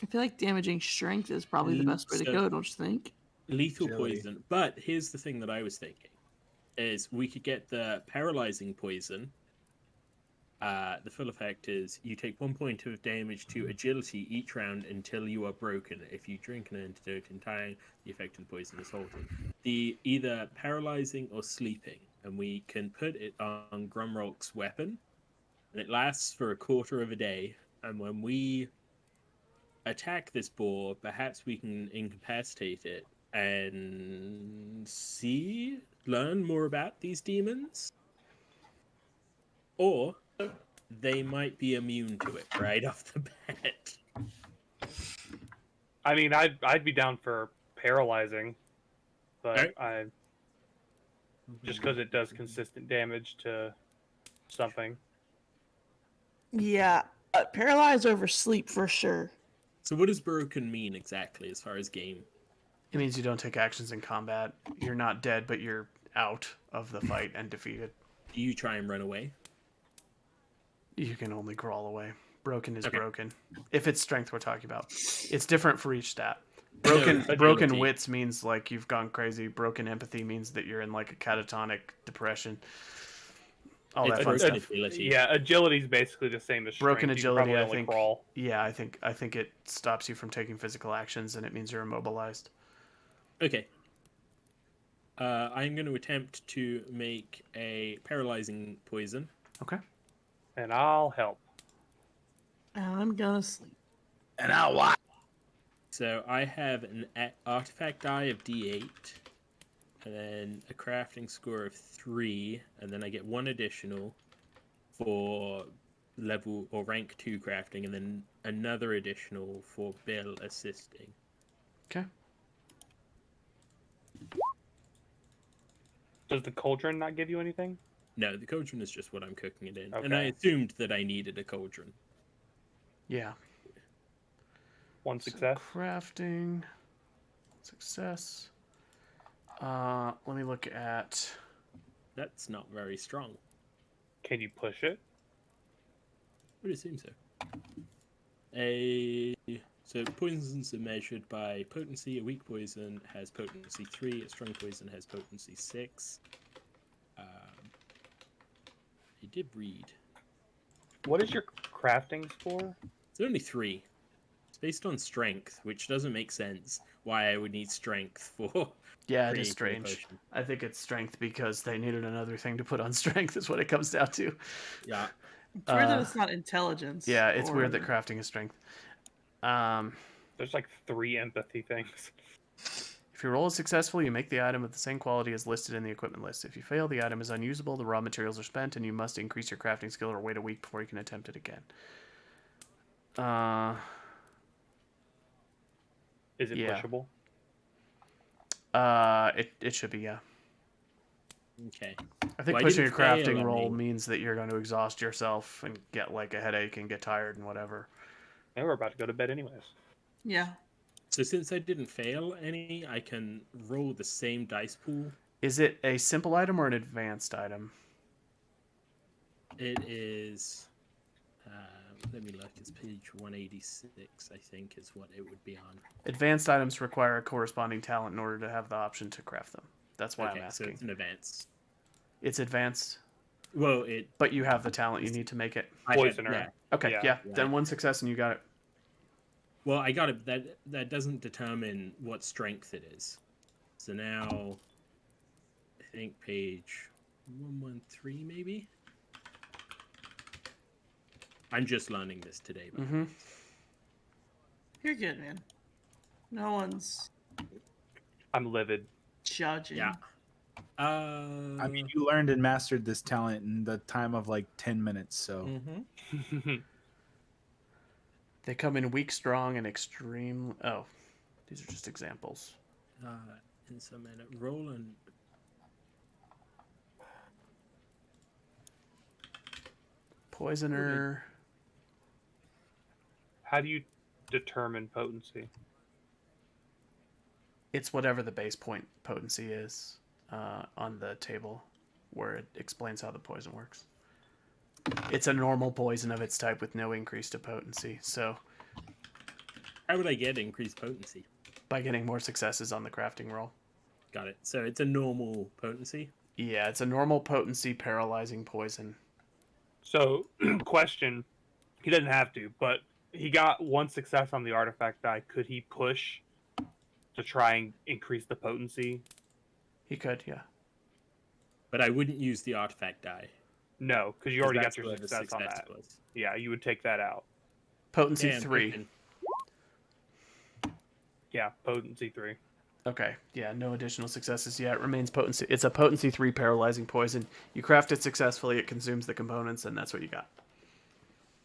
I feel like damaging strength is probably the best way to So- go, don't you think? Lethal Agility. poison. But here's the thing that I was thinking. Is we could get the paralyzing poison. The full effect is you take 1 point of damage to agility each round until you are broken. If you drink an antidote in time, the effect of the poison is halted. The either paralyzing or sleeping, and we can put it on Grumrock's weapon, and it lasts for a quarter of a day. And when we attack this boar, perhaps we can incapacitate it and learn more about these demons, or they might be immune to it right off the bat. I mean, I'd be down for paralyzing, but Okay. I just because it does consistent damage to something. Yeah, paralyze over sleep for sure. So what does broken mean exactly as far as game? It means you don't take actions in combat. You're not dead, but you're out of the fight and defeated. Do you try and run away? You can only crawl away. Broken is Okay. broken. If it's strength we're talking about. It's different for each stat. No, Broken agility. wits means like you've gone crazy. Broken empathy means that you're in like a catatonic depression. All that It's fun broken stuff. agility. Yeah, agility's basically the same as strength. Broken You can agility, probably I only think. crawl. Yeah, I think it stops you from taking physical actions, and it means you're immobilized. Okay. I'm going to attempt to make a paralyzing poison. Okay. And I'll help. I'm gonna sleep. And I'll watch. So I have an artifact die of D8, and then a crafting score of 3, and then I get 1 additional for level or rank 2 crafting, and then another additional for Bill assisting. Okay. Does the cauldron not give you anything? No, the cauldron is just what I'm cooking it in. Okay. And I assumed that I needed a cauldron. Yeah. One So success. crafting. Success. Let me look at... That's not very strong. Can you push it? Would assume so. So poisons are measured by potency. A weak poison has potency 3. A strong poison has potency 6. I did read. What is your crafting score? It's only 3. It's based on strength, which doesn't make sense. Why I would need strength for... Yeah, it creating is a strange. potion. I think it's strength because they needed another thing to put on strength is what it comes down to. Yeah. It's weird that it's not intelligence. Yeah, it's weird that or- crafting is strength. There's like 3 empathy things. If you roll it successfully, you make the item of the same quality as listed in the equipment list. If you fail, the item is unusable, the raw materials are spent, and you must increase your crafting skill or wait a week before you can attempt it again. Is it Yeah. pushable? It should be, yeah. Okay. I think Well, I pushing a didn't fail, crafting I roll mean. means that you're going to exhaust yourself and get like a headache and get tired and whatever. Yeah, we're about to go to bed anyways. Yeah. So since I didn't fail any, I can roll the same dice pool. Is it a simple item or an advanced item? It is... let me look. It's page 186, I think, is what it would be on. Advanced items require a corresponding talent in order to have the option to craft them. That's why Okay, I'm so asking. it's an advance. It's advanced, Well, it... but you have the talent you need to make it. Poisoner. Yeah. Okay, Yeah. yeah. Right. Then one success and you got it. Well, I got it. That doesn't determine what strength it is. So now, I think page 113 maybe. I'm just learning this today. But Mm-hmm. You're good, man. No one's I'm livid. judging. yeah. I mean, you learned and mastered this talent in the time of like 10 minutes, so They come in weak, strong, and extreme. Oh, these are just examples. In some manner, roll and Poisoner. How do you determine potency? It's whatever the base point potency is on the table where it explains how the poison works. It's a normal poison of its type with no increase to potency. So how would I get increased potency? by getting more successes on the crafting roll. Got it. So it's a normal potency. Yeah, it's a normal potency paralyzing poison. So, question. He doesn't have to, but he got 1 success on the artifact die. Could he push to try and increase the potency? He could, yeah. But I wouldn't use the artifact die. No, because you already got That's your where the success on that. was. Yeah, you would take that out. Potency Damn, 3. freaking- Yeah, potency 3. Okay, yeah, no additional successes yet. It remains potency. It's a potency 3 paralyzing poison. You craft it successfully, it consumes the components, and that's what you got.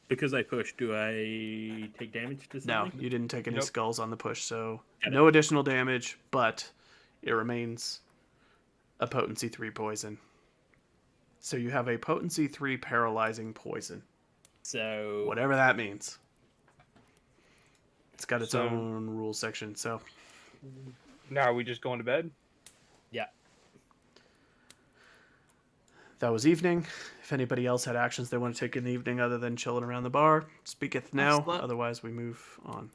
Because I pushed, do I take damage to No, something? you didn't take any Nope. skulls on the push, so Got it. no additional damage, but it remains a potency 3 poison. So you have a potency 3 paralyzing poison. So Whatever that means. It's got its So- own rule section, so Now, are we just going to bed? yeah. that was evening. If anybody else had actions they want to take in the evening other than chilling around the bar, speaketh now. slept. Otherwise, we move on.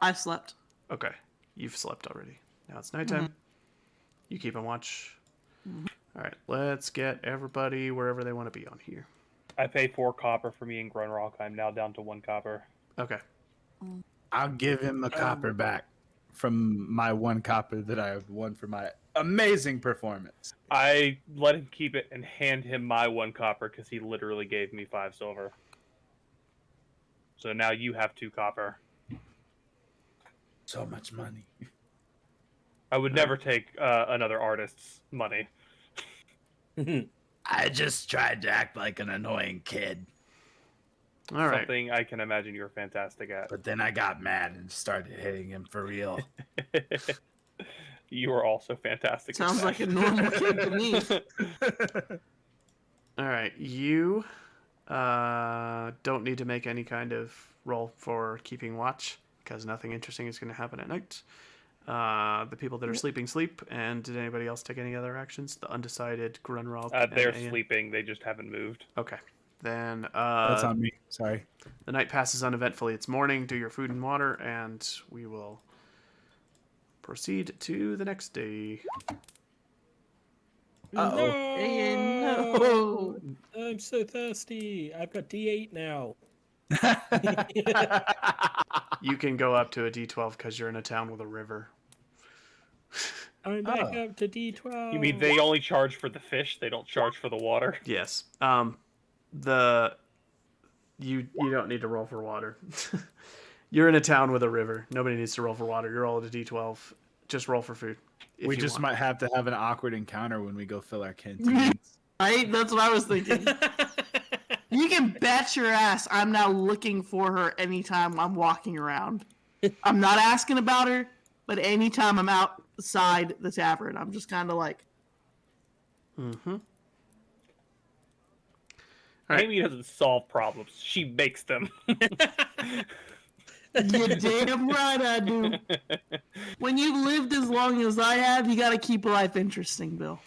I slept. Okay, you've slept already. Now it's nighttime. You keep on watch. All right, let's get everybody wherever they want to be on here. I pay 4 copper for me and Grunrock. I'm now down to 1 copper. Okay. I'll give him a copper back from my 1 copper that I have won for my amazing performance. I let him keep it and hand him my 1 copper because he literally gave me 5 silver. So now you have 2 copper. So much money. I would never take another artist's money. I just tried to act like an annoying kid. All right. Something I can imagine you're fantastic at. But then I got mad and started hitting him for real. You are also fantastic. Sounds at like a that. normal kid to me. All right. You don't need to make any kind of roll for keeping watch because nothing interesting is going to happen at night. The people that are sleeping sleep. And did anybody else take any other actions? The undecided Grunrog. They're and Ayan? sleeping. They just haven't moved. Okay. Then That's on me. Sorry. the night passes uneventfully. It's morning. Do your food and water, and we will proceed to the next day. Uh-oh. No. I'm so thirsty. I've got D8 now. You can go up to a D12 because you're in a town with a river. I'm back up to D12. You mean they only charge for the fish? They don't charge for the water? Yes. You don't need to roll for water. You're in a town with a river. Nobody needs to roll for water. You're all at a D12. Just roll for food. if We you just want. might have to have an awkward encounter when we go fill our canteens. Right? That's what I was thinking. You can bet your ass I'm now looking for her anytime I'm walking around. I'm not asking about her, but anytime I'm outside the tavern, I'm just kind of like, Mm-hmm. All right. Aimee doesn't solve problems. She makes them. you're damn right I do. When you've lived as long as I have, you got to keep life interesting, Bill.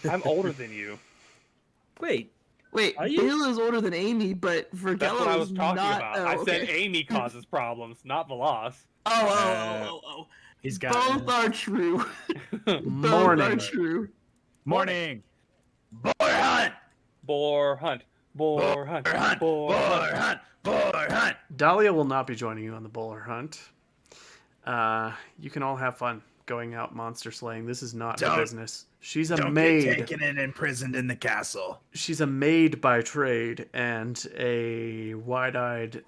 I'm older than you. Wait, Wait, Are you? Bill is older than Aimee, but Vergello That's what I was is talking not. about. Oh, I said okay. Aimee causes problems, not Velas. Oh. He's got Both are true. Both are Morning. true. morning. Boar hunt! Boar hunt. Boar hunt. Boar hunt! Boar Boar hunt. hunt! Boar hunt! Dahlia will not be joining you on the bowler hunt. You can all have fun going out monster slaying. This is not her Don't- business. She's a Don't maid. get taken and imprisoned in the castle. She's a maid by trade and a wide-eyed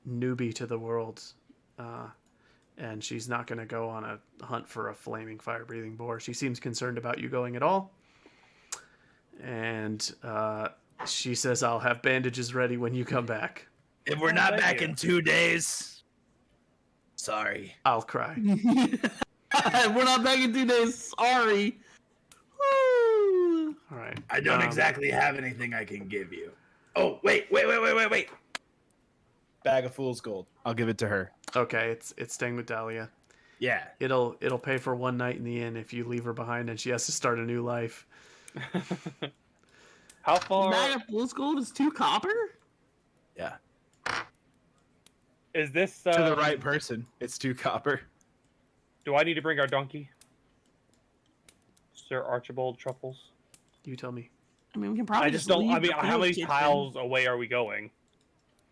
newbie to the world. And she's not going to go on a hunt for a flaming fire-breathing boar. She seems concerned about you going at all. And she says, I'll have bandages ready when you come back. If we're not thank back you. in 2 days, sorry. I'll cry. We're not back in 2 days. Sorry. Woo. All right. I don't exactly have anything I can give you. Oh, wait. Bag of fool's gold. I'll give it to her. Okay, it's staying with Dahlia. Yeah. It'll pay for one night in the inn if you leave her behind and she has to start a new life. How far Bag of fool's gold is 2 copper? Yeah. is this? To the right person, it's 2 copper. Do I need to bring our donkey? Sir Archibald Truffles? You tell me. I mean, we can probably I just don't. leave I mean, the how many kitchen. tiles away are we going?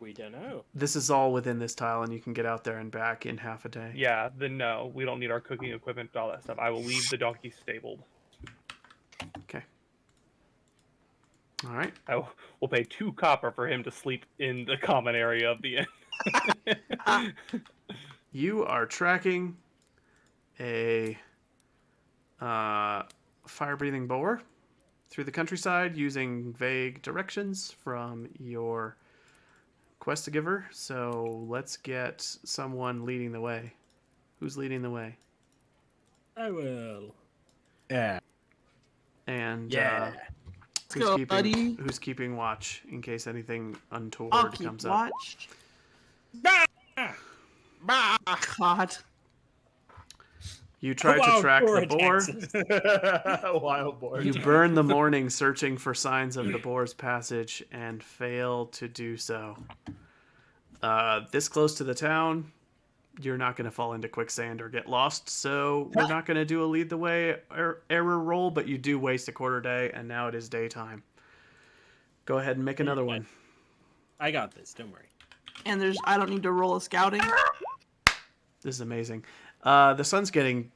we don't know. This is all within this tile, and you can get out there and back in half a day. Yeah, then no. We don't need our cooking equipment, all that stuff. I will leave the donkey stabled. Okay. All right. I will pay 2 copper for him to sleep in the common area of the inn. You are tracking a fire-breathing boar through the countryside using vague directions from your quest giver. So let's get someone leading the way. Who's leading the way? I will. Yeah. And Yeah. who's go, keeping buddy. who's keeping watch in case anything untoward I'll keep comes up? watch. God. You try to Wild track boar the boar. attacks us. Wild boar. You burn the morning searching for signs of the boar's passage and fail to do so. This close to the town, you're not going to fall into quicksand or get lost, so we're not going to do a lead the way error roll, but you do waste a quarter day, and now it is daytime. Go ahead and make another one. I got this. Don't worry. And I don't need to roll a scouting. This is amazing. The sun's going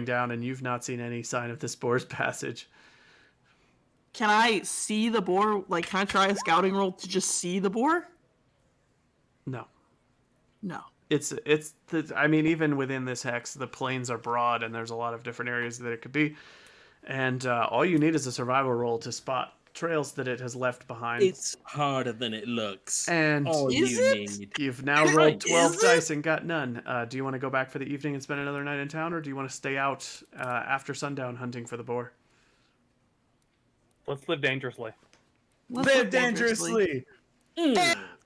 down, and you've not seen any sign of this boar's passage. Can I see the boar? Like, can I try a scouting roll to just see the boar? No. No. I mean, even within this hex, the plains are broad, and there's a lot of different areas that it could be. And all you need is a survival roll to spot trails that it has left behind. It's harder than it looks. And all Is you it? need. you've now rolled 12 Is dice and got none. Do you want to go back for the evening and spend another night in town, or do you want to stay out after sundown hunting for the boar? Let's live dangerously. Live dangerously. Ooh,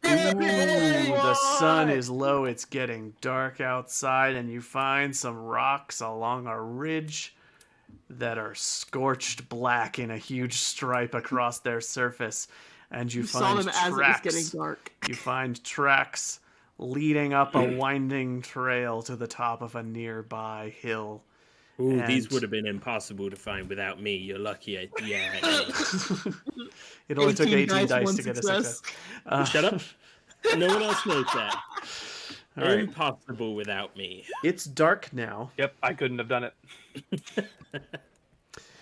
the sun is low. It's getting dark outside, and you find some rocks along a ridge that are scorched black in a huge stripe across their surface. And you saw find them as it was tracks. getting dark. You find tracks leading up a winding trail to the top of a nearby hill. Ooh, these And- would have been impossible to find without me. You're lucky. Yeah. It only took 18 dice one to get a success. success. Shut up. No one else knows that. All right. Impossible without me. It's dark now. Yep, I couldn't have done it.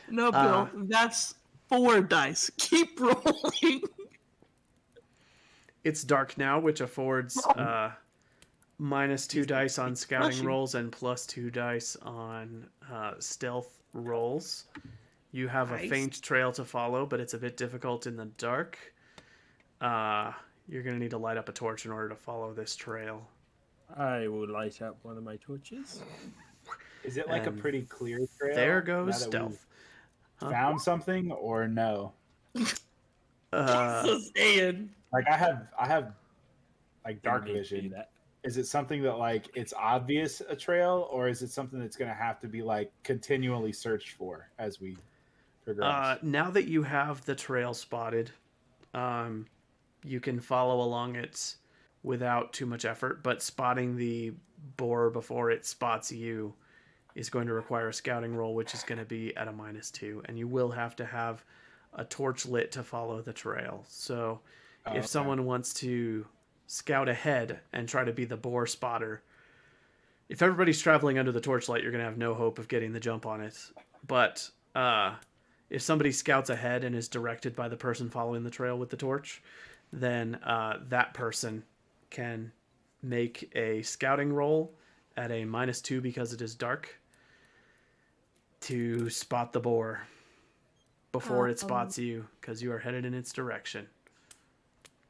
No, Bill, that's 4 dice. Keep rolling. It's dark now, which affords -2 dice on scouting Rushing. rolls and +2 dice on stealth rolls. You have a Nice. faint trail to follow, but it's a bit difficult in the dark. You're going to need to light up a torch in order to follow this trail. I will light up one of my torches. Is it like And a pretty clear trail? There now goes that stealth. we've Found something or no? So saying. Like I have like dark Didn't need to do vision. that. Is it something that like it's obvious a trail, or is it something that's going to have to be like continually searched for as we progress? Now that you have the trail spotted, you can follow along it without too much effort, but spotting the boar before it spots you is going to require a scouting roll, which is going to be at a -2, and you will have to have a torch lit to follow the trail. So Okay. if someone wants to scout ahead and try to be the boar spotter, if everybody's traveling under the torchlight, you're going to have no hope of getting the jump on it. But if somebody scouts ahead and is directed by the person following the trail with the torch, then that person can make a scouting roll at a -2 because it is dark to spot the boar before it spots you, because you are headed in its direction.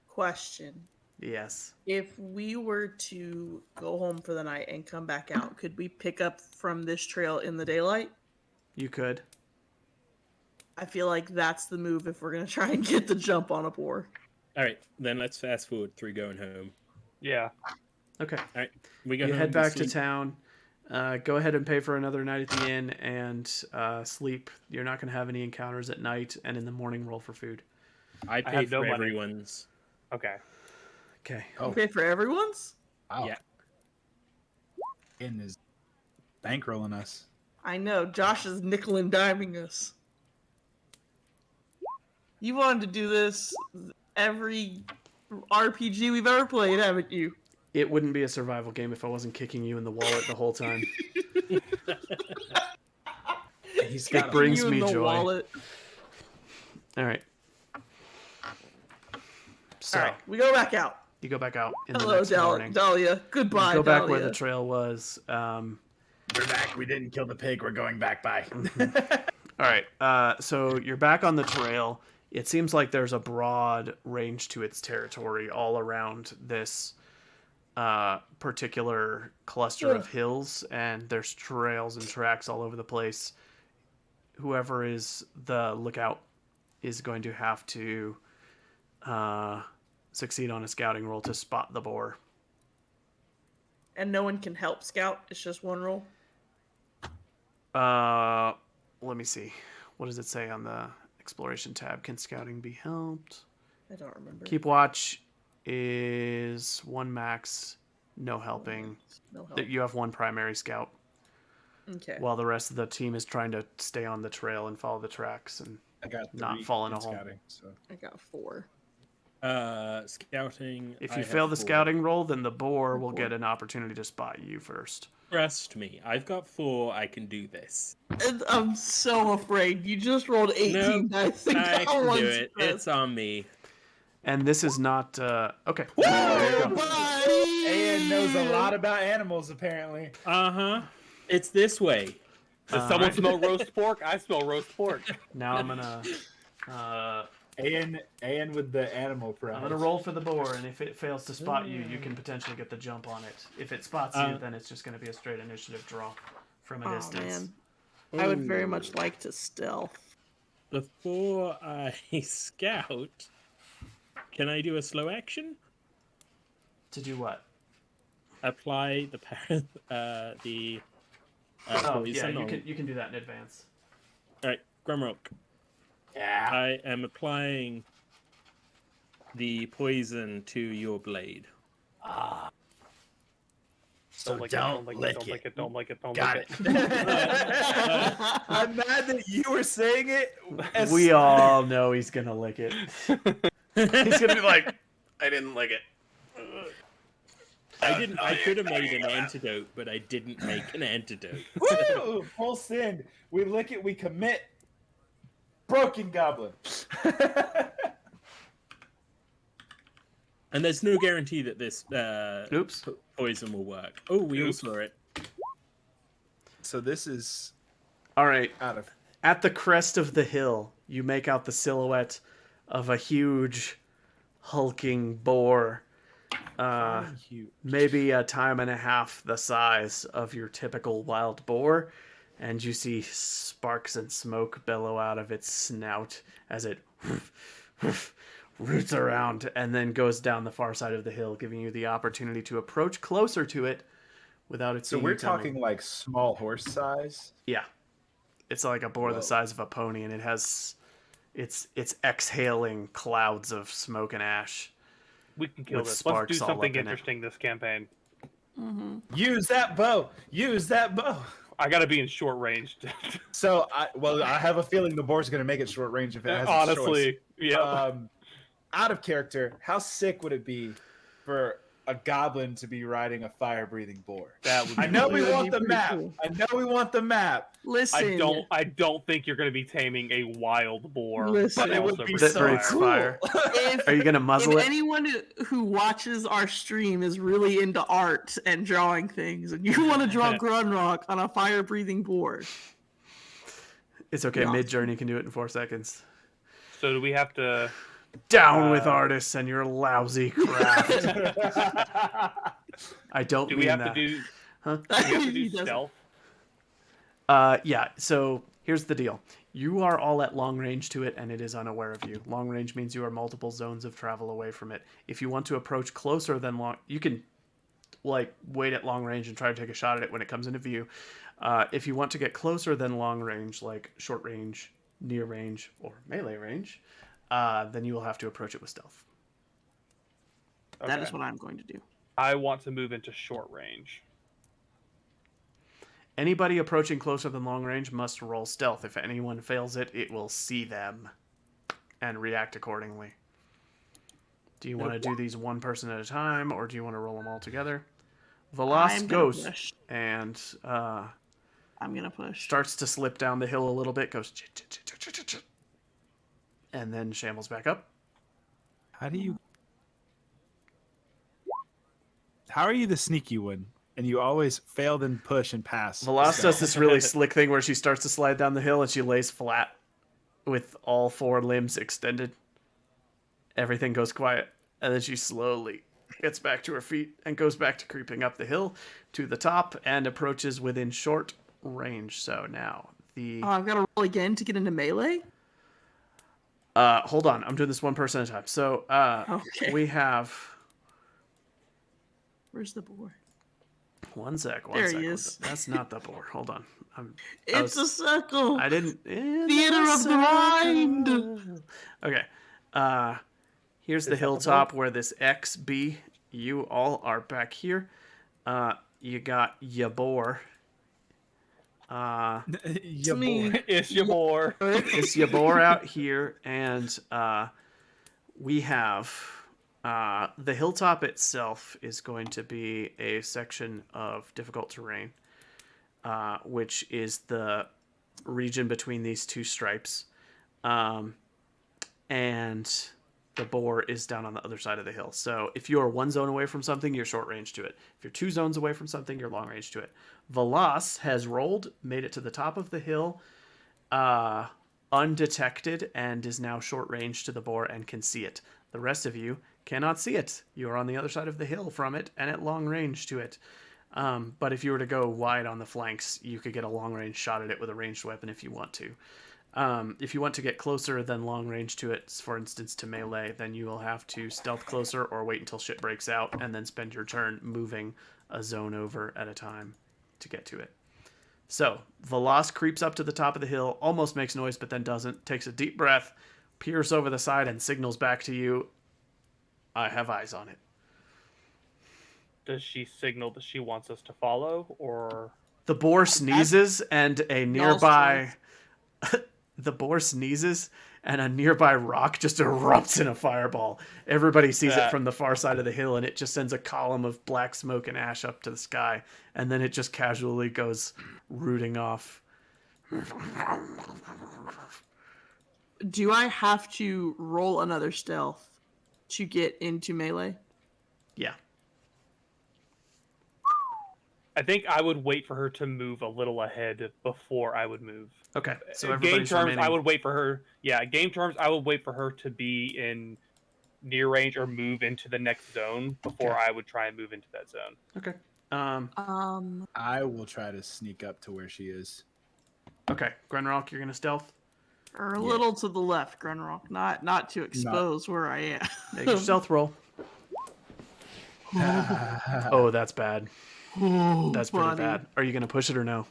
Question. Yes. If we were to go home for the night and come back out, could we pick up from this trail in the daylight? You could. I feel like that's the move if we're going to try and get the jump on a boar. All right, then let's fast forward through going home. Yeah. Okay. All right, we go You home. head we back to sleep. town. Go ahead and pay for another night at the inn and sleep. You're not going to have any encounters at night, and in the morning roll for food. I I pay have no for money. everyone's. Okay. Okay. Oh. Okay, for everyone's? Wow. Yeah. In is bankrolling us. I know, Josh is nickel and diming us. You wanted to do this every RPG we've ever played, haven't you? It wouldn't be a survival game if I wasn't kicking you in the wallet the whole time. He's It got brings You in me the joy. wallet. All right. So, All right, we go back out. you go back out in the Hello, next morning. Dahlia. Goodbye, Go back Dahlia. where the trail was. We're back. We didn't kill the pig. We're going back by. All right. So you're back on the trail. It seems like there's a broad range to its territory all around this particular cluster of hills, and there's trails and tracks all over the place. Whoever is the lookout is going to have to succeed on a scouting roll to spot the boar. And no one can help scout. It's just one roll. Let me see. What does it say on the exploration tab? Can scouting be helped? I don't remember. Keep watch is 1 max, no helping. No help. That you have 1 primary scout, Okay. while the rest of the team is trying to stay on the trail and follow the tracks. And I got not 3 fall in a hole. scouting, so. I got 4. Scouting. if I you have fail the 4. scouting roll, then the boar will get an opportunity to spot you first. Trust me, I've got 4. I can do this. I'm so afraid. You just rolled 18 Nope, dice and I got can 1 do it. success. It's on me. And this is not okay. There you go. Buddy! Ian knows a lot about animals, apparently. It's this way. Does someone smell roast pork? I smell roast pork. Now I'm gonna Ayan with the animal pride. I'm gonna roll for the boar, and if it fails to spot you, you can potentially get the jump on it. If it spots you, then it's just gonna be a straight initiative draw from a Oh distance. man, I would very much like to stealth. Before I scout, can I do a slow action? To do what? Apply the Oh poison yeah, on- you can do that in advance. All right, Grimrock. Yeah. I am applying the poison to your blade. So Don't don't lick lick it, don't lick it. it, don't lick it, don't Got lick it. it. I'm mad that you were saying it. We all know he's gonna lick it. He's gonna be like, I didn't lick it. I could have made an antidote, but I didn't make an antidote. Woo! Full send. We lick it. We commit. Broken goblin. And there's no guarantee that this Oops. poison will work. Oh, we all Oops. saw it. So this is All right. out of. At the crest of the hill, you make out the silhouette of a huge, hulking boar. Huge. Maybe a time and a half the size of your typical wild boar, and you see sparks and smoke billow out of its snout as it roots around and then goes down the far side of the hill, giving you the opportunity to approach closer to it without it So seeing we're you coming. talking like small horse size. Yeah. It's like a boar Whoa. the size of a pony, and it has it's exhaling clouds of smoke and ash. We can kill With this. Let's do sparks all something up in it. interesting this campaign. Use that bow. Use that bow. I gotta be in short range. So I have a feeling the boar's gonna make it short range if it has its Honestly, yeah. choice. Out of character, how sick would it be for a goblin to be riding a fire-breathing boar? That would be I know we That would want be the pretty map. cool. I know we want the map. Listen, I don't think you're gonna be taming a wild boar. Listen. that It would also be breathes That so breathes cool. fire. if, Are you gonna muzzle if it? anyone who watches our stream is really into art and drawing things, and you want to draw Grunrock on a fire-breathing board, It's okay. Yeah. MidJourney can do it in 4 seconds. So do we have to? Down with artists and your lousy craft. I don't Do mean we have that. to do? Huh? Do we have to He do doesn't. stealth? Yeah, so here's the deal. You are all at long range to it, and it is unaware of you. Long range means you are multiple zones of travel away from it. If you want to approach closer than long, you can like wait at long range and try to take a shot at it when it comes into view. If you want to get closer than long range, like short range, near range, or melee range, then you will have to approach it with stealth. that is Okay. what I'm going to do. I want to move into short range. Anybody approaching closer than long range must roll stealth. If anyone fails it, it will see them and react accordingly. Do you want to do these one person at a time, or do you want to roll them all together? Velas I'm gonna goes push. and I'm gonna push. starts to slip down the hill a little bit, goes and then shambles back up. How are you the sneaky one? And you always fail, then push and pass. Velas does this really slick thing where she starts to slide down the hill and she lays flat with all 4 limbs extended. Everything goes quiet, and then she slowly gets back to her feet and goes back to creeping up the hill to the top and approaches within short range. So now the Oh, I've got to roll again to get into melee. hold on, I'm doing this one person at a time. So Okay. we have Where's the boar? one sec. There he is. That's not the boar. Hold on. It's a circle. I didn't. Theater of the mind. Okay. Here's the that the hilltop where this XB. You all are back here. You got Yabor. It's me. It's your boar. It's Yabor out here, and we have the hilltop itself is going to be a section of difficult terrain, which is the region between these 2 stripes, and the boar is down on the other side of the hill. So if you are 1 zone away from something, you're short range to it. If you're 2 zones away from something, you're long range to it. Velas has rolled, made it to the top of the hill, undetected and is now short range to the boar and can see it. The rest of you cannot see it. You are on the other side of the hill from it and at long range to it. But if you were to go wide on the flanks, you could get a long range shot at it with a ranged weapon if you want to. If you want to get closer than long range to it, for instance to melee, then you will have to stealth closer or wait until shit breaks out and then spend your turn moving a zone over at a time to get to it. So, Veloz creeps up to the top of the hill, almost makes noise but then doesn't, takes a deep breath, peers over the side and signals back to you, I have eyes on it. Does she signal that she wants us to follow, or The boar sneezes and a nearby... The boar sneezes, and a nearby rock just erupts in a fireball. Everybody sees it from the far side of the hill, and it just sends a column of black smoke and ash up to the sky, and then it just casually goes rooting off. Do I have to roll another stealth to get into melee? Yeah. I think I would wait for her to move a little ahead before I would move. Okay, so Game everybody's terms, remaining... I would wait for her. Yeah, game terms, I would wait for her to be in near range or move into the next zone before I would try and move into that zone. Okay. I will try to sneak up to where she is. Okay, Grenrock, you're gonna stealth. Or a little to the left, Grunrock. Not to expose where I am. Make your stealth roll. Oh, that's bad. That's pretty bad. Are you gonna push it or no?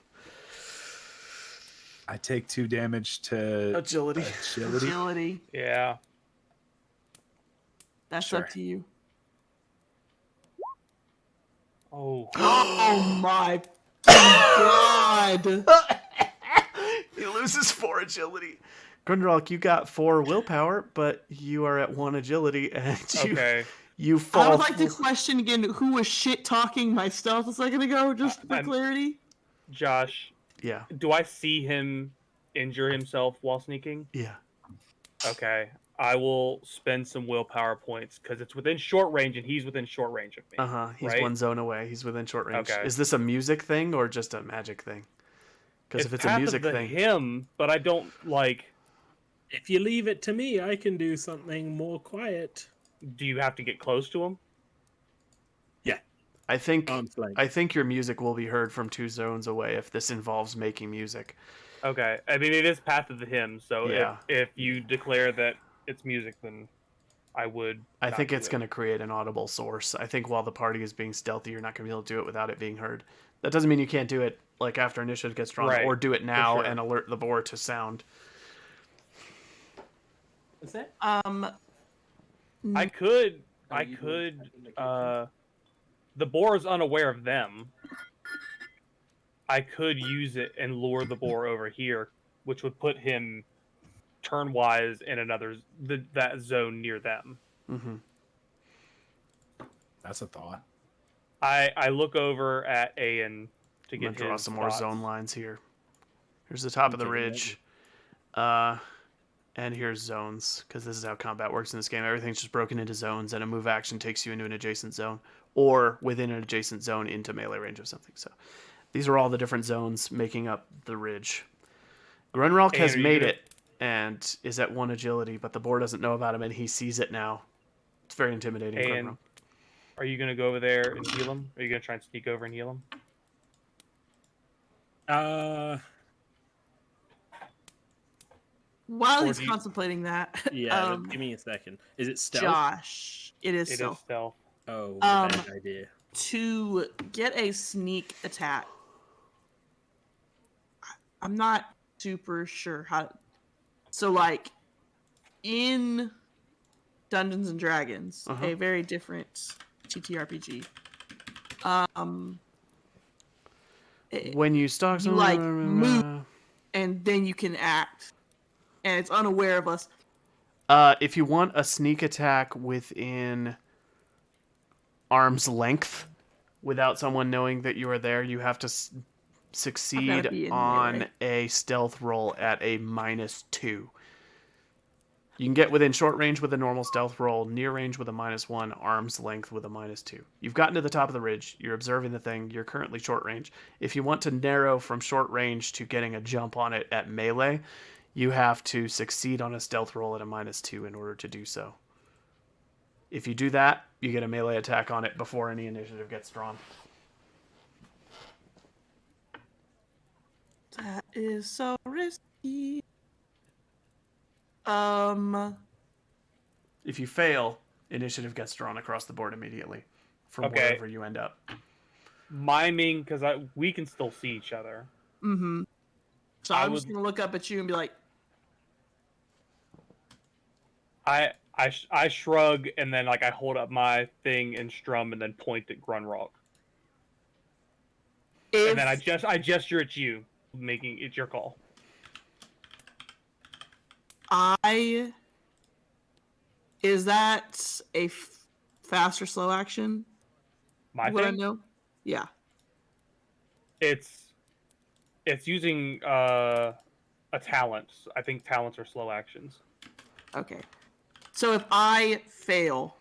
I take 2 damage to Agility. Agility. Yeah. That's Sure. up to you. Oh. Oh my god! He loses 4 agility. Grenrock, you got 4 willpower, but you are at 1 agility, and you fall. I would like to question again who was shit talking my stealth a second ago, just for clarity. Josh. Yeah. Do I see him injure himself while sneaking? Yeah. Okay. I will spend some willpower points because it's within short range and he's within short range of me. He's right? 1 zone away. He's within short range. Okay. Is this a music thing or just a magic thing? Because if it's a music thing, him, but I don't like. If you leave it to me, I can do something more quiet. Do you have to get close to him? Yeah. I think your music will be heard from 2 zones away if this involves making music. Okay. I mean, it is Path of the Hymn, so Yeah. if you declare that it's music, then I would. I think it's going to create an audible source. I think while the party is being stealthy, you're not going to be able to do it without it being heard. That doesn't mean you can't do it like after initiative gets drawn, or do it now and alert the boar to sound. What's that? I could. The boar is unaware of them. I could use it and lure the boar over here, which would put him turn-wise in that zone near them. Mm-hmm. That's a thought. I look over at Ayan to get draw his some thoughts. more zone lines here. Here's the top of the ridge. And here's zones, because this is how combat works in this game. Everything's just broken into zones, and a move action takes you into an adjacent zone, or within an adjacent zone into melee range of something. So these are all the different zones making up the ridge. Grunrock has made it, and is at 1 agility, but the boar doesn't know about him, and he sees it now. It's very intimidating, Grunrock. Are you going to go over there and heal him? Are you going to try and sneak over and heal him? While he's contemplating that, yeah, give me a second. Is it stealth? Josh, it is stealth. Oh, what a bad idea. To get a sneak attack, I'm not super sure how. So, like, in Dungeons and Dragons, a very different TTRPG. When you stalk you like move, and then you can act, and it's unaware of us. If you want a sneak attack within arm's length, without someone knowing that you are there, you have to succeed on a stealth roll at a -2. You can get within short range with a normal stealth roll, near range with a -1, arm's length with a -2. You've gotten to the top of the ridge. You're observing the thing. You're currently short range. If you want to narrow from short range to getting a jump on it at melee, you have to succeed on a stealth roll at a -2 in order to do so. If you do that, you get a melee attack on it before any initiative gets drawn. That is so risky. If you fail, initiative gets drawn across the board immediately from Okay. wherever you end up. Miming, because we can still see each other. Mm-hmm. So I I'm just would- gonna look up at you and be like, I shrug, and then like I hold up my thing and strum, and then point at Grunrock. And then I gesture at you, making it your call. Is that a fast or slow action? My Would I thing? know? Yeah. It's using a talent. I think talents are slow actions. Okay. So if I fail,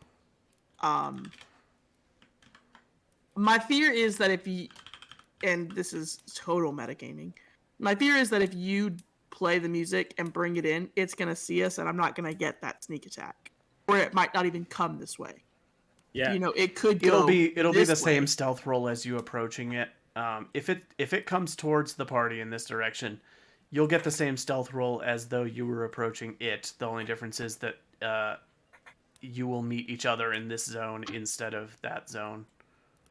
my fear is that if you, and this is total metagaming, my fear is that if you play the music and bring it in, it's gonna see us, and I'm not gonna get that sneak attack, or it might not even come this way. Yeah. You know, it could go. It'll be the this same way. stealth roll as you approaching it. If it comes towards the party in this direction, you'll get the same stealth roll as though you were approaching it. The only difference is that you will meet each other in this zone instead of that zone.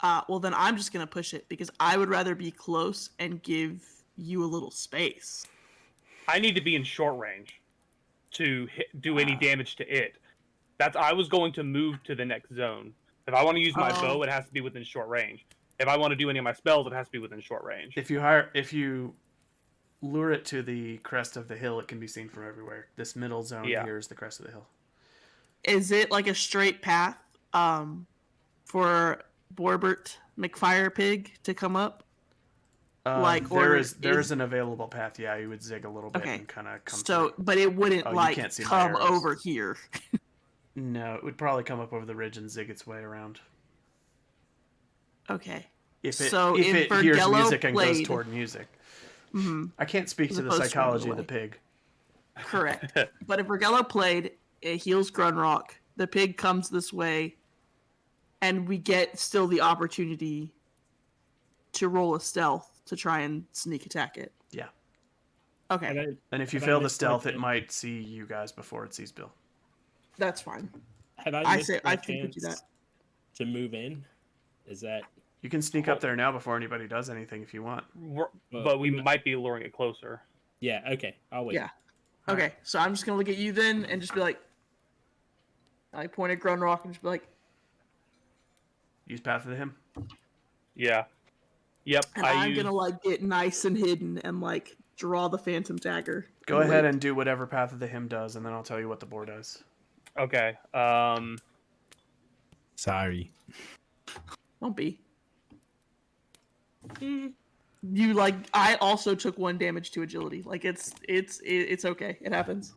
Well, then I'm just gonna push it because I would rather be close and give you a little space. I need to be in short range to do any damage to it. I was going to move to the next zone. If I want to use my bow, it has to be within short range. If I want to do any of my spells, it has to be within short range. If you lure it to the crest of the hill, it can be seen from everywhere. This middle zone here is the crest of the hill. Is it like a straight path for Borbert McFire Pig to come up? There is an available path. Yeah, you would zig a little bit and kind of come. So, but it wouldn't come over here. No, it would probably come up over the ridge and zig its way around. Okay. If it hears music and goes toward music. Mm-hmm. I can't speak to the psychology of the pig. Correct. But if Vergello played, it heals Grunrock, the pig comes this way, and we get still the opportunity to roll a stealth to try and sneak attack it. Yeah. Okay. And if you fail the stealth, it might see you guys before it sees Bill. That's fine. I think we do that. To move in? Is that... You can sneak up there now before anybody does anything if you want. But we might be luring it closer. Yeah, okay. I'll wait. Yeah. Okay, so I'm just going to look at you then and just be like... I point at Grunrock and just be like... Use Path of the Hymn? Yeah. Yep. And I'm going to get nice and hidden and draw the Phantom Dagger. Go ahead and do whatever Path of the Hymn does, and then I'll tell you what the board does. Okay. Sorry. Don't be. You I also took 1 damage to agility. It's okay. It happens.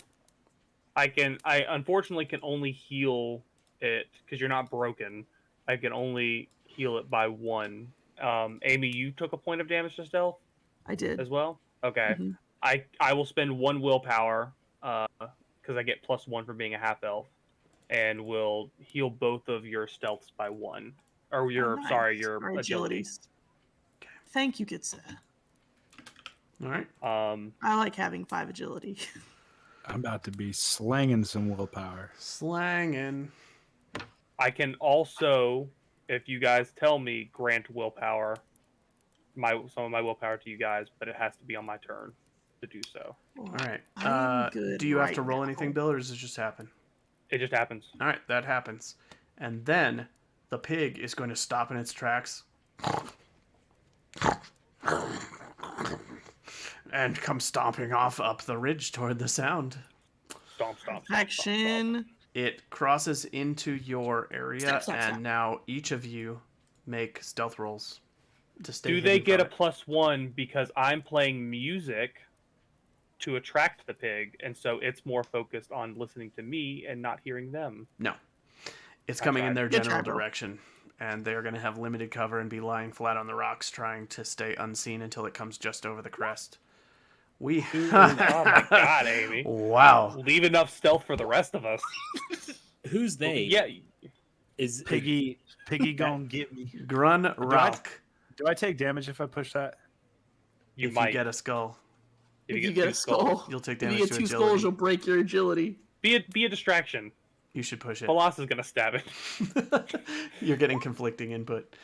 I unfortunately can only heal it because you're not broken. I can only heal it by 1. Aimee, you took a point of damage to stealth? I did. As well? Okay. Mm-hmm. I will spend 1 willpower because I get +1 for being a half elf, and will heal both of your stealths by 1. Or your your agilities. Okay. Thank you, Gitsa. All right. I like having 5 agility. I'm about to be slanging some willpower. Slanging. I can also, if you guys tell me, grant willpower, some of my willpower to you guys, but it has to be on my turn to do so. All right. Do you have to roll anything, Bill, or does it just happen? It just happens. All right, that happens. And then the pig is going to stop in its tracks and come stomping off up the ridge toward the sound. Stomp, stomp, stomp. Action. Stomp, stomp. It crosses into your area, Stop. and now each of you make stealth rolls to stay. Do they get a from it. +1 because I'm playing music to attract the pig, and so it's more focused on listening to me and not hearing them? No. It's coming in their general Bro. direction, and they're going to have limited cover and be lying flat on the rocks trying to stay unseen until it comes just over the crest. We. Oh my god, Aimee. Wow. Leave enough stealth for the rest of us. Who's they? Yeah, Is Piggy gonna get me. Grun Rock. Do I take damage if I push that? you If might. you get a skull, If you get a skull, you'll take if damage you get to two agility. skulls, you'll break your agility. Be a distraction. You should push it. Velas is gonna stab it. You're getting conflicting input.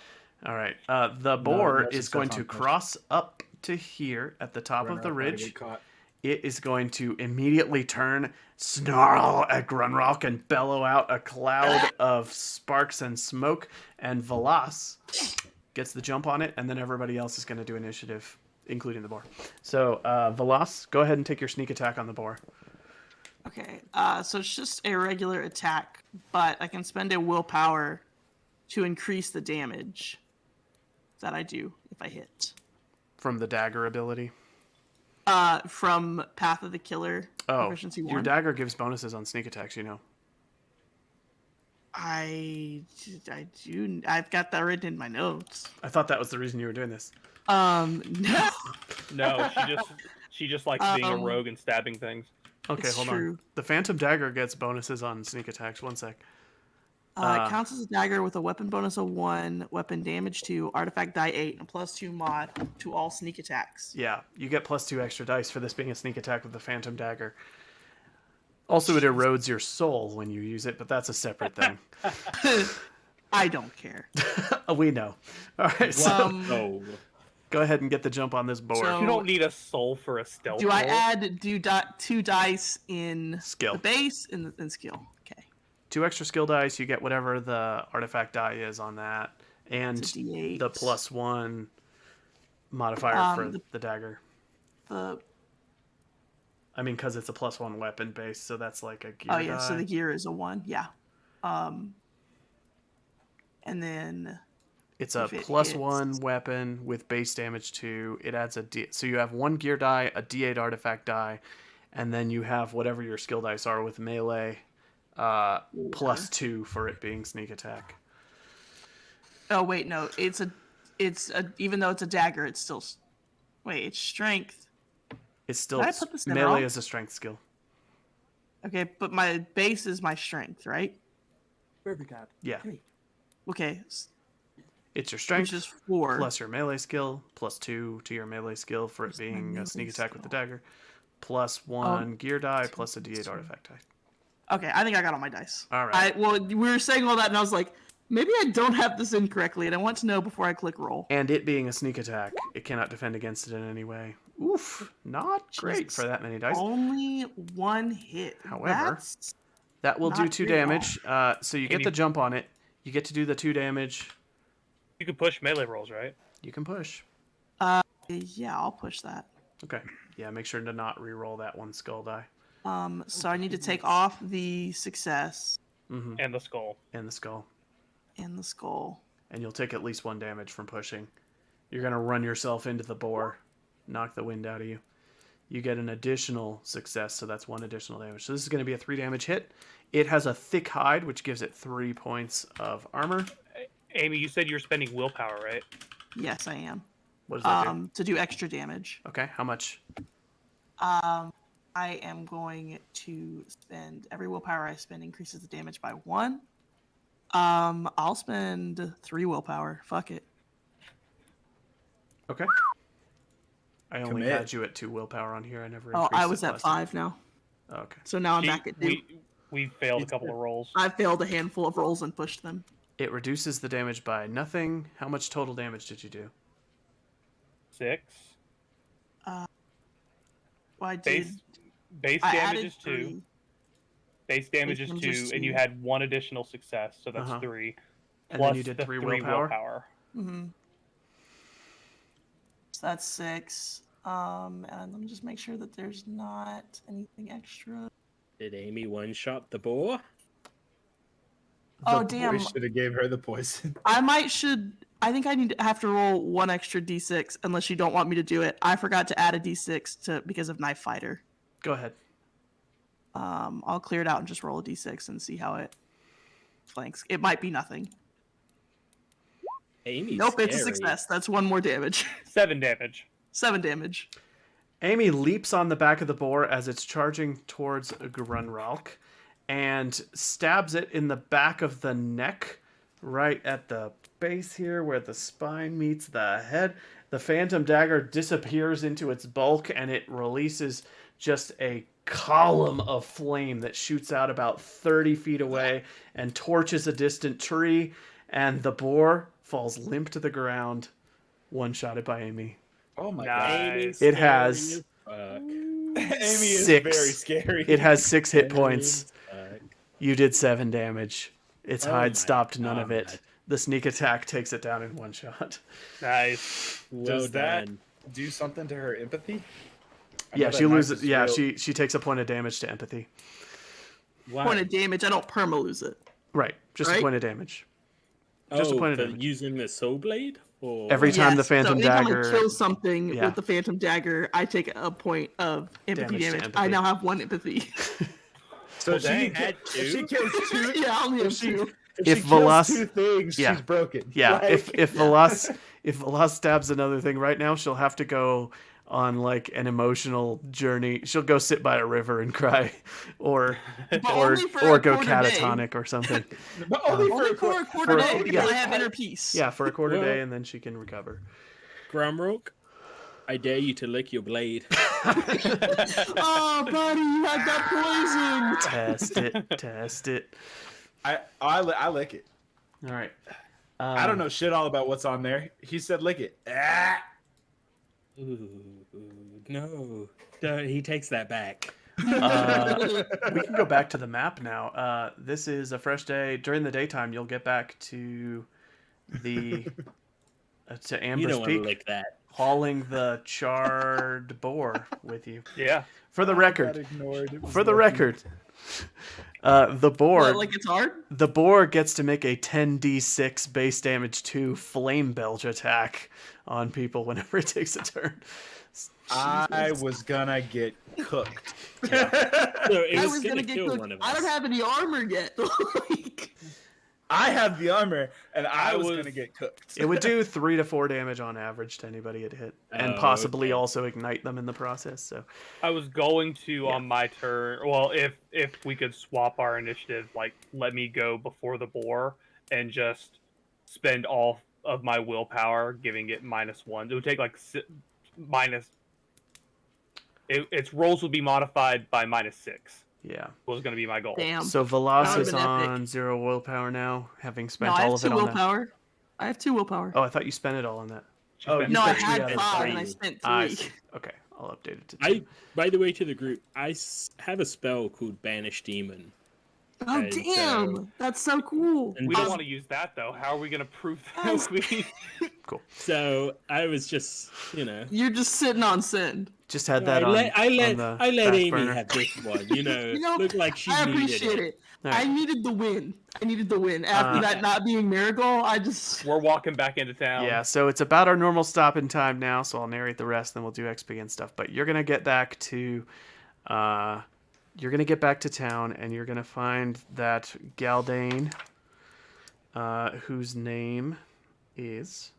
All right. The boar no is success going on to push. cross up to here at the top of the Runner, gotta ridge. get caught. It is going to immediately turn, snarl at Grunrock, and bellow out a cloud of sparks and smoke. And Velas gets the jump on it, and then everybody else is going to do initiative, including the boar. So, Velas, go ahead and take your sneak attack on the boar. Okay, so it's just a regular attack, but I can spend a willpower to increase the damage that I do if I hit. From the dagger ability. From Path of the Killer, Oh, proficiency your 1. dagger gives bonuses on sneak attacks, you know. I do. I've got that written in my notes. I thought that was the reason you were doing this. No. No, she just likes being a rogue and stabbing things. Okay, It's hold true. on. The Phantom Dagger gets bonuses on sneak attacks. One sec. It counts as a dagger with a weapon bonus of 1, weapon damage 2, artifact die 8, and +2 mod to all sneak attacks. Yeah, you get +2 extra dice for this being a sneak attack with the Phantom Dagger. Also, it erodes your soul when you use it, but that's a separate thing. I don't care. We know. All right, so Oh, go ahead and get the jump on this board. So- You don't need a soul for a stealth. Do I roll. add 2 dice in Skill. the base and in skill? Okay. 2 extra skill dice, you get whatever the artifact die is on that, and It's a D8. the +1 modifier for The- the dagger. The I mean, because it's a +1 weapon base, so that's like a gear oh yeah, die. so the gear is a 1. Yeah. And then It's a if it +1 hits- weapon with base damage 2. It adds a D. So you have 1 gear die, a D8 artifact die, and then you have whatever your skill dice are with melee, +2 for it being sneak attack. oh wait, no, it's a even though it's a dagger, it's still wait, it's strength. It's still Did I put this in melee wrong? is a strength skill. Okay, but my base is my strength, right? Yeah, Okay, it's your strength which is 4. plus your melee skill +2 to your melee skill for it Where's my being a sneak melee attack with the skill? dagger, +1 gear die plus a D8 artifact die. Okay, I think I got all my dice. All right. Well, we were saying all that, and I was like, maybe I don't have this incorrectly, and I want to know before I click roll. And it being a sneak attack, it cannot defend against it in any way. Oof, not great Jesus. for that many dice. Only 1 hit. However, That's... That will do Not 2 great at all. damage. So you get you- the jump on it. You get to do the 2 damage. You can push melee rolls, right? You can push. Yeah, I'll push that. Okay. Yeah, make sure to not re-roll that 1 skull die. So I need to take off the success And the skull. And the skull. and the skull. And you'll take at least 1 damage from pushing. You're going to run yourself into the boar. Knock the wind out of you. You get an additional success, so that's 1 additional damage. So this is going to be a 3 damage hit. It has a thick hide, which gives it 3 points of armor. Aimee, you said you were spending willpower, right? Yes, I am. What does that do? To do extra damage. Okay, how much? I am going to spend every willpower I spend increases the damage by 1. I'll spend 3 willpower. Fuck it. Okay. I only Commit. had you at 2 willpower on here. I never Oh, increased I it was at last time. 5 now. Okay. So now I'm back at 2. We failed a couple of rolls. I failed a handful of rolls and pushed them. It reduces the damage by nothing. How much total damage did you do? 6. Well, I did. Base I damage added is 2. 3. Base damage is 2, and you had 1 additional success, so that's Uh-huh. 3. And Plus then you did the 3 3 willpower? Mm-hmm. So that's 6. And let me just make sure that there's not anything extra. did Aimee one-shot the boar? Oh, The damn. boy should have gave her the poison. I think I have to roll 1 extra d6 unless you don't want me to do it. I forgot to add a d6 because of Knife Fighter. Go ahead. I'll clear it out and just roll a d6 and see how it flanks. It might be nothing. Amy's Nope, it's a scary. success. That's 1 more damage. 7 damage. 7 damage. Aimee leaps on the back of the boar as it's charging towards Grunralk and stabs it in the back of the neck, right at the base here where the spine meets the head. The phantom dagger disappears into its bulk and it releases just a column of flame that shoots out about 30 feet away and torches a distant tree, and the boar falls limp to the ground, one-shotted by Aimee. Oh my Nice. It has god. Aimee is 6. very scary. It has 6 hit Scary points. as fuck. You did 7 damage. Its Oh hide my stopped none of it. God. The sneak attack takes it down in one shot. Nice. Well Does that done. do something to her empathy? I Yeah, know that she knife loses. is Yeah, real- she takes a point of damage to empathy. Wow. Point of damage. I don't perma lose it. Right, just a Right? point of damage. Just a point of for damage. using the soul blade? Or Every time the Yes, phantom so anytime dagger. I kill something Yeah. with the phantom dagger, I take a point of empathy Damage to damage. empathy. I now have 1 empathy. So Well, dang. if she kills two, yeah, I only have if she, 2. if If she kills Velas- 2 things, yeah. she's broken. Yeah, Like, if Velas stabs another thing right now, she'll have to go on like an emotional journey. She'll go sit by a river and cry, or only for or a go quarter day. catatonic or something. but only for Only a for a quarter. quarter for- day because yeah. I have inner peace. Yeah, for a quarter Well- day, and then she can recover. Gramrock, I dare you to lick your blade. Oh, buddy, you had that poison. Test it. I lick it. All right. I don't know shit all about what's on there. He said lick it. Ah! Ooh, no. He takes that back. We can go back to the map now. This is a fresh day. During the daytime, you'll get back to the to You Amber's don't want to Peak, lick that. hauling the charred boar with you. Yeah. For the Got record, ignored. It was for the lucky. record, the boar What, like it's hard? the boar gets to make a 10d6 base damage 2 flame belch attack on people whenever it takes a turn. I was gonna get cooked. So it I was, was gonna gonna get kill cooked. one of I don't us. have any armor yet. Like, I have the armor, and I was was- gonna get cooked. It would do 3 to 4 damage on average to anybody it hit, and Oh, possibly okay. also ignite them in the process. So I was going to Yeah. on my turn. Well, if we could swap our initiative, like let me go before the boar and just spend all of my willpower, giving it -1. It would take like minus. Its rolls would be modified by -6. yeah. Was going to be my goal. damn. So Velas That would've is been epic. on 0 willpower now, having spent No, I all have of 2 it on that. willpower. I have 2 willpower. Oh, I thought you spent it all on that. She Oh, spent you no, I said had out of 5 three. and I spent 3. I see. Okay, I'll update it to 2. By the way, to the group, I have a spell called Banish Demon. Oh, And, damn. That's so cool. And We don't want to use that though. How are we going to prove that we? So I was just, You're just sitting on send. Just had I that on. let on the I let back Aimee burner. have this one. You know, Looked like she I needed appreciate it. All I right. needed the win. After that not being miracle, I just... We're walking back into town. Yeah, so it's about our normal stop in time now, so I'll narrate the rest, then we'll do XP and stuff. But you're gonna get back to town, and you're gonna find that Galdane, whose name is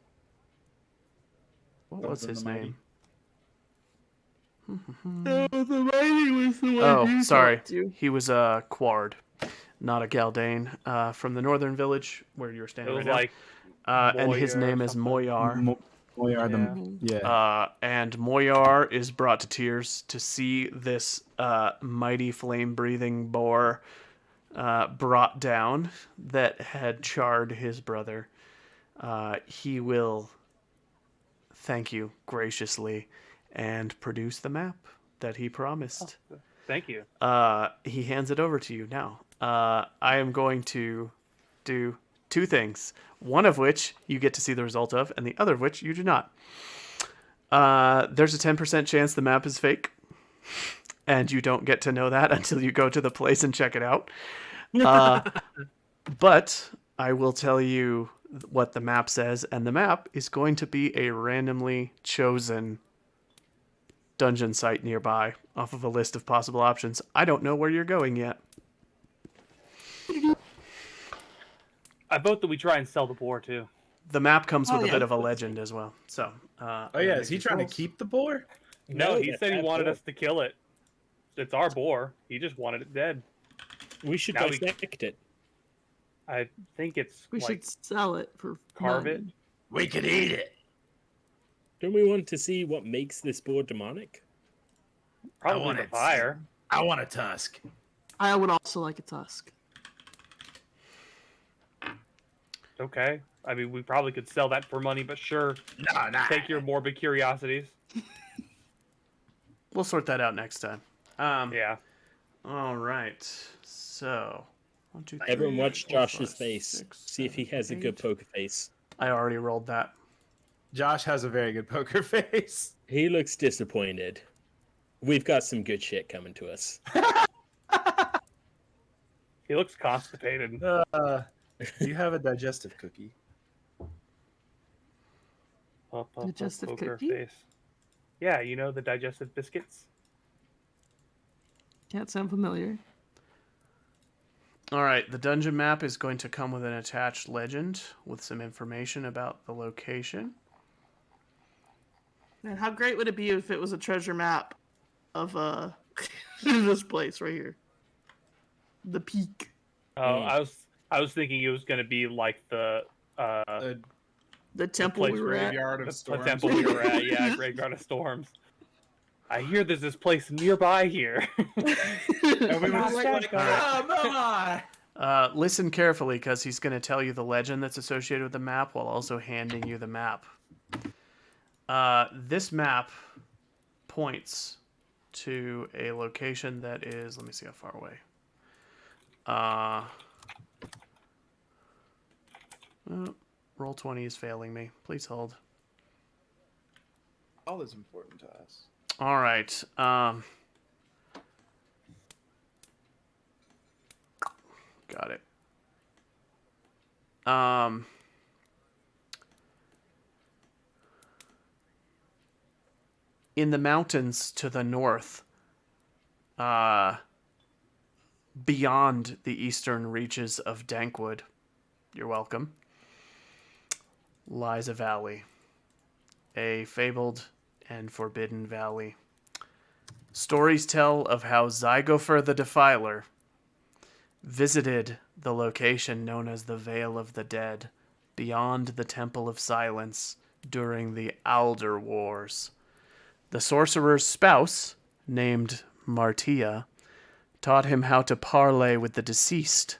what was Something his the mighty. name? the lady was the one Oh, you sorry. talked to. He was a Quard, not a Galdane, from the northern village where you're It standing was right like now. And his Moyar name or is something. Moyar. Moyar, yeah. And Moyar is brought to tears to see this mighty flame-breathing boar brought down that had charred his brother. He will thank you graciously and produce the map that he promised. Thank you. He hands it over to you now. I am going to do 2 things, one of which you get to see the result of, and the other of which you do not. There's a 10% chance the map is fake, and you don't get to know that until you go to the place and check it out. But I will tell you what the map says, and the map is going to be a randomly chosen dungeon site nearby off of a list of possible options. I don't know where you're going yet. I vote that we try and sell the boar too. The map comes with Oh, a yeah. bit of a legend as well. So, Oh yeah, is he trying to keep the boar? No, he that's said he our wanted boar. us to kill it. It's our boar. He just wanted it dead. We should Now we- dissect it. I think it's We like should sell it for carve money. it. We could eat it. Don't we want to see what makes this boar demonic? Probably want the it. fire. I want a tusk. I would also like a tusk. Okay. I mean, we probably could sell that for money, but sure. No. Take your morbid curiosities. We'll sort that out next time. Yeah. All right. So, 1, 2, 3, Everyone watch 4, Josh's 5, face. 6, See if he 7, has a good 8. poker face. I already rolled that. Josh has a very good poker face. He looks disappointed. We've got some good shit coming to us. He looks constipated. Do you have a digestive cookie? Digestive Poker cookie? face. Yeah, you know the digestive biscuits? Can't sound familiar. All right. The dungeon map is going to come with an attached legend with some information about the location. Man, how great would it be if it was a treasure map of this place right here? The peak. Oh, I was thinking it was gonna be like the The temple place we were at. Graveyard of the Storms. temple we were at. Yeah, Graveyard of Storms. I hear there's this place nearby here. And we were just like, Alright. come on. Listen carefully, because he's going to tell you the legend that's associated with the map while also handing you the map. This map points to a location that is... Let me see how far away. Roll 20 is failing me. Please hold. All is important to us. All right. Got it. In the mountains to the north, beyond the eastern reaches of Dankwood, you're welcome, lies a valley, a fabled and forbidden valley. Stories tell of how Zygofer the Defiler visited the location known as the Vale of the Dead beyond the Temple of Silence during the Alder Wars. The sorcerer's spouse, named Martia, taught him how to parley with the deceased.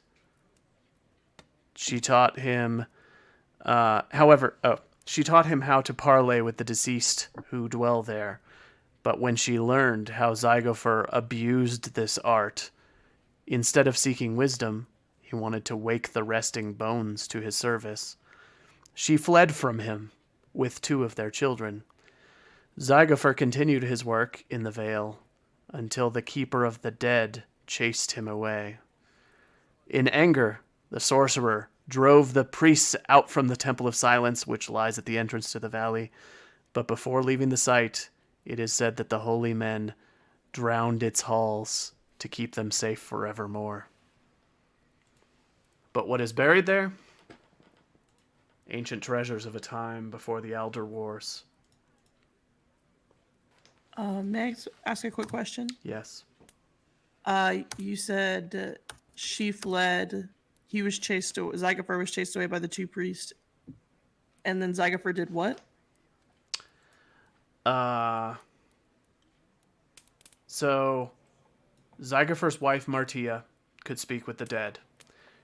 She taught him, she taught him how to parley with the deceased who dwell there. But when she learned how Zygofer abused this art, instead of seeking wisdom, he wanted to wake the resting bones to his service. She fled from him with 2 of their children. Zygofer continued his work in the Vale until the Keeper of the Dead chased him away. In anger, the sorcerer drove the priests out from the Temple of Silence, which lies at the entrance to the valley. But before leaving the site, it is said that the holy men drowned its halls to keep them safe forevermore. But what is buried there? Ancient treasures of a time before the Elder Wars. May I ask a quick question? Yes. You said she fled. He was chased away. Zygofer was chased away by the 2 priests. And then Zygofer did what? So Zygofer's wife Martia could speak with the dead.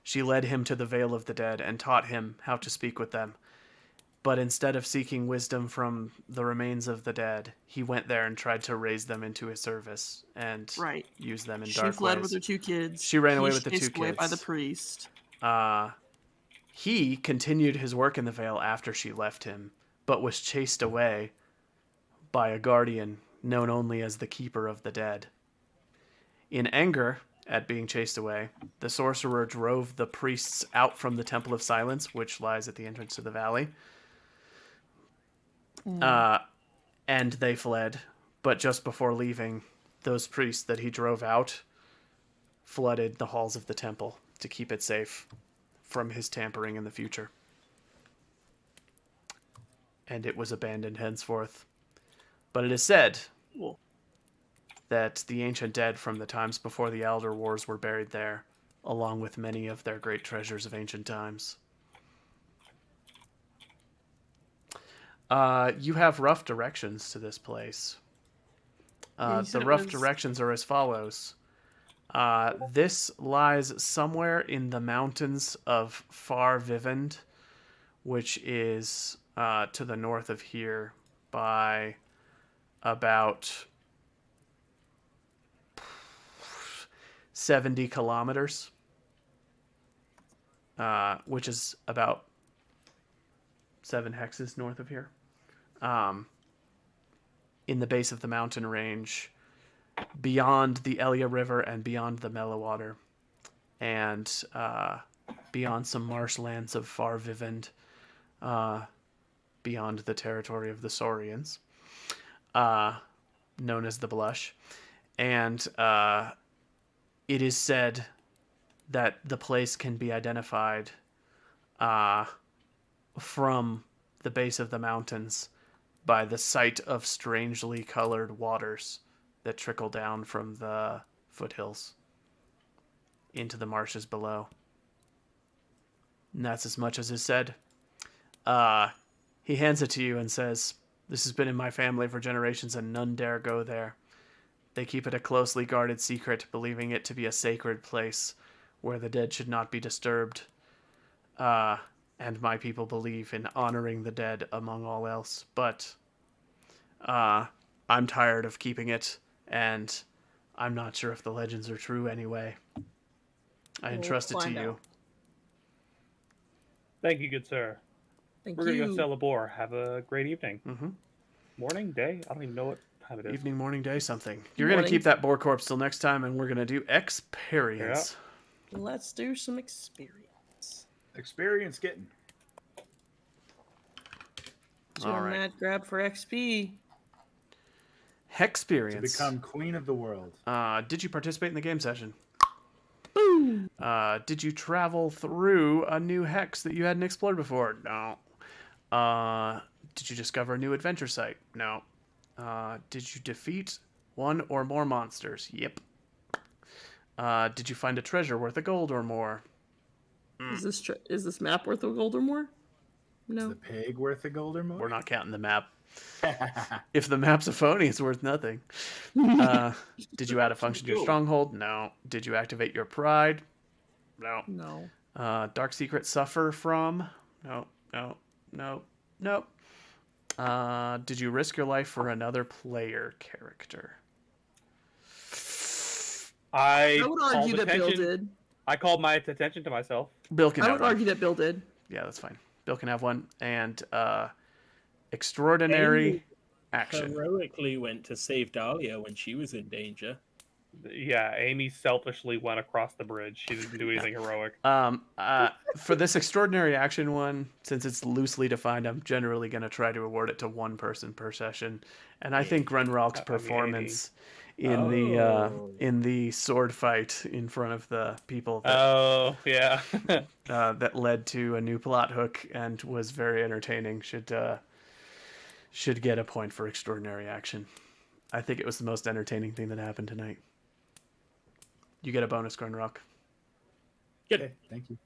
She led him to the Vale of the Dead and taught him how to speak with them. But instead of seeking wisdom from the remains of the dead, he went there and tried to raise them into his service and use them in dark ways. She fled with her 2 kids. She ran away with the 2 chased away kids. by the priest. He continued his work in the Vale after she left him, but was chased away by a guardian known only as the Keeper of the Dead. In anger at being chased away, the sorcerer drove the priests out from the Temple of Silence, which lies at the entrance to the valley. And they fled, but just before leaving, those priests that he drove out flooded the halls of the temple to keep it safe from his tampering in the future. And it was abandoned henceforth. But it is said Cool. that the ancient dead from the times before the Elder Wars were buried there, along with many of their great treasures of ancient times. You have rough directions to this place. Yeah, you The said it rough was- directions are as follows. This lies somewhere in the mountains of Far Vivend, which is to the north of here by about 70 kilometers, which is about 7 hexes north of here. In the base of the mountain range, beyond the Elia River and beyond the Mellowater, and beyond some marshlands of Far Vivend, beyond the territory of the Saurians, known as the Blush. And it is said that the place can be identified from the base of the mountains by the sight of strangely colored waters that trickle down from the foothills into the marshes below. And that's as much as is said. He hands it to you and says, "This has been in my family for generations and none dare go there. They keep it a closely guarded secret, believing it to be a sacred place where the dead should not be disturbed. And my people believe in honoring the dead among all else. But I'm tired of keeping it, and I'm not sure if the legends are true anyway. I entrust it to find you." out. Thank you, good sir. Thank We're you. gonna go sell a boar. Have a great evening. Mm-hmm. Morning, day? I don't even know what time it is. Evening, morning, day, something. You're going to Morning. keep that boar corpse till next time, and we're going to do experience. Let's do some experience. Experience getting. Doing All right. that grab for XP. To Hexperience. become queen of the world. Did you participate in the game session? Boom. Did you travel through a new hex that you hadn't explored before? No. Did you discover a new adventure site? No. Did you defeat one or more monsters? Yep. Did you find a treasure worth a gold or more? Is this map worth a gold or more? Is No. the pig worth a gold or more? We're not counting the map. If the map's a phony, it's worth nothing. Did you add a function to your stronghold? No. Did you activate your pride? No. No. Dark secret suffer from? No. Did you risk your life for another player character? I I would called argue that Bill attention- did. I called my attention to myself. Bill can I have would one. argue that Bill did. Yeah, that's fine. Bill can have one. And extraordinary Aimee action. Heroically went to save Dahlia when she was in danger. Yeah, Aimee selfishly went across the bridge. She didn't do anything heroic. For this extraordinary action one, since it's loosely defined, I'm generally going to try to award it to one person per session. And I think Grunrock's performance in the sword fight in front of the people that, Oh, yeah. that led to a new plot hook and was very entertaining should get a point for extraordinary action. I think it was the most entertaining thing that happened tonight. You get a bonus, Grunrock. Okay, thank you.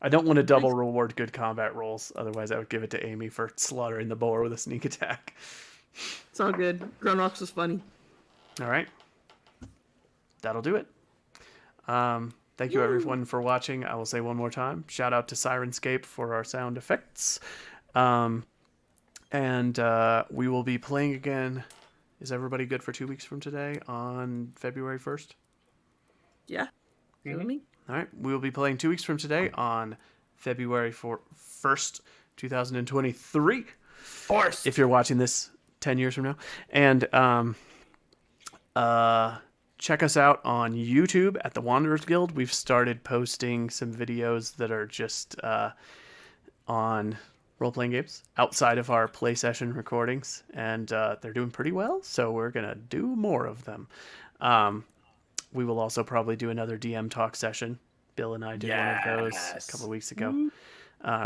I don't want to double reward good combat rolls, otherwise I would give it to Aimee for slaughtering the boar with a sneak attack. It's all good. Grunrocks was funny. All right. That'll do it. Thank you everyone for watching. I will say one more time, shout out to Sirenscape for our sound effects. And we will be playing again. Is everybody good for 2 weeks from today on February 1st? Yeah. You with me? All right. We will be playing 2 weeks from today on February 1st, 2023. Forced. If you're watching this 10 years from now. And check us out on YouTube at the Wanderers Guild. We've started posting some videos that are just on role-playing games outside of our play session recordings, and they're doing pretty well, so we're going to do more of them. We will also probably do another DM talk session. Bill and I did one of those a couple of weeks ago.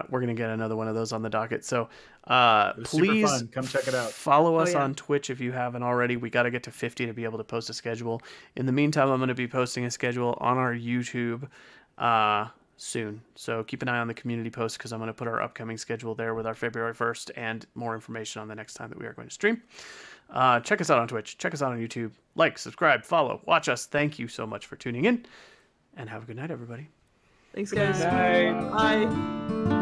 we're gonna get another one of those on the docket. So It was super please fun. Come check it out. follow us yeah. on Twitch if you haven't already. We got to get to 50 to be able to post a schedule. In the meantime, I'm going to be posting a schedule on our YouTube soon. So keep an eye on the community post because I'm going to put our upcoming schedule there with our February 1st and more information on the next time that we are going to stream. Check us out on Twitch. Check us out on YouTube. Like, subscribe, follow, watch us. Thank you so much for tuning in. And have a good night, everybody. Thanks, guys. Night. Bye.